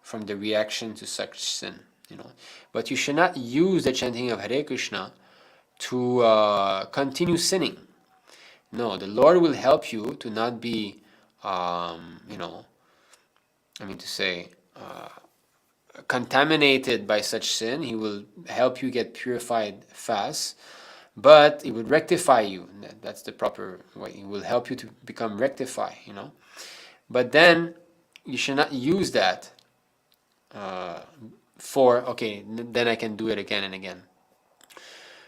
from the reaction to such sin. But you should not use the chanting of Hare Krishna to continue sinning. No, the Lord will help you to not be, contaminated by such sin. He will help you get purified fast, but He will rectify you. That's the proper way. He will help you to become rectified, But then you should not use that then I can do it again and again.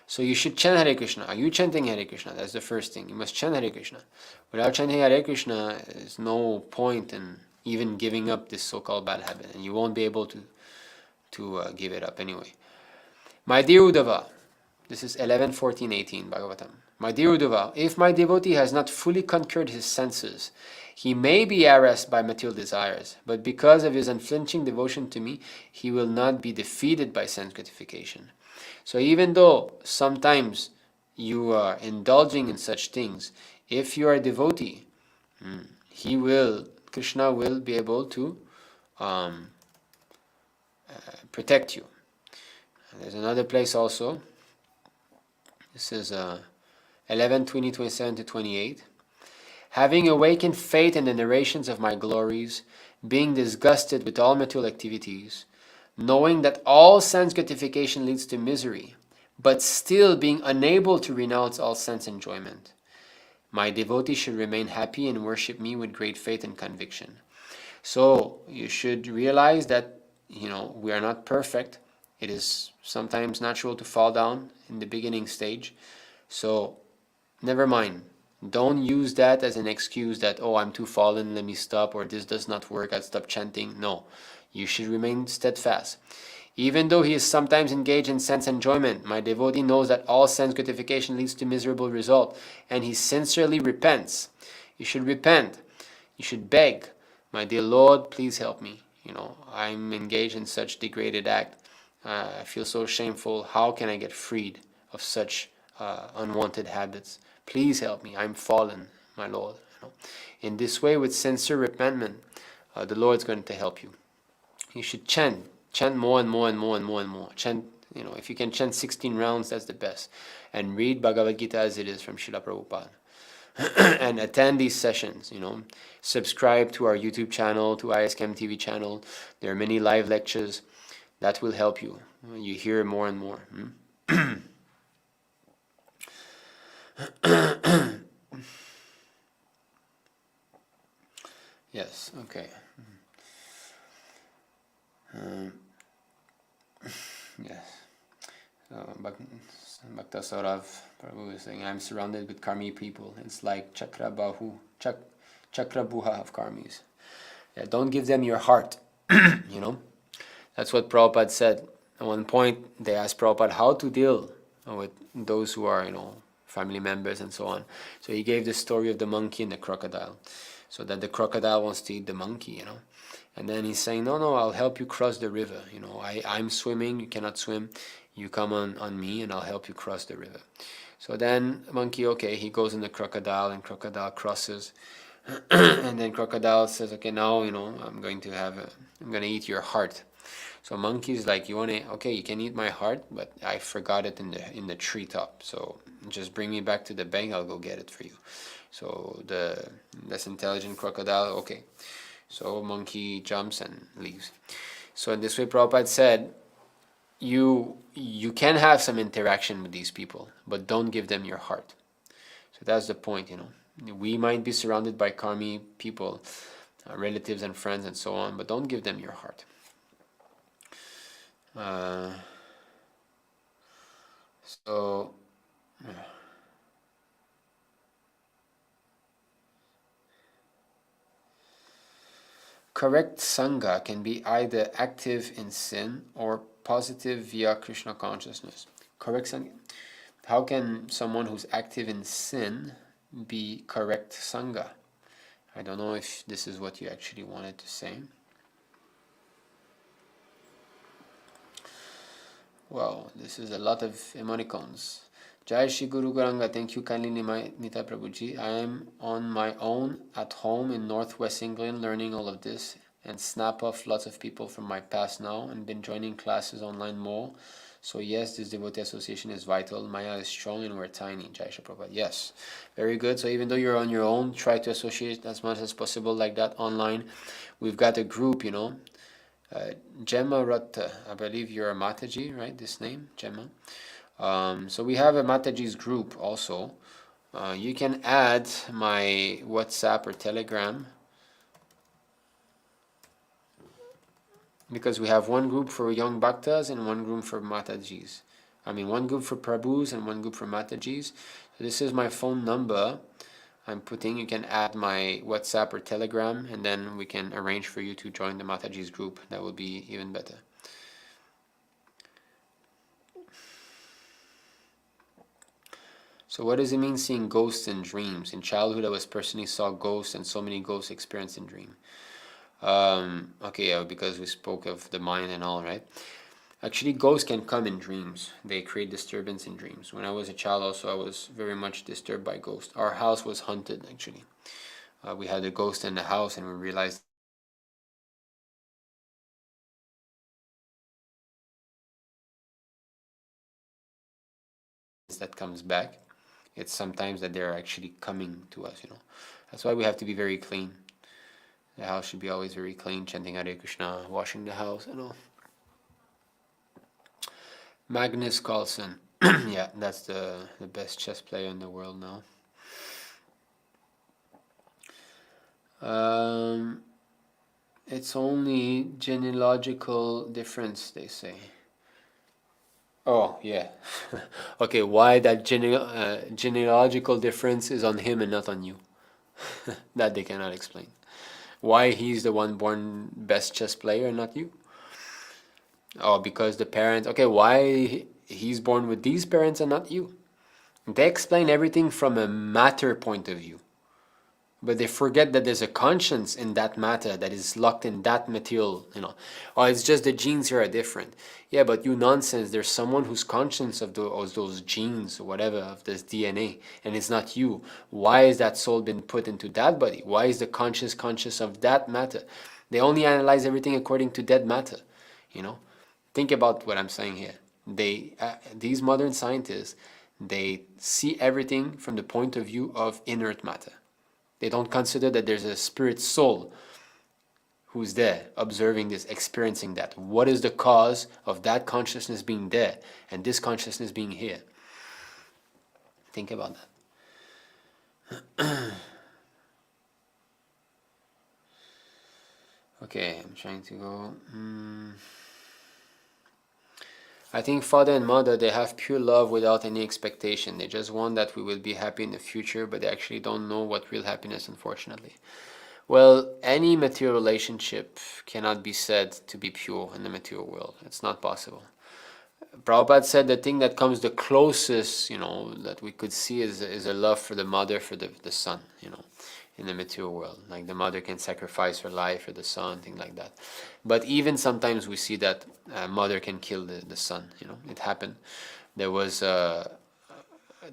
So you should chant Hare Krishna. Are you chanting Hare Krishna? That's the first thing. You must chant Hare Krishna. Without chanting Hare Krishna, there's no point in even giving up this so-called bad habit, and you won't be able to give it up anyway. My dear Uddhava, this is 11.14.18 Bhagavatam. My dear Uddhava, if my devotee has not fully conquered his senses, he may be harassed by material desires, but because of his unflinching devotion to me, he will not be defeated by sense gratification. So even though sometimes you are indulging in such things, if you are a devotee, Krishna will be able to protect you. There's another place also. This is 11:20:27-28. Having awakened faith in the narrations of my glories, being disgusted with all material activities, knowing that all sense gratification leads to misery, but still being unable to renounce all sense enjoyment, my devotee should remain happy and worship me with great faith and conviction. So you should realize that we are not perfect. It is sometimes natural to fall down in the beginning stage. So never mind. Don't use that as an excuse that, I'm too fallen, let me stop, or this does not work, I'll stop chanting. No, you should remain steadfast. Even though he is sometimes engaged in sense enjoyment, my devotee knows that all sense gratification leads to miserable result, and he sincerely repents. You should repent. You should beg, my dear Lord, please help me. I'm engaged in such degraded act. I feel so shameful. How can I get freed of such unwanted habits? Please help me. I'm fallen, my Lord. In this way, with sincere repentment, the Lord's going to help you. You should chant more and more and more and more and more. Chant, if you can chant 16 rounds, that's the best. And read Bhagavad Gita as it is from Srila Prabhupada. And attend these sessions, Subscribe to our YouTube channel, to ISKM TV channel. There are many live lectures that will help you. You hear more and more. Yes, okay. Yes. Bhakta Saurav Prabhu is saying, I'm surrounded with Karmī people. It's like Chakrabuha of Karmis. Yeah, don't give them your heart. You know, that's what Prabhupada said. At one point, they asked Prabhupada how to deal with those who are, family members and so on. So he gave the story of the monkey and the crocodile. So that the crocodile wants to eat the monkey, And then he's saying, no, I'll help you cross the river. I'm swimming, you cannot swim. You come on me and I'll help you cross the river. So then monkey, okay, he goes in the crocodile and crocodile crosses. And then crocodile says, okay, now, I'm going to eat your heart. So monkey's like, okay, you can eat my heart, but I forgot it in the treetop. So just bring me back to the bank, I'll go get it for you. So the less intelligent crocodile, okay. So monkey jumps and leaves. So in this way, Prabhupada said, you can have some interaction with these people, but don't give them your heart. So that's the point, We might be surrounded by Karmī people, relatives and friends and so on, but don't give them your heart. Correct Sangha can be either active in sin or positive via Kṛṣṇa consciousness. Correct Sangha. How can someone who's active in sin be correct Sangha? I don't know if this is what you actually wanted to say. Wow, this is a lot of emoticons. Jai Shri Guru Garanga, thank you kindly Nita Prabhuji. I am on my own at home in Northwest England learning all of this and snap off lots of people from my past now and been joining classes online more. So yes, this devotee association is vital. Maya is strong and we're tiny. Jai Shri Prabhupada. Yes, very good. So even though you're on your own, try to associate as much as possible like that online. We've got a group, Gemma Ratta, I believe you're a Mataji, right? This name, Gemma. So we have a Mataji's group also. You can add my WhatsApp or Telegram because we have one group for young Bhaktas and one group for Matajis. One group for Prabhus and one group for Matajis. So this is my phone number. You can add my WhatsApp or Telegram and then we can arrange for you to join the Mataji's group. That will be even better. So what does it mean seeing ghosts in dreams? In childhood I was personally saw ghosts and so many ghosts experienced in dream. Because we spoke of the mind and all, right? Actually, ghosts can come in dreams. They create disturbance in dreams. When I was a child also, I was very much disturbed by ghosts. Our house was haunted, actually. We had a ghost in the house and we realized that comes back. It's sometimes that they're actually coming to us, That's why we have to be very clean. The house should be always very clean, chanting Hare Krishna, washing the house and all. Magnus Carlsen. Yeah, that's the best chess player in the world now. It's only genealogical difference, they say. Oh, yeah. Okay, why that genealogical difference is on him and not on you? That they cannot explain. Why he's the one born best chess player and not you? Oh, because the parents... Okay, why he's born with these parents and not you? They explain everything from a matter point of view. But they forget that there's a conscience in that matter that is locked in that material, Oh, it's just the genes here are different. Yeah, but you nonsense. There's someone who's conscious of those genes or whatever, of this DNA, and it's not you. Why is that soul been put into that body? Why is the conscious of that matter? They only analyze everything according to dead matter, Think about what I'm saying here. These modern scientists, they see everything from the point of view of inert matter. They don't consider that there's a spirit soul who's there, observing this, experiencing that. What is the cause of that consciousness being there and this consciousness being here? Think about that. Okay, I'm trying to go. I think father and mother, they have pure love without any expectation. They just want that we will be happy in the future, but they actually don't know what real happiness, unfortunately. Well, any material relationship cannot be said to be pure in the material world. It's not possible. Prabhupada said the thing that comes the closest, that we could see is a love for the mother, for the son, in the material world. Like the mother can sacrifice her life for the son, things like that. But even sometimes we see that a mother can kill the son, It happened. There was, the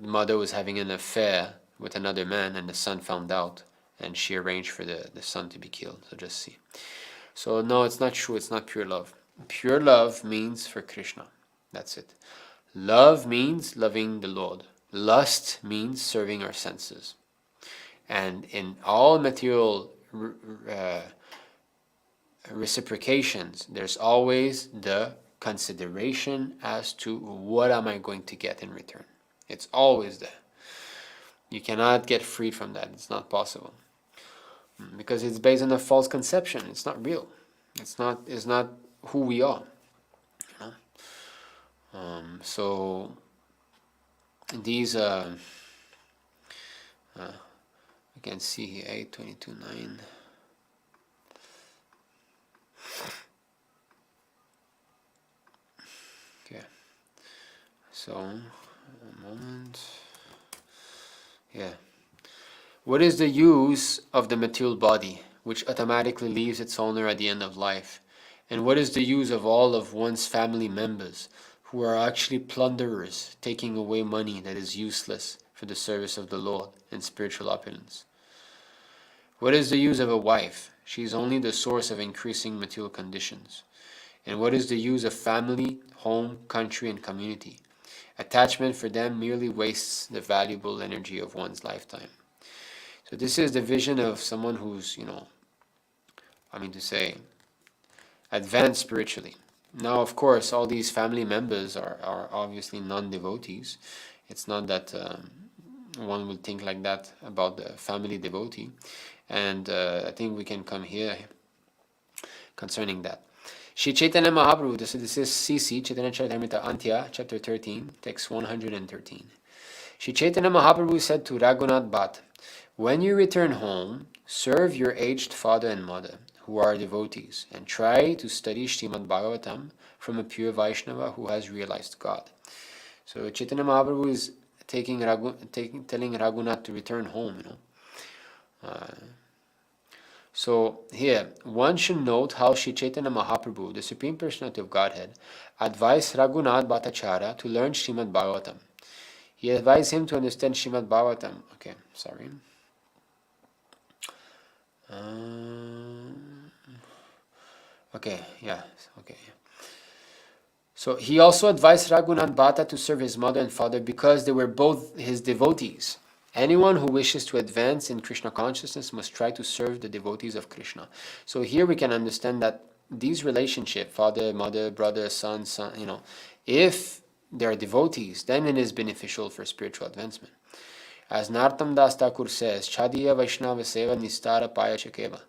mother was having an affair with another man and the son found out and she arranged for the son to be killed. So just see. So no, it's not true. It's not pure love. Pure love means for Krishna. That's it. Love means loving the Lord. Lust means serving our senses. And in all material reciprocations, there's always the consideration as to what am I going to get in return. It's always there. You cannot get free from that. It's not possible. Because it's based on a false conception. It's not real. It's not who we are. So these you can see here 8:22:9. Okay, so a moment. Yeah. What is the use of the material body, which automatically leaves its owner at the end of life? And what is the use of all of one's family members, who are actually plunderers, taking away money that is useless for the service of the Lord and spiritual opulence? What is the use of a wife? She is only the source of increasing material conditions. And what is the use of family, home, country, and community? Attachment for them merely wastes the valuable energy of one's lifetime. So this is the vision of someone who's, advanced spiritually. Now, of course, all these family members are obviously non-devotees. It's not that one would think like that about the family devotee. And I think we can come here concerning that. Shri Chaitanya Mahaprabhu, this is CC, Chaitanya Charitamrita Antya, chapter 13, text 113. Shri Chaitanya Mahaprabhu said to Raghunath Bhatt, when you return home, serve your aged father and mother, who are devotees, and try to study Srimad Bhagavatam from a pure Vaishnava who has realized God. So Chaitanya Mahaprabhu is telling Raghunath to return home, So here, one should note how Shri Chaitanya Mahaprabhu, the Supreme Personality of Godhead, advised Raghunath Bhattacharya to learn Srimad Bhagavatam. He advised him to understand Srimad Bhagavatam. Okay, sorry. So he also advised Raghunath Bhatta to serve his mother and father because they were both his devotees. Anyone who wishes to advance in Krishna consciousness must try to serve the devotees of Krishna. So here we can understand that these relationships, father, mother, brother, son, if they are devotees, then it is beneficial for spiritual advancement. As Nartam Das Thakur says, Chadiya Vaishnava Seva Nistara Paya Chakeva.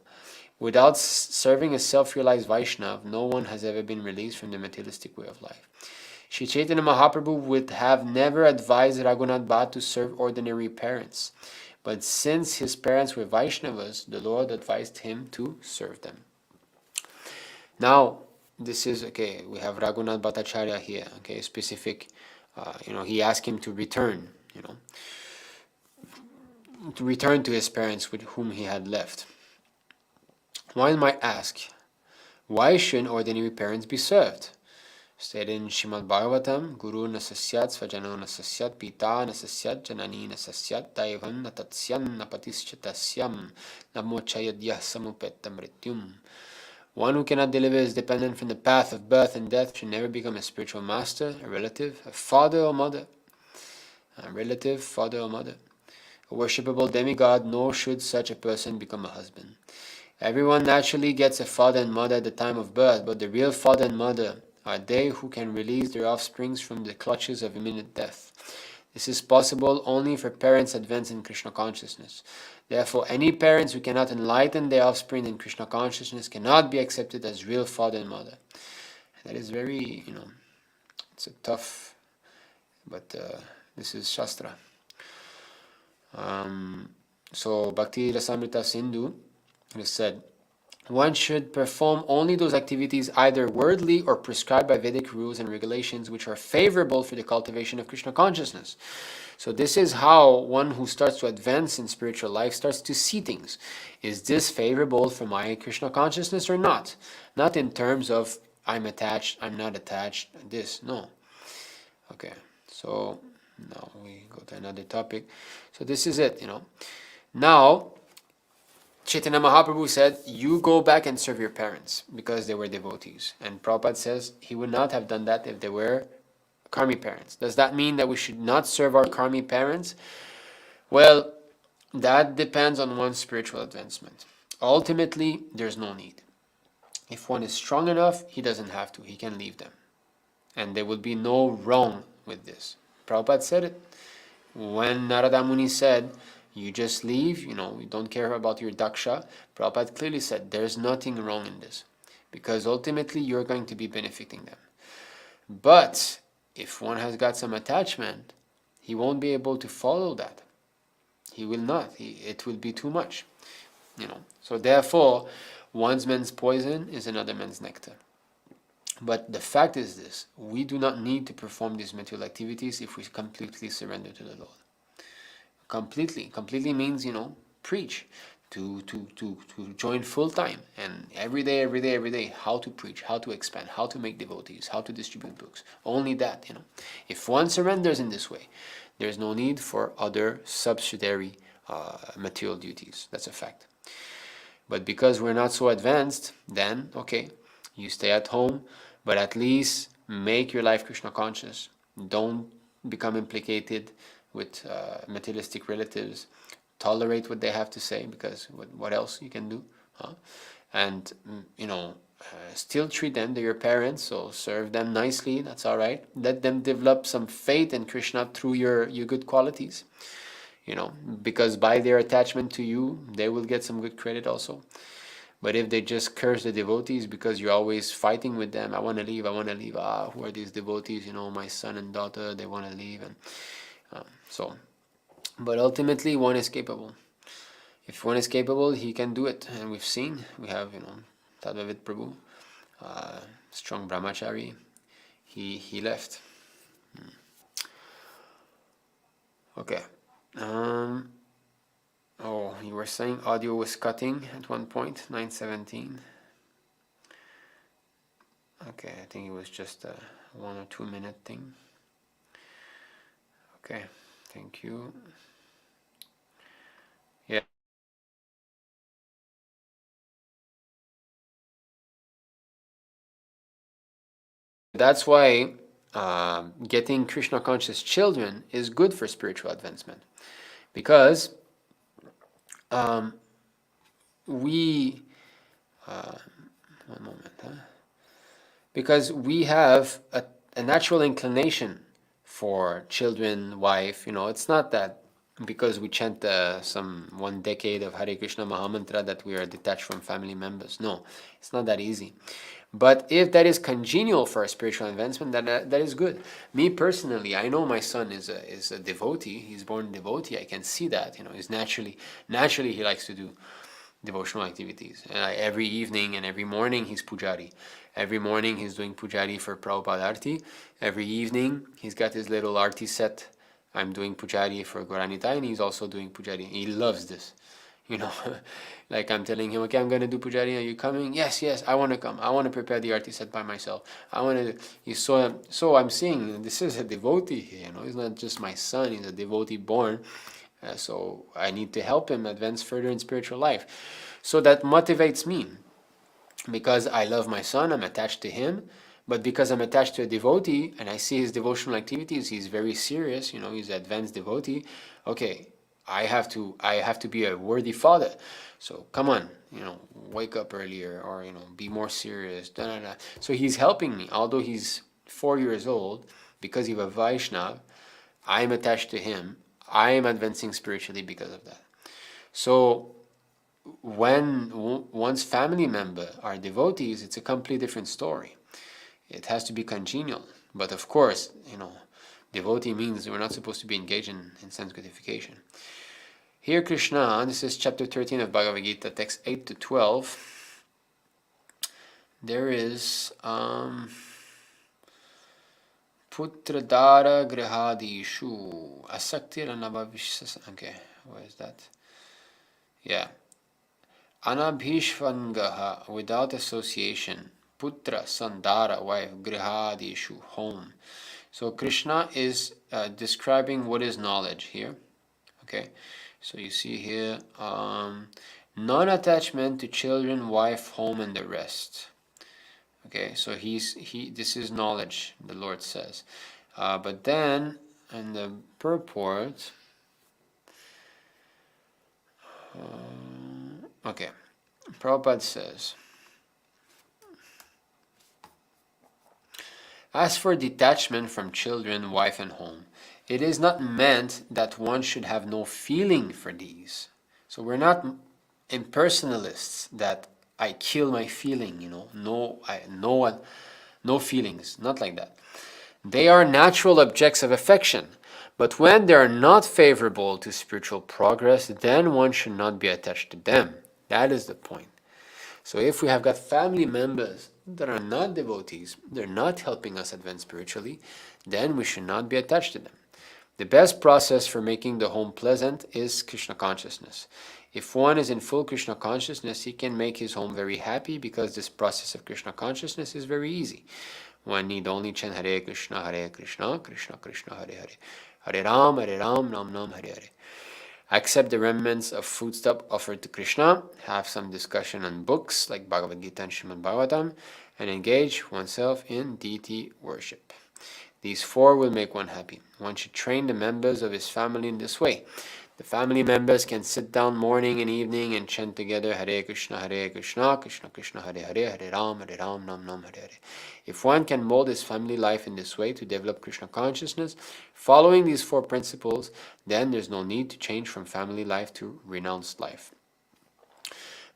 Without serving a self-realized Vaishnav, no one has ever been released from the materialistic way of life. Shri Chaitanya Mahaprabhu would have never advised Raghunath Bhatt to serve ordinary parents. But since his parents were Vaishnavas, the Lord advised him to serve them. Now, this is, we have Raghunath Bhattacharya here, specific, he asked him to return, to return to his parents with whom he had left. One might ask, why shouldn't ordinary parents be served? Stated in Srimad Bhagavatam, Guru nasasyat, svajano nasasyat, pita nasasyat, janani nasasyat, daivam natatsyan, napatishyatasyam, namochayadyah samupetta mrityum. One who cannot deliver is dependent from the path of birth and death should never become a spiritual master, a relative, a father or mother. A relative, father or mother. A worshipable demigod, nor should such a person become a husband. Everyone naturally gets a father and mother at the time of birth, but the real father and mother are they who can release their offsprings from the clutches of imminent death. This is possible only for parents advanced in Krishna consciousness. Therefore, any parents who cannot enlighten their offspring in Krishna consciousness cannot be accepted as real father and mother. That is very, It's a tough, but this is Shastra. So Bhakti Rasamrita Sindhu, it is said, one should perform only those activities either worldly or prescribed by Vedic rules and regulations which are favorable for the cultivation of Krishna consciousness. So this is how one who starts to advance in spiritual life starts to see things. Is this favorable for my Krishna consciousness or not? Not in terms of I'm attached, I'm not attached, this, no. Okay, so now we go to another topic. So this is it, Now, Chaitanya Mahaprabhu said, you go back and serve your parents because they were devotees. And Prabhupada says he would not have done that if they were Karmī parents. Does that mean that we should not serve our Karmī parents? Well, that depends on one's spiritual advancement. Ultimately, there's no need. If one is strong enough, he doesn't have to. He can leave them. And there will be no wrong with this. Prabhupada said it. When Narada Muni said, you just leave, you don't care about your daksha, Prabhupada clearly said, there's nothing wrong in this. Because ultimately, you're going to be benefiting them. But if one has got some attachment, he won't be able to follow that. He will not. It will be too much. So therefore, one man's poison is another man's nectar. But the fact is this, we do not need to perform these material activities if we completely surrender to the Lord. Completely means, preach, to join full time, and every day, how to preach, how to expand, how to make devotees, how to distribute books. Only that, If one surrenders in this way, there's no need for other subsidiary material duties. That's a fact. But because we're not so advanced, then, okay, you stay at home, but at least make your life Krishna conscious. Don't become implicated with materialistic relatives. Tolerate what they have to say, because what else you can do? And, still treat them, they're your parents, so serve them nicely, that's all right. Let them develop some faith in Krishna through your good qualities. Because by their attachment to you, they will get some good credit also. But if they just curse the devotees because you're always fighting with them, I want to leave, who are these devotees, my son and daughter, they want to leave, and but ultimately one is capable. If one is capable, he can do it, and we have, Tadvavid Prabhu, strong brahmachari, he left. Okay. You were saying audio was cutting at one point, 9:17. Okay, I think it was just a 1 or 2 minute thing. Okay, thank you. Yeah. That's why getting Krishna conscious children is good for spiritual advancement, because we because we have a natural inclination for children, wife. It's not that because we chant some 1 decade of Hare Krishna Mahamantra that we are detached from family members. No, it's not that easy. But if that is congenial for our spiritual advancement, that is good. Me personally, I know my son is a devotee. He's born a devotee. I can see that. He's naturally he likes to do devotional activities. Every evening and every morning he's pujari. Every morning he's doing pujari for Prabhupada Arti. Every evening he's got his little Arti set. I'm doing pujari for Gauranitai, and he's also doing pujari. He loves this. Like I'm telling him, okay, I'm going to do pujari. Are you coming? Yes, I want to come. I want to prepare the Arti set by myself. I want to. So I'm seeing this is a devotee here. He's not just my son. He's a devotee born. So I need to help him advance further in spiritual life. So that motivates me, because I love my son, I'm attached to him, but because I'm attached to a devotee and I see his devotional activities, he's very serious, he's an advanced devotee. Okay, I have to be a worthy father. So come on, wake up earlier, or be more serious. So he's helping me, although he's 4 years old, because he's a Vaishnav. I'm attached to him. I am advancing spiritually because of that. So when one's family member are devotees, it's a completely different story. It has to be congenial. But of course, devotee means we're not supposed to be engaged in sense gratification. Here Krishna, this is chapter 13 of Bhagavad Gita, text 8 to 12. There is Putradara grihadishu asaktir anabhavishas. Okay, where is that? Yeah. Anabhishvangaha, without association. Putra, sandara, wife. Grihadishu, home. So Krishna is describing what is knowledge here. Okay, so you see here non-attachment to children, wife, home, and the rest. Okay, so this is knowledge, the Lord says. But then in the purport, okay, Prabhupada says, as for detachment from children, wife, and home, it is not meant that one should have no feeling for these. So we're not impersonalists that I kill my feeling, no feelings, not like that. They are natural objects of affection, but when they are not favorable to spiritual progress, then one should not be attached to them. That is the point. So if we have got family members that are not devotees, they're not helping us advance spiritually, then we should not be attached to them. The best process for making the home pleasant is Kṛṣṇa consciousness. If one is in full Kṛṣṇa consciousness, he can make his home very happy because this process of Kṛṣṇa consciousness is very easy. One need only chant Hare Krishna, Krishna Krishna, Hare Hare. Hare Ram, Ram Ram, Hare Hare. Accept the remnants of foodstuff offered to Krishna, have some discussion on books like Bhagavad Gita and Srimad Bhagavatam, and engage oneself in deity worship. These four will make one happy. One should train the members of his family in this way. The family members can sit down morning and evening and chant together Hare Krishna, Krishna Krishna, Hare Hare, Hare Ram, Ram Ram, Hare Hare. If one can mold his family life in this way to develop Krishna consciousness, following these four principles, then there's no need to change from family life to renounced life.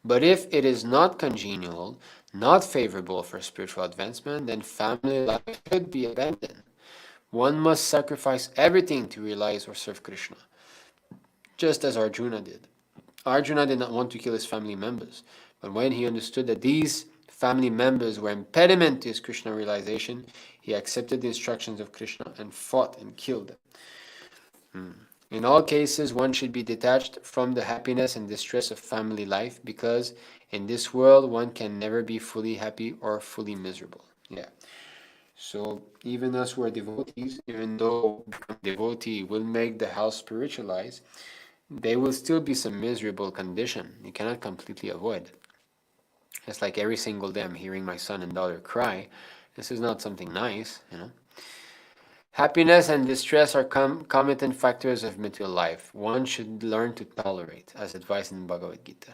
But if it is not congenial, not favorable for spiritual advancement, then family life should be abandoned. One must sacrifice everything to realize or serve Krishna, just as Arjuna did. Arjuna did not want to kill his family members, but when he understood that these family members were impediment to his Krishna realization, he accepted the instructions of Krishna and fought and killed them. In all cases, one should be detached from the happiness and distress of family life, because in this world one can never be fully happy or fully miserable. Yeah. So even us who are devotees, even though devotee will make the house spiritualized, there will still be some miserable condition you cannot completely avoid. It's like every single day I'm hearing my son and daughter cry. This is not something nice, Happiness and distress are concomitant factors of material life. One should learn to tolerate, as advised in Bhagavad Gita.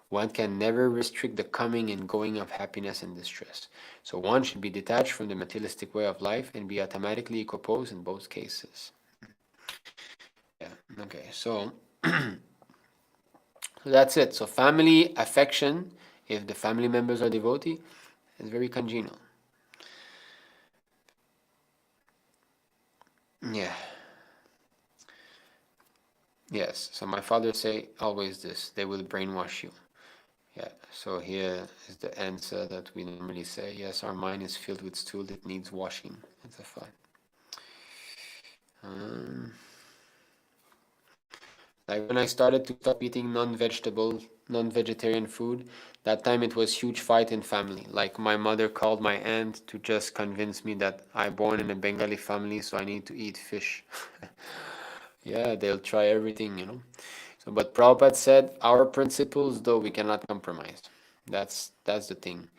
One can never restrict the coming and going of happiness and distress. So one should be detached from the materialistic way of life and be automatically equiposed in both cases. Yeah, okay, so that's it. So family affection, if the family members are devotee, is very congenial. Yeah. Yes. So my father say always this: they will brainwash you. Yeah. So here is the answer that we normally say. Yes, our mind is filled with stool that needs washing. It's a fact. Like when I started to stop eating non-vegetarian food, that time it was huge fight in family. Like my mother called my aunt to just convince me that I'm born in a Bengali family, so I need to eat fish. Yeah, they'll try everything. So, but Prabhupada said, our principles, though, we cannot compromise. That's the thing.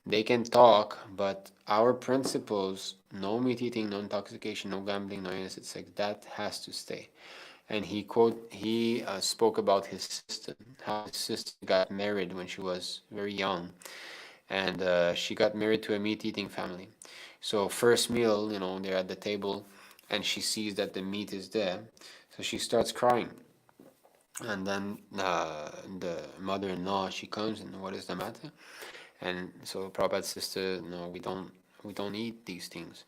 They can talk, but our principles, no meat eating, no intoxication, no gambling, no illicit sex, that has to stay. And he spoke about his sister, how his sister got married when she was very young, and she got married to a meat-eating family. So first meal, they're at the table, and she sees that the meat is there, so she starts crying. And then the mother-in-law, she comes, and what is the matter? And so Prabhupada's sister, no, we don't eat these things.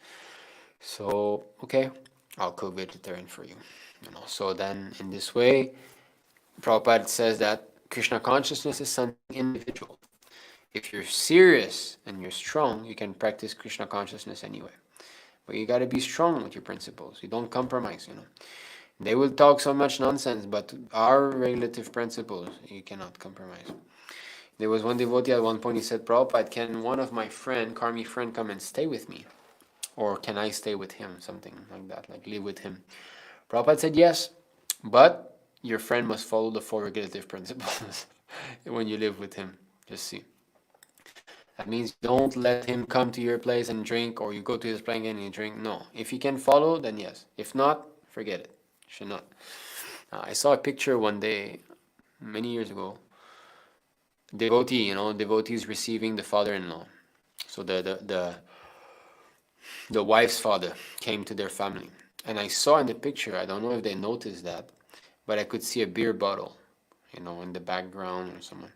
So, okay, I'll cook vegetarian for you. So then in this way, Prabhupada says that Krishna consciousness is something individual. If you're serious and you're strong, you can practice Krishna consciousness anyway. But you got to be strong with your principles. You don't compromise. They will talk so much nonsense, but our regulative principles, you cannot compromise. There was one devotee at one point, he said, Prabhupada, can one of my Karmī friend, come and stay with me? Or can I stay with him? Something like that, like live with him. Prabhupada said, yes, but your friend must follow the 4 regulative principles when you live with him. Just see. That means don't let him come to your place and drink, or you go to his place and you drink. No. If he can follow, then yes. If not, forget it. Should not. I saw a picture one day, many years ago. Devotees receiving the father-in-law. So the wife's father came to their family. And I saw in the picture, I don't know if they noticed that, but I could see a beer bottle, in the background or somewhere.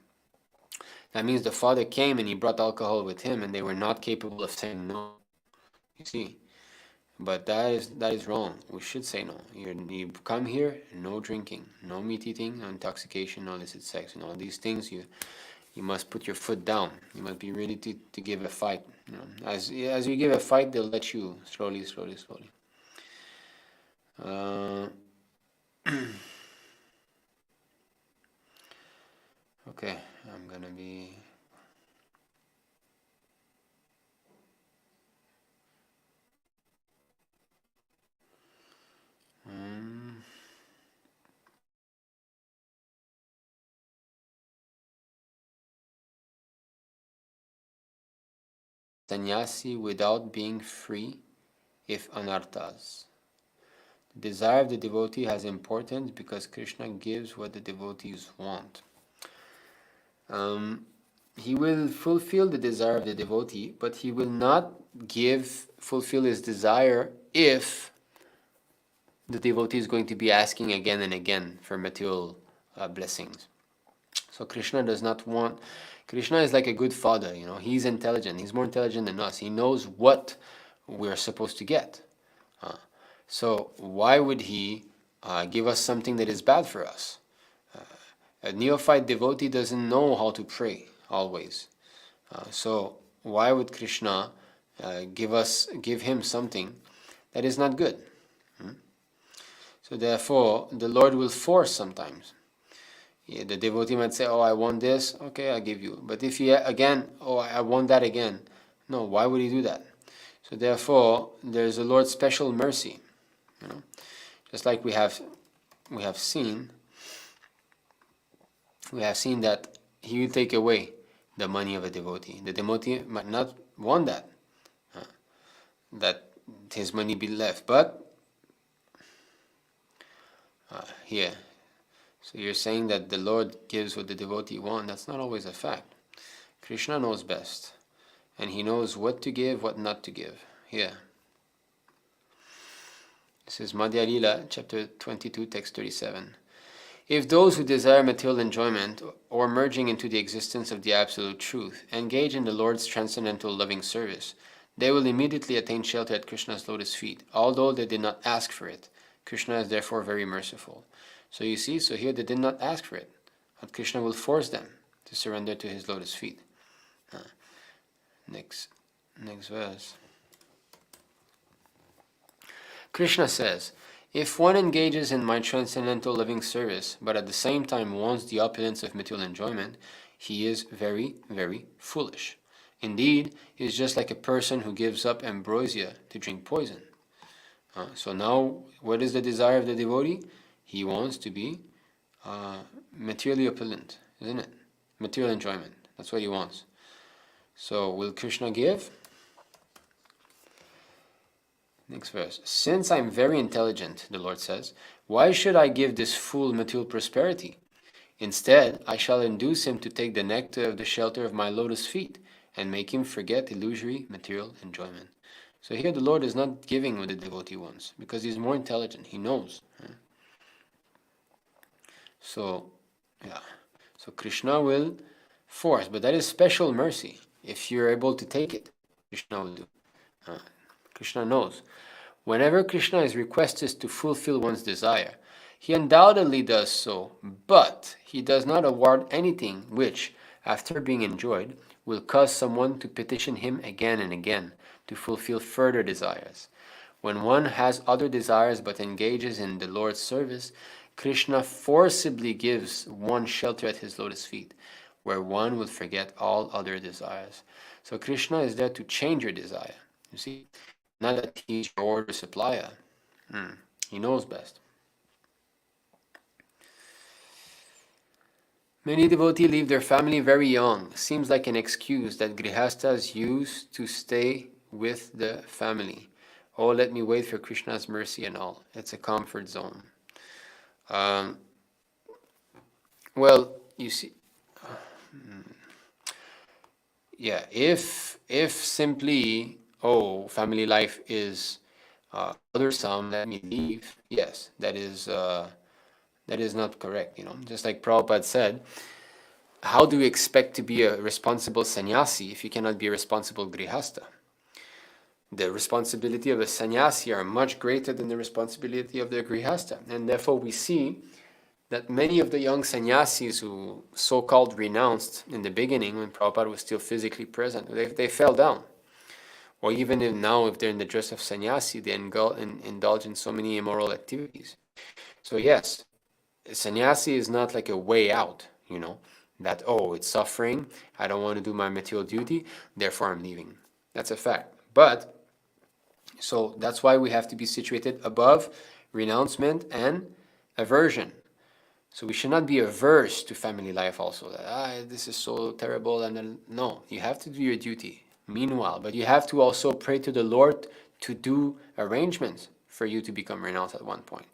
That means the father came and he brought alcohol with him, and they were not capable of saying no. You see, but that is wrong. We should say no. You come here, no drinking, no meat eating, no intoxication, no illicit sex. These things you must put your foot down. You must be ready to give a fight. As you give a fight, they'll let you slowly. Okay, I'm gonna be. Sannyasi without being free if anarthas. The desire of the devotee has importance because Krishna gives what the devotees want. He will fulfill the desire of the devotee, but he will not fulfill his desire if the devotee is going to be asking again and again for material blessings. So Krishna does not want. Krishna is like a good father. He's intelligent. He's more intelligent than us. He knows what we're supposed to get. So why would he give us something that is bad for us? A neophyte devotee doesn't know how to pray always. So why would Krishna give him something that is not good? So therefore, the Lord will force sometimes. The devotee might say, "Oh, I want this. Okay, I'll give you." But if he again, "Oh, I want that again," no. Why would he do that? So therefore, there's a Lord's special mercy. Just like we have seen that he will take away the money of a devotee. The devotee might not want that his money be left, but here. So you're saying that the Lord gives what the devotee wants. That's not always a fact. Krishna knows best, and he knows what to give, what not to give. Here. This is Madhya Lila, chapter 22, text 37. If those who desire material enjoyment or merging into the existence of the Absolute Truth engage in the Lord's transcendental loving service, they will immediately attain shelter at Krishna's lotus feet, although they did not ask for it. Krishna is therefore very merciful. So you see, here they did not ask for it, but Krishna will force them to surrender to his lotus feet. Next verse. Krishna says, if one engages in my transcendental loving service, but at the same time wants the opulence of material enjoyment, he is very, very foolish. Indeed, he is just like a person who gives up ambrosia to drink poison. So now, what is the desire of the devotee? He wants to be materially opulent, isn't it? Material enjoyment. That's what he wants. So, will Krishna give? Next verse. Since I am very intelligent, the Lord says, why should I give this fool material prosperity? Instead, I shall induce him to take the nectar of the shelter of my lotus feet and make him forget illusory material enjoyment. So here the Lord is not giving what the devotee wants because he's more intelligent. He knows. So Krishna will force, but that is special mercy. If you're able to take it, Krishna will do. Krishna knows. Whenever Krishna is requested to fulfill one's desire, he undoubtedly does so, but he does not award anything which, after being enjoyed, will cause someone to petition him again and again to fulfill further desires. When one has other desires but engages in the Lord's service, Krishna forcibly gives one shelter at his lotus feet, where one will forget all other desires. So Krishna is there to change your desire. You see, not that he's your order supplier. He knows best. Many devotees leave their family very young. Seems like an excuse that grihastas use to stay with the family. Oh, let me wait for Krishna's mercy and all. It's a comfort zone. Well, you see, yeah, if simply, oh, family life is bothersome, let me leave. Yes, that is not correct. Just like Prabhupada said, how do you expect to be a responsible sannyasi if you cannot be a responsible grihasta? The responsibility of a sannyasi are much greater than the responsibility of the grihasta, and therefore we see that many of the young sannyasis who so-called renounced in the beginning, when Prabhupada was still physically present, they fell down. Or even if they're in the dress of sannyasi, they indulge in so many immoral activities. So yes, sannyasi is not like a way out, that, oh, it's suffering, I don't want to do my material duty, therefore I'm leaving. That's a fact. But, so that's why we have to be situated above renouncement and aversion. So we should not be averse to family life also, that this is so terrible, and then, no, you have to do your duty meanwhile, but you have to also pray to the Lord to do arrangements for you to become renounced at one point.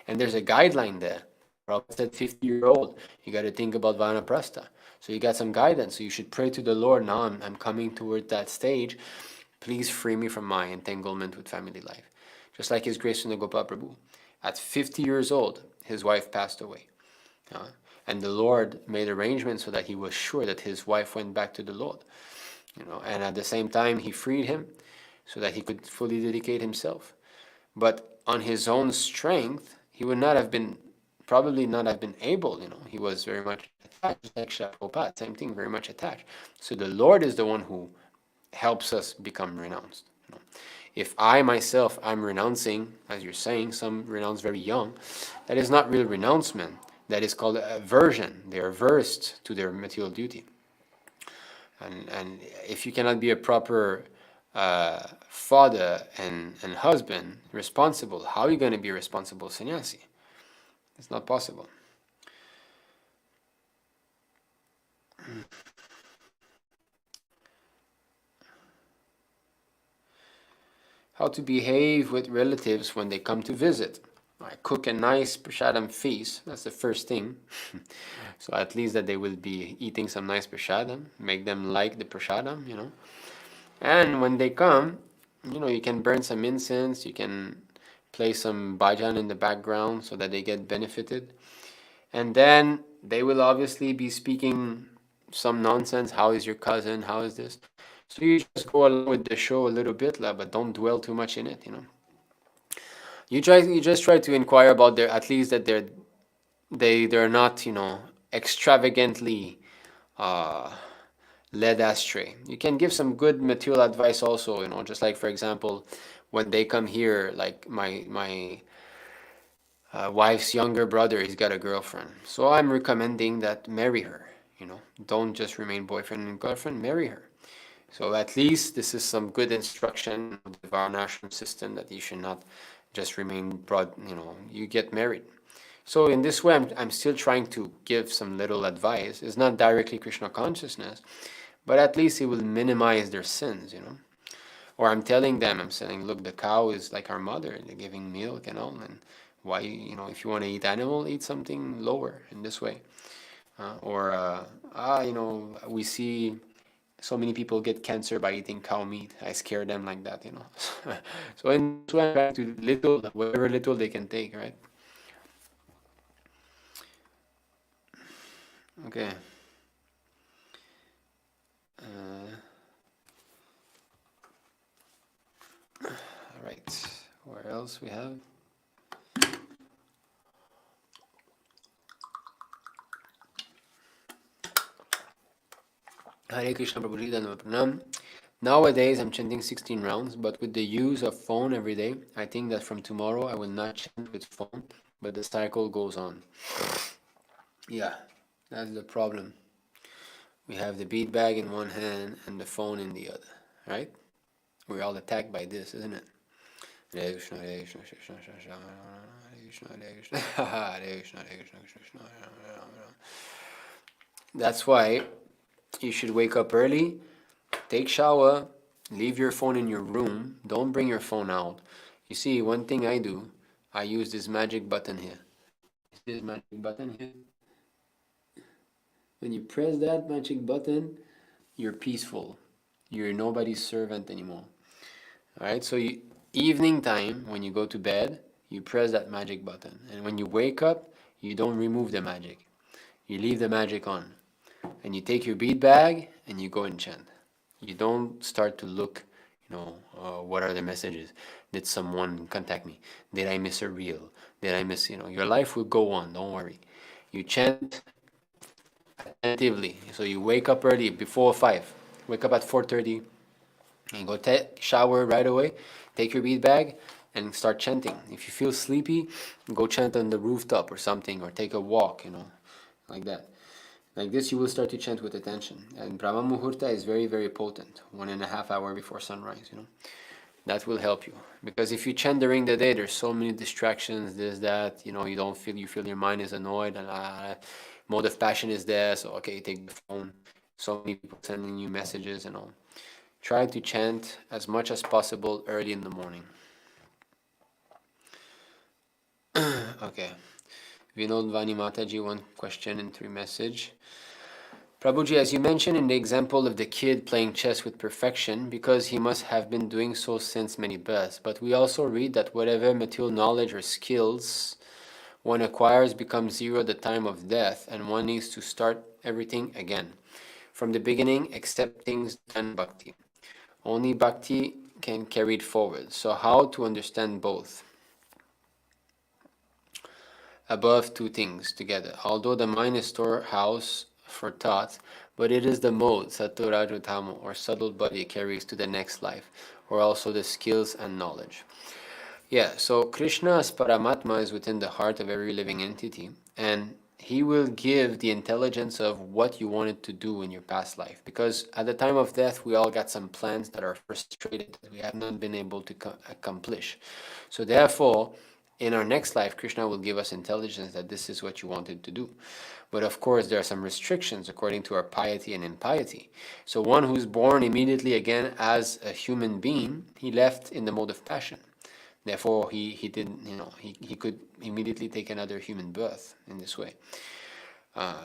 And there's a guideline there. Prabhupada said 50-year-old, you got to think about vanaprastha. So you got some guidance. So you should pray to the Lord, now I'm coming toward that stage. Please free me from my entanglement with family life. Just like His Grace Srila Gopal Prabhu. At 50 years old, his wife passed away. And the Lord made arrangements so that he was sure that his wife went back to the Lord. And at the same time, he freed him so that he could fully dedicate himself. But on his own strength, he would probably not have been able, he was very much attached, like Prabhupada, same thing, very much attached. So the Lord is the one who helps us become renounced. If I myself, I'm renouncing, as you're saying, some renounce very young, that is not real renouncement. That is called aversion. They are aversed to their material duty. And if you cannot be a proper father and husband, responsible, how are you going to be a responsible sannyasi? It's not possible. How to behave with relatives when they come to visit. I cook a nice prasadam feast, that's the first thing. So at least that they will be eating some nice prasadam, make them like the prasadam, And when they come, you can burn some incense, you can play some bhajan in the background so that they get benefited. And then they will obviously be speaking some nonsense. How is your cousin? How is this? So you just go along with the show a little bit, but don't dwell too much in it, You just try to inquire about at least that they're not, extravagantly led astray. You can give some good material advice also, just like, for example, when they come here, like my wife's younger brother, he's got a girlfriend. So I'm recommending that marry her, Don't just remain boyfriend and girlfriend, marry her. So at least this is some good instruction of the Varnashram system that you should not just remain broad, you get married. So in this way, I'm still trying to give some little advice. It's not directly Krishna consciousness, but at least it will minimize their sins, Or I'm telling them, I'm saying, look, the cow is like our mother, they're giving milk and all, and why, if you want to eat animal, eat something lower in this way. We see so many people get cancer by eating cow meat. I scare them like that, So in this way, I'm trying to whatever little they can take, right? Okay. All right. Where else we have? Hare Krishna Prabhuji Dhanava Pranam. Nowadays I'm chanting 16 rounds, but with the use of phone every day, I think that from tomorrow I will not chant with phone, but the cycle goes on. Yeah, that's the problem. We have the bead bag in one hand and the phone in the other, right? We're all attacked by this, isn't it? Hare Krishna, Hare Krishna, Krishna Krishna, Hare Krishna, Hare Krishna, Hare Krishna, Hare Krishna, Krishna Krishna. That's why you should wake up early, take shower, leave your phone in your room, don't bring your phone out. You see, one thing I do, I use this magic button here. This magic button here. When you press that magic button, you're peaceful. You're nobody's servant anymore. Alright, so evening time, when you go to bed, you press that magic button. And when you wake up, you don't remove the magic. You leave the magic on. And you take your bead bag and you go and chant. You don't start to look, what are the messages? Did someone contact me? Did I miss a reel? Did I miss, your life will go on, don't worry. You chant attentively. So you wake up early, before 5. Wake up at 4:30 and go shower right away. Take your bead bag and start chanting. If you feel sleepy, go chant on the rooftop or something, or take a walk, like that. Like this, you will start to chant with attention. And Brahma Muhurta is very, very potent, 1.5 hours before sunrise, That will help you. Because if you chant during the day, there's so many distractions, this, that, you feel your mind is annoyed, and mode of passion is there, so okay, take the phone. So many people sending you messages and all. Try to chant as much as possible early in the morning. Okay. Vinod Vani Mataji, one question and 3 message. Prabhuji, as you mentioned in the example of the kid playing chess with perfection, because he must have been doing so since many births, but we also read that whatever material knowledge or skills one acquires becomes zero at the time of death, and one needs to start everything again, from the beginning, except things done bhakti. Only bhakti can carry it forward. So how to understand both? Above 2 things together. Although the mind is storehouse for thoughts, but it is the mode, saturajutamo, or subtle body carries to the next life, or also the skills and knowledge. Yeah, so Krishna as Paramatma is within the heart of every living entity, and he will give the intelligence of what you wanted to do in your past life. Because at the time of death, we all got some plans that are frustrated, that we have not been able to accomplish. So therefore, in our next life, Krishna will give us intelligence that this is what you wanted to do. But of course, there are some restrictions according to our piety and impiety. So one who's born immediately again as a human being, he left in the mode of passion. Therefore, he didn't, he could immediately take another human birth in this way.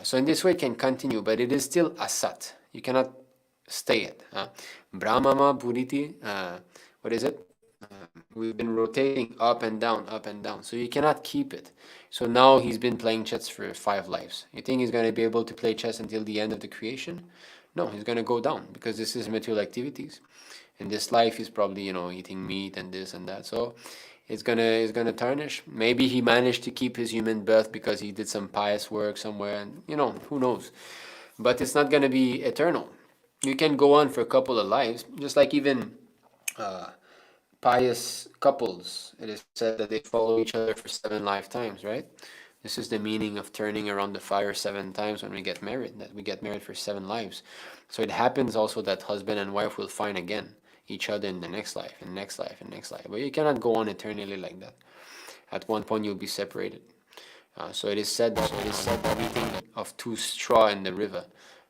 So in this way it can continue, but it is still asat. You cannot stay it. Brahmama Puriti, what is it? We've been rotating up and down, so you cannot keep it. So now he's been playing chess for 5 lives. You think he's going to be able to play chess until the end of the creation? No, he's going to go down, because this is material activities. In this life, he's probably, eating meat and this and that. So it's gonna tarnish. Maybe he managed to keep his human birth because he did some pious work somewhere, and who knows. But it's not gonna be eternal. You can go on for a couple of lives, just like even pious couples. It is said that they follow each other for 7 lifetimes, right? This is the meaning of turning around the fire 7 times when we get married, that we get married for 7 lives. So it happens also that husband and wife will find again each other in the next life, and next life, and next life. But you cannot go on eternally like that. At one point you'll be separated. So it is said that meeting of 2 straw in the river,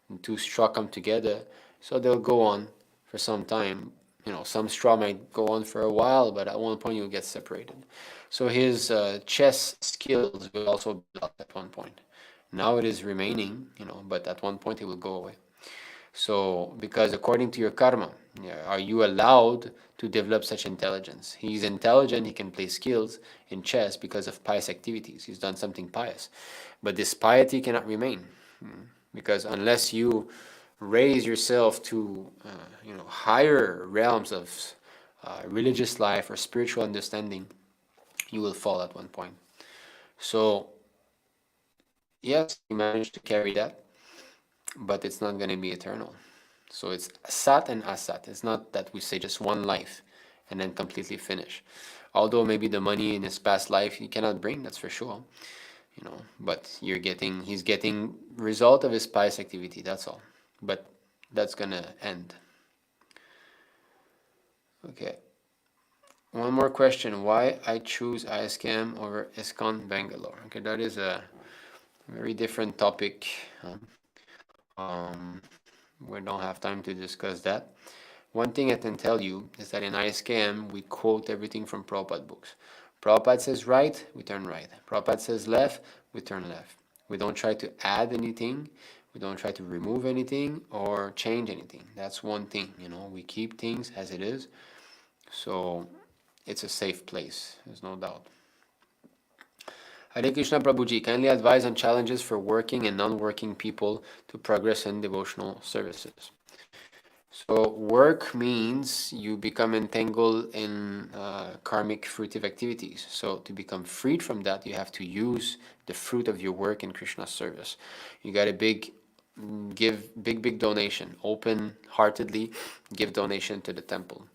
and 2 straw come together, so they'll go on for some time. Some straw might go on for a while, but at one point you'll get separated. So his chess skills will also be lost at one point. Now it is remaining, but at one point it will go away. So, because according to your karma, are you allowed to develop such intelligence? He's intelligent, he can play skills in chess because of pious activities. He's done something pious. But this piety cannot remain, because unless you raise yourself to higher realms of religious life or spiritual understanding, you will fall at one point. So yes, you manage to carry that, but it's not going to be eternal. So it's asat and asat. It's not that we say just one life and then completely finish. Although maybe the money in his past life he cannot bring, that's for sure. But he's getting result of his pious activity, that's all. But that's gonna end. Okay. One more question. Why I choose ISKM over ISKCON Bangalore? Okay, that is a very different topic. We don't have time to discuss that. One thing I can tell you is that in ISKM, we quote everything from Prabhupada books. Prabhupada says right, we turn right. Prabhupada says left, we turn left. We don't try to add anything. We don't try to remove anything or change anything. That's one thing, we keep things as it is. So it's a safe place, there's no doubt. Hare Krishna Prabhuji, kindly advise on challenges for working and non-working people to progress in devotional services. So work means you become entangled in karmic fruitive activities. So to become freed from that, you have to use the fruit of your work in Krishna's service. You got to give big donation, open-heartedly give donation to the temple.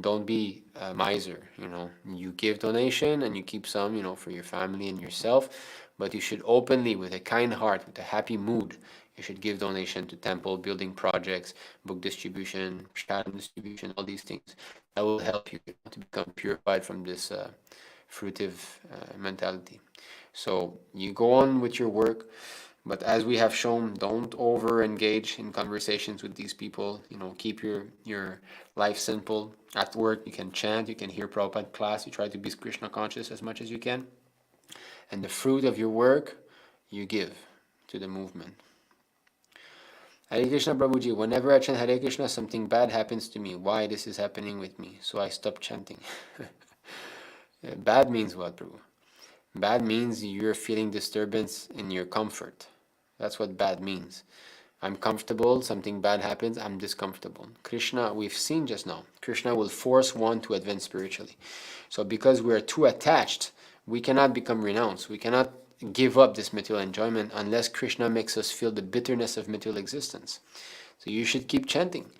Don't be a miser, You give donation and you keep some, for your family and yourself, but you should openly, with a kind heart, with a happy mood, you should give donation to temple, building projects, book distribution, prasadam distribution, all these things. That will help you to become purified from this fruitive mentality. So you go on with your work, but as we have shown, don't over-engage in conversations with these people. Keep your life simple. At work, you can chant, you can hear Prabhupada class, you try to be Krishna conscious as much as you can. And the fruit of your work, you give to the movement. Hare Krishna Prabhuji, whenever I chant Hare Krishna, something bad happens to me. Why this is happening with me? So I stop chanting. Bad means what, Prabhu? Bad means you're feeling disturbance in your comfort. That's what bad means. I'm comfortable, something bad happens, I'm discomfortable. Krishna, we've seen just now, Krishna will force one to advance spiritually. So because we are too attached, we cannot become renounced. We cannot give up this material enjoyment unless Krishna makes us feel the bitterness of material existence. So you should keep chanting.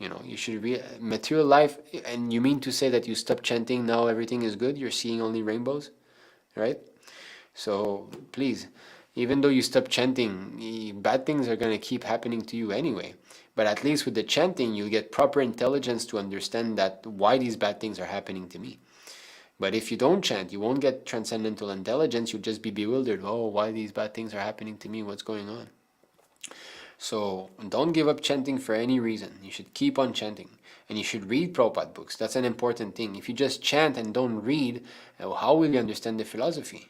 You should material life, and you mean to say that you stop chanting, now everything is good, you're seeing only rainbows, right? So please, even though you stop chanting, bad things are going to keep happening to you anyway. But at least with the chanting, you'll get proper intelligence to understand that why these bad things are happening to me. But if you don't chant, you won't get transcendental intelligence. You'll just be bewildered. Oh, why these bad things are happening to me? What's going on? So don't give up chanting for any reason. You should keep on chanting. And you should read Prabhupada books. That's an important thing. If you just chant and don't read, how will you understand the philosophy?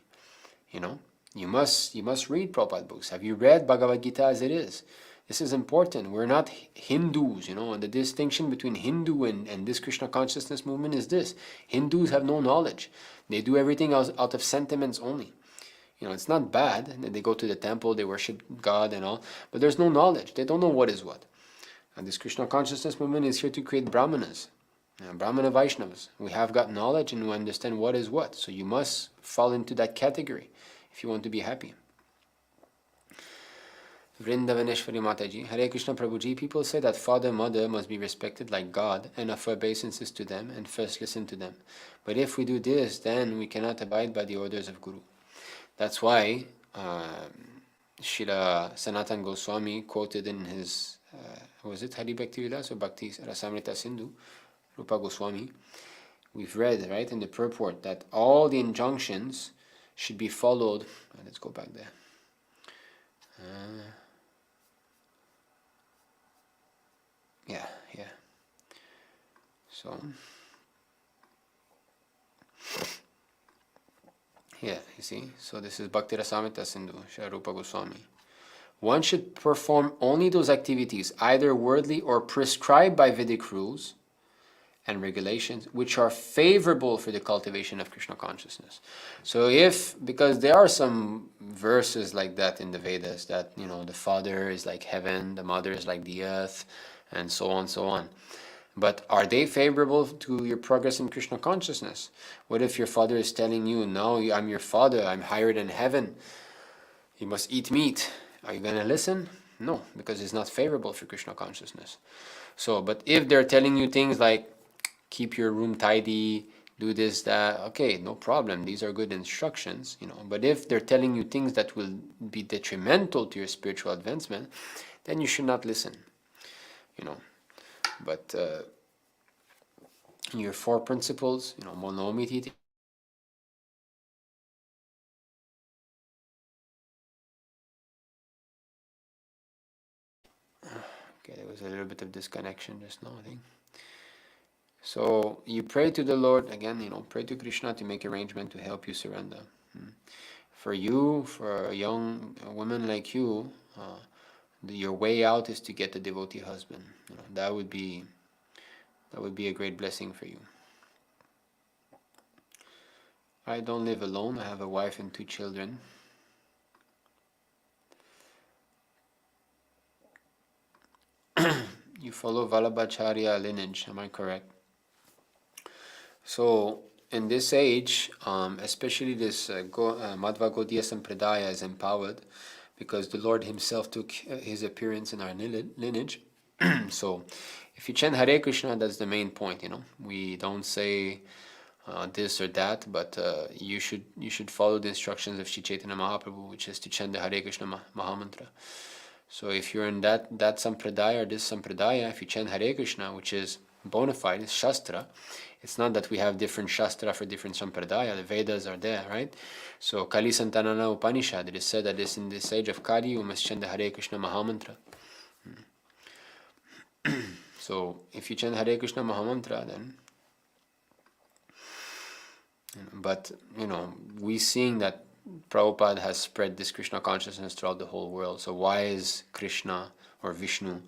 You must read Prabhupada books. Have you read Bhagavad Gita as it is? This is important. We're not Hindus, and the distinction between Hindu and this Krishna consciousness movement is this. Hindus have no knowledge. They do everything out of sentiments only. It's not bad. They go to the temple, they worship God and all, but there's no knowledge. They don't know what is what. And this Krishna consciousness movement is here to create Brahmanas, Brahmana Vaishnavas. We have got knowledge and we understand what is what. So you must fall into that category if you want to be happy. Vrindavaneshwari Mataji, Hare Krishna Prabhuji, people say that father, mother must be respected like God and offer obeisances to them and first listen to them. But if we do this, then we cannot abide by the orders of Guru. That's why Srila Sanatana Goswami quoted in his, was it Hari Bhakti Vilas or Bhakti Rasamrita Sindhu, Rupa Goswami, we've read, right, in the purport that all the injunctions should be followed. Let's go back there. Yeah. So, yeah, you see. So this is Bhakti Rasamrita Sindhu, Sri Rupa Goswami. One should perform only those activities, either worldly or prescribed by Vedic rules and regulations, which are favorable for the cultivation of Krishna consciousness. So because there are some verses like that in the Vedas, that, the father is like heaven, the mother is like the earth, and so on, so on. But are they favorable to your progress in Krishna consciousness? What if your father is telling you, no, I'm your father, I'm higher than heaven, you must eat meat? Are you going to listen? No, because it's not favorable for Krishna consciousness. So, but if they're telling you things like, keep your room tidy, do this, that, okay, no problem. These are good instructions, But if they're telling you things that will be detrimental to your spiritual advancement, then you should not listen, But your four principles, monomiti. Okay, there was a little bit of disconnection just now, I think. So you pray to the Lord, again, pray to Krishna to make arrangement to help you surrender. For you, for a young woman like you, your way out is to get a devotee husband. That would be a great blessing for you. I don't live alone. I have a wife and 2 children. You follow Vallabhacharya lineage, am I correct? So in this age, especially this Madhva Gaudiya Sampradaya is empowered because the Lord himself took his appearance in our lineage. So if you chant Hare Krishna, that's the main point, We don't say this or that, but you should follow the instructions of Sri Chaitanya Mahaprabhu, which is to chant the Hare Krishna Mahamantra. So if you're in that sampradaya or this sampradaya, if you chant Hare Krishna, which is bona fide, it's Shastra, it's not that we have different Shastra for different sampradaya, the Vedas are there, right? So Kali Santanana Upanishad, it is said that in this age of Kali, you must chant the Hare Krishna Mahamantra. So if you chant Hare Krishna Mahamantra, then but we seeing that Prabhupada has spread this Krishna consciousness throughout the whole world. So why is Krishna or Vishnu,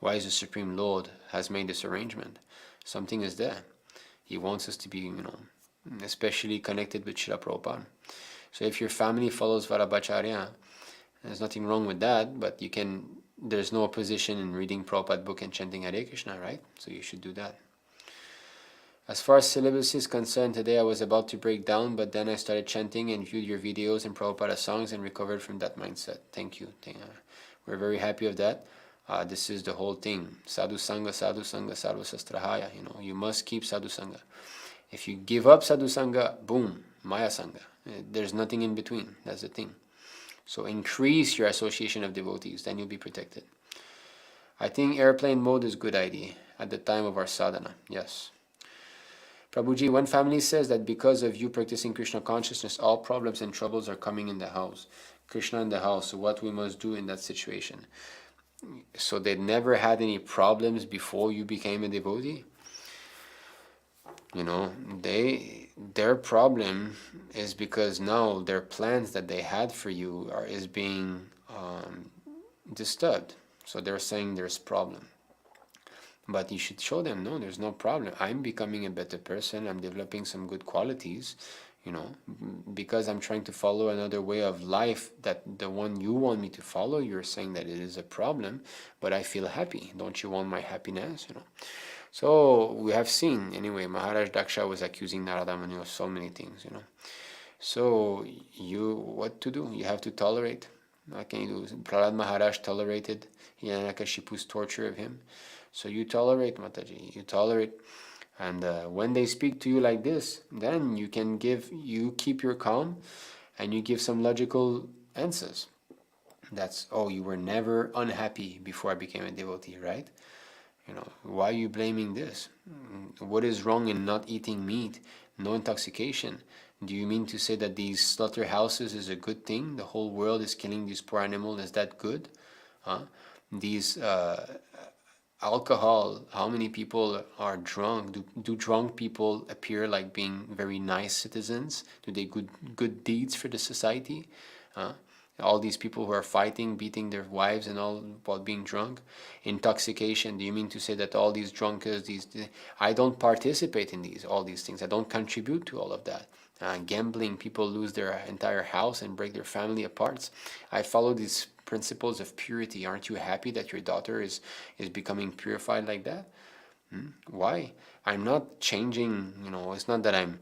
why is the Supreme Lord has made this arrangement? Something is there. He wants us to be, especially connected with Srila Prabhupada. So if your family follows Vallabhacharya, there's nothing wrong with that, but there's no opposition in reading Prabhupada book and chanting Hare Krishna, right? So you should do that. As far as syllabus is concerned, today I was about to break down, but then I started chanting and viewed your videos and Prabhupada songs and recovered from that mindset. Thank you. We're very happy of that. This is the whole thing. Sadhu-saṅga, sadhu-saṅga, sarva-sastrahaya. You must keep sadhu-saṅga. If you give up sadhu-saṅga, boom, maya-saṅga. There's nothing in between. That's the thing. So increase your association of devotees, then you'll be protected. I think airplane mode is a good idea at the time of our sadhana. Yes. Prabhuji, one family says that because of you practicing Krishna consciousness, all problems and troubles are coming in the house. Krishna in the house, so what we must do in that situation? So they never had any problems before you became a devotee? Their problem is because now their plans that they had for you is being disturbed. So they're saying there's problem. But you should show them, no, there's no problem. I'm becoming a better person. I'm developing some good qualities, because I'm trying to follow another way of life that the one you want me to follow, you're saying that it is a problem, but I feel happy. Don't you want my happiness, So we have seen, anyway, Maharaj Daksha was accusing Narada Muni of so many things, So what to do? You have to tolerate. What can you do? Prahlad Maharaj tolerated Hiranyakashipu's torture of him. So you tolerate, Mataji, you tolerate. And when they speak to you like this, then you keep your calm and you give some logical answers. That's, you were never unhappy before I became a devotee, right? Why are you blaming this? What is wrong in not eating meat? No intoxication. Do you mean to say that these slaughterhouses is a good thing? The whole world is killing these poor animals. Is that good? These alcohol, how many people are drunk? Do drunk people appear like being very nice citizens? Do they good deeds for the society? All these people who are fighting, beating their wives and all while being drunk. Intoxication, do you mean to say that all these drunkards, I don't participate in all these things. I don't contribute to all of that. Gambling, people lose their entire house and break their family apart. I follow these principles of purity. Aren't you happy that your daughter is becoming purified like that? Why? I'm not changing, it's not that I'm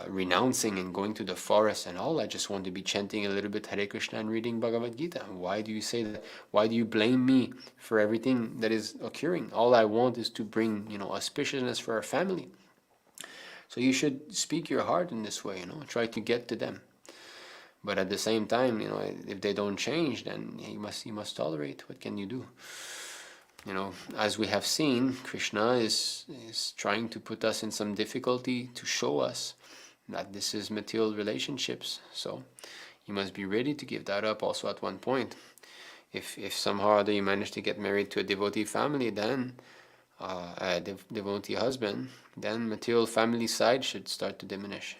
renouncing and going to the forest and all. I just want to be chanting a little bit Hare Krishna and reading Bhagavad Gita. Why do you say that? Why do you blame me for everything that is occurring? All I want is to bring, auspiciousness for our family. So you should speak your heart in this way, try to get to them. But at the same time, if they don't change, then you must tolerate. What can you do? As we have seen, Krishna is trying to put us in some difficulty to show us that this is material relationships. So you must be ready to give that up also at one point. If somehow or other you manage to get married to a devotee family, then a devotee husband, then material family side should start to diminish.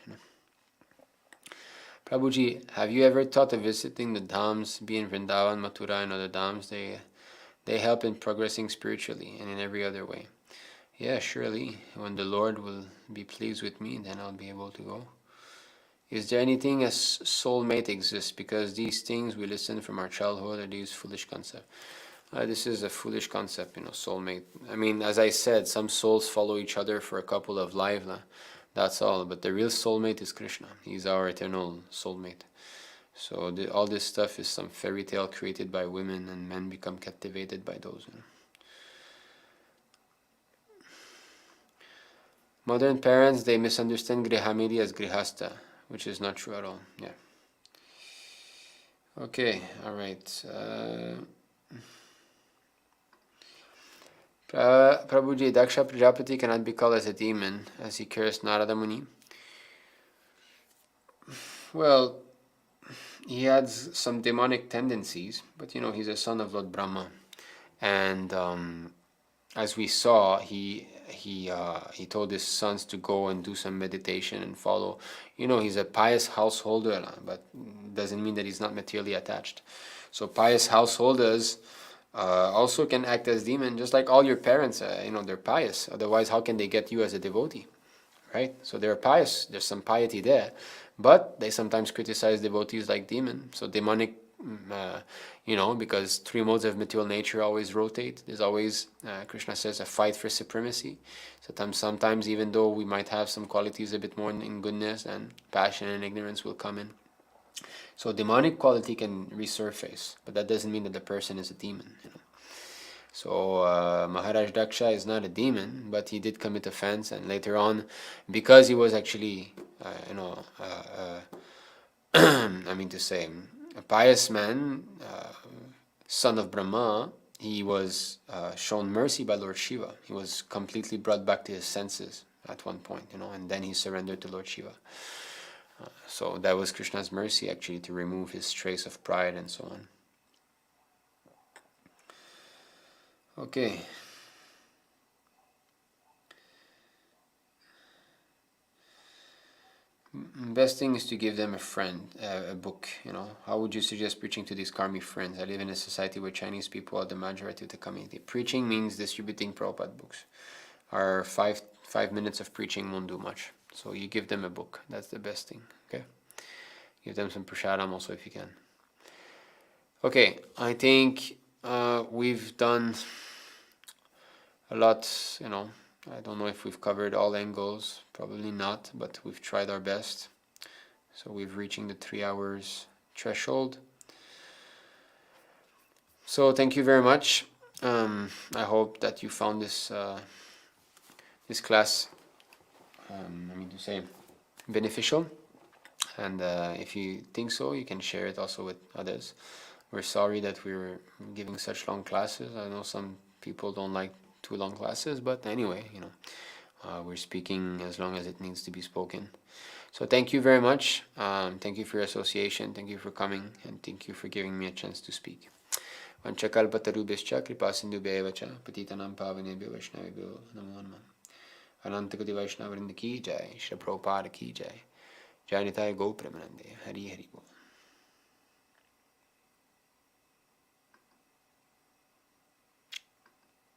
Prabhuji, have you ever thought of visiting the dhams, be in Vrindavan, Mathura, and other dhams? They help in progressing spiritually and in every other way. Yeah, surely. When the Lord will be pleased with me, then I'll be able to go. Is there anything as soulmate exists? Because these things we listen from our childhood are these foolish concepts. This is a foolish concept, soulmate. I mean, as I said, some souls follow each other for a couple of lives. That's all. But the real soulmate is Krishna. He's our eternal soulmate. So all this stuff is some fairy tale created by women, and men become captivated by those. Modern parents, they misunderstand Grihamedi as Grihasta, which is not true at all. Yeah. Okay, alright. Prabhuji, Daksha Prajapati cannot be called as a demon, as he cursed Narada Muni. Well, he had some demonic tendencies, but he's a son of Lord Brahma. And as we saw, he told his sons to go and do some meditation and follow. He's a pious householder, but doesn't mean that he's not materially attached. So pious householders also can act as demon, just like all your parents. They're pious. Otherwise, how can they get you as a devotee, right? So they're pious. There's some piety there, but they sometimes criticize devotees like demon. So demonic. Because three modes of material nature always rotate. There's always, Krishna says, a fight for supremacy. Sometimes even though we might have some qualities a bit more in goodness, and passion and ignorance will come in. So demonic quality can resurface, but that doesn't mean that the person is a demon. So Maharaj Daksha is not a demon, but he did commit offense, and later on, because he was actually, a pious man, son of Brahma, he was shown mercy by Lord Shiva. He was completely brought back to his senses at one point, and then he surrendered to Lord Shiva. So that was Krishna's mercy, actually, to remove his trace of pride and so on. Okay. Best thing is to give them a friend, a book. How would you suggest preaching to these Karmī friends? I live in a society where Chinese people are the majority of the community. Preaching means distributing Prabhupada books. Our 5 minutes of preaching won't do much. So you give them a book. That's the best thing. Okay. Give them some prasadam also if you can. Okay, I think we've done a lot. I don't know if we've covered all angles, probably not, but we've tried our best. So we're reaching the 3 hours threshold. So thank you very much. I hope that you found this this class, beneficial. And if you think so, you can share it also with others. We're sorry that we're giving such long classes. I know some people don't like too long classes, but anyway, we're speaking as long as it needs to be spoken. So thank you very much. Thank you for your association. Thank you for coming, and thank you for giving me a chance to speak. Vanchakalpatarubhyascha kripasindhubhyeva cha patitanam pavanebhyo vaishnavibhyo namo namaha. Anantakoti Vaishnavrinda ki jai, Shri Prabhupada ki jai. Jai Nitai Go Premanande. Hari Hari Bol.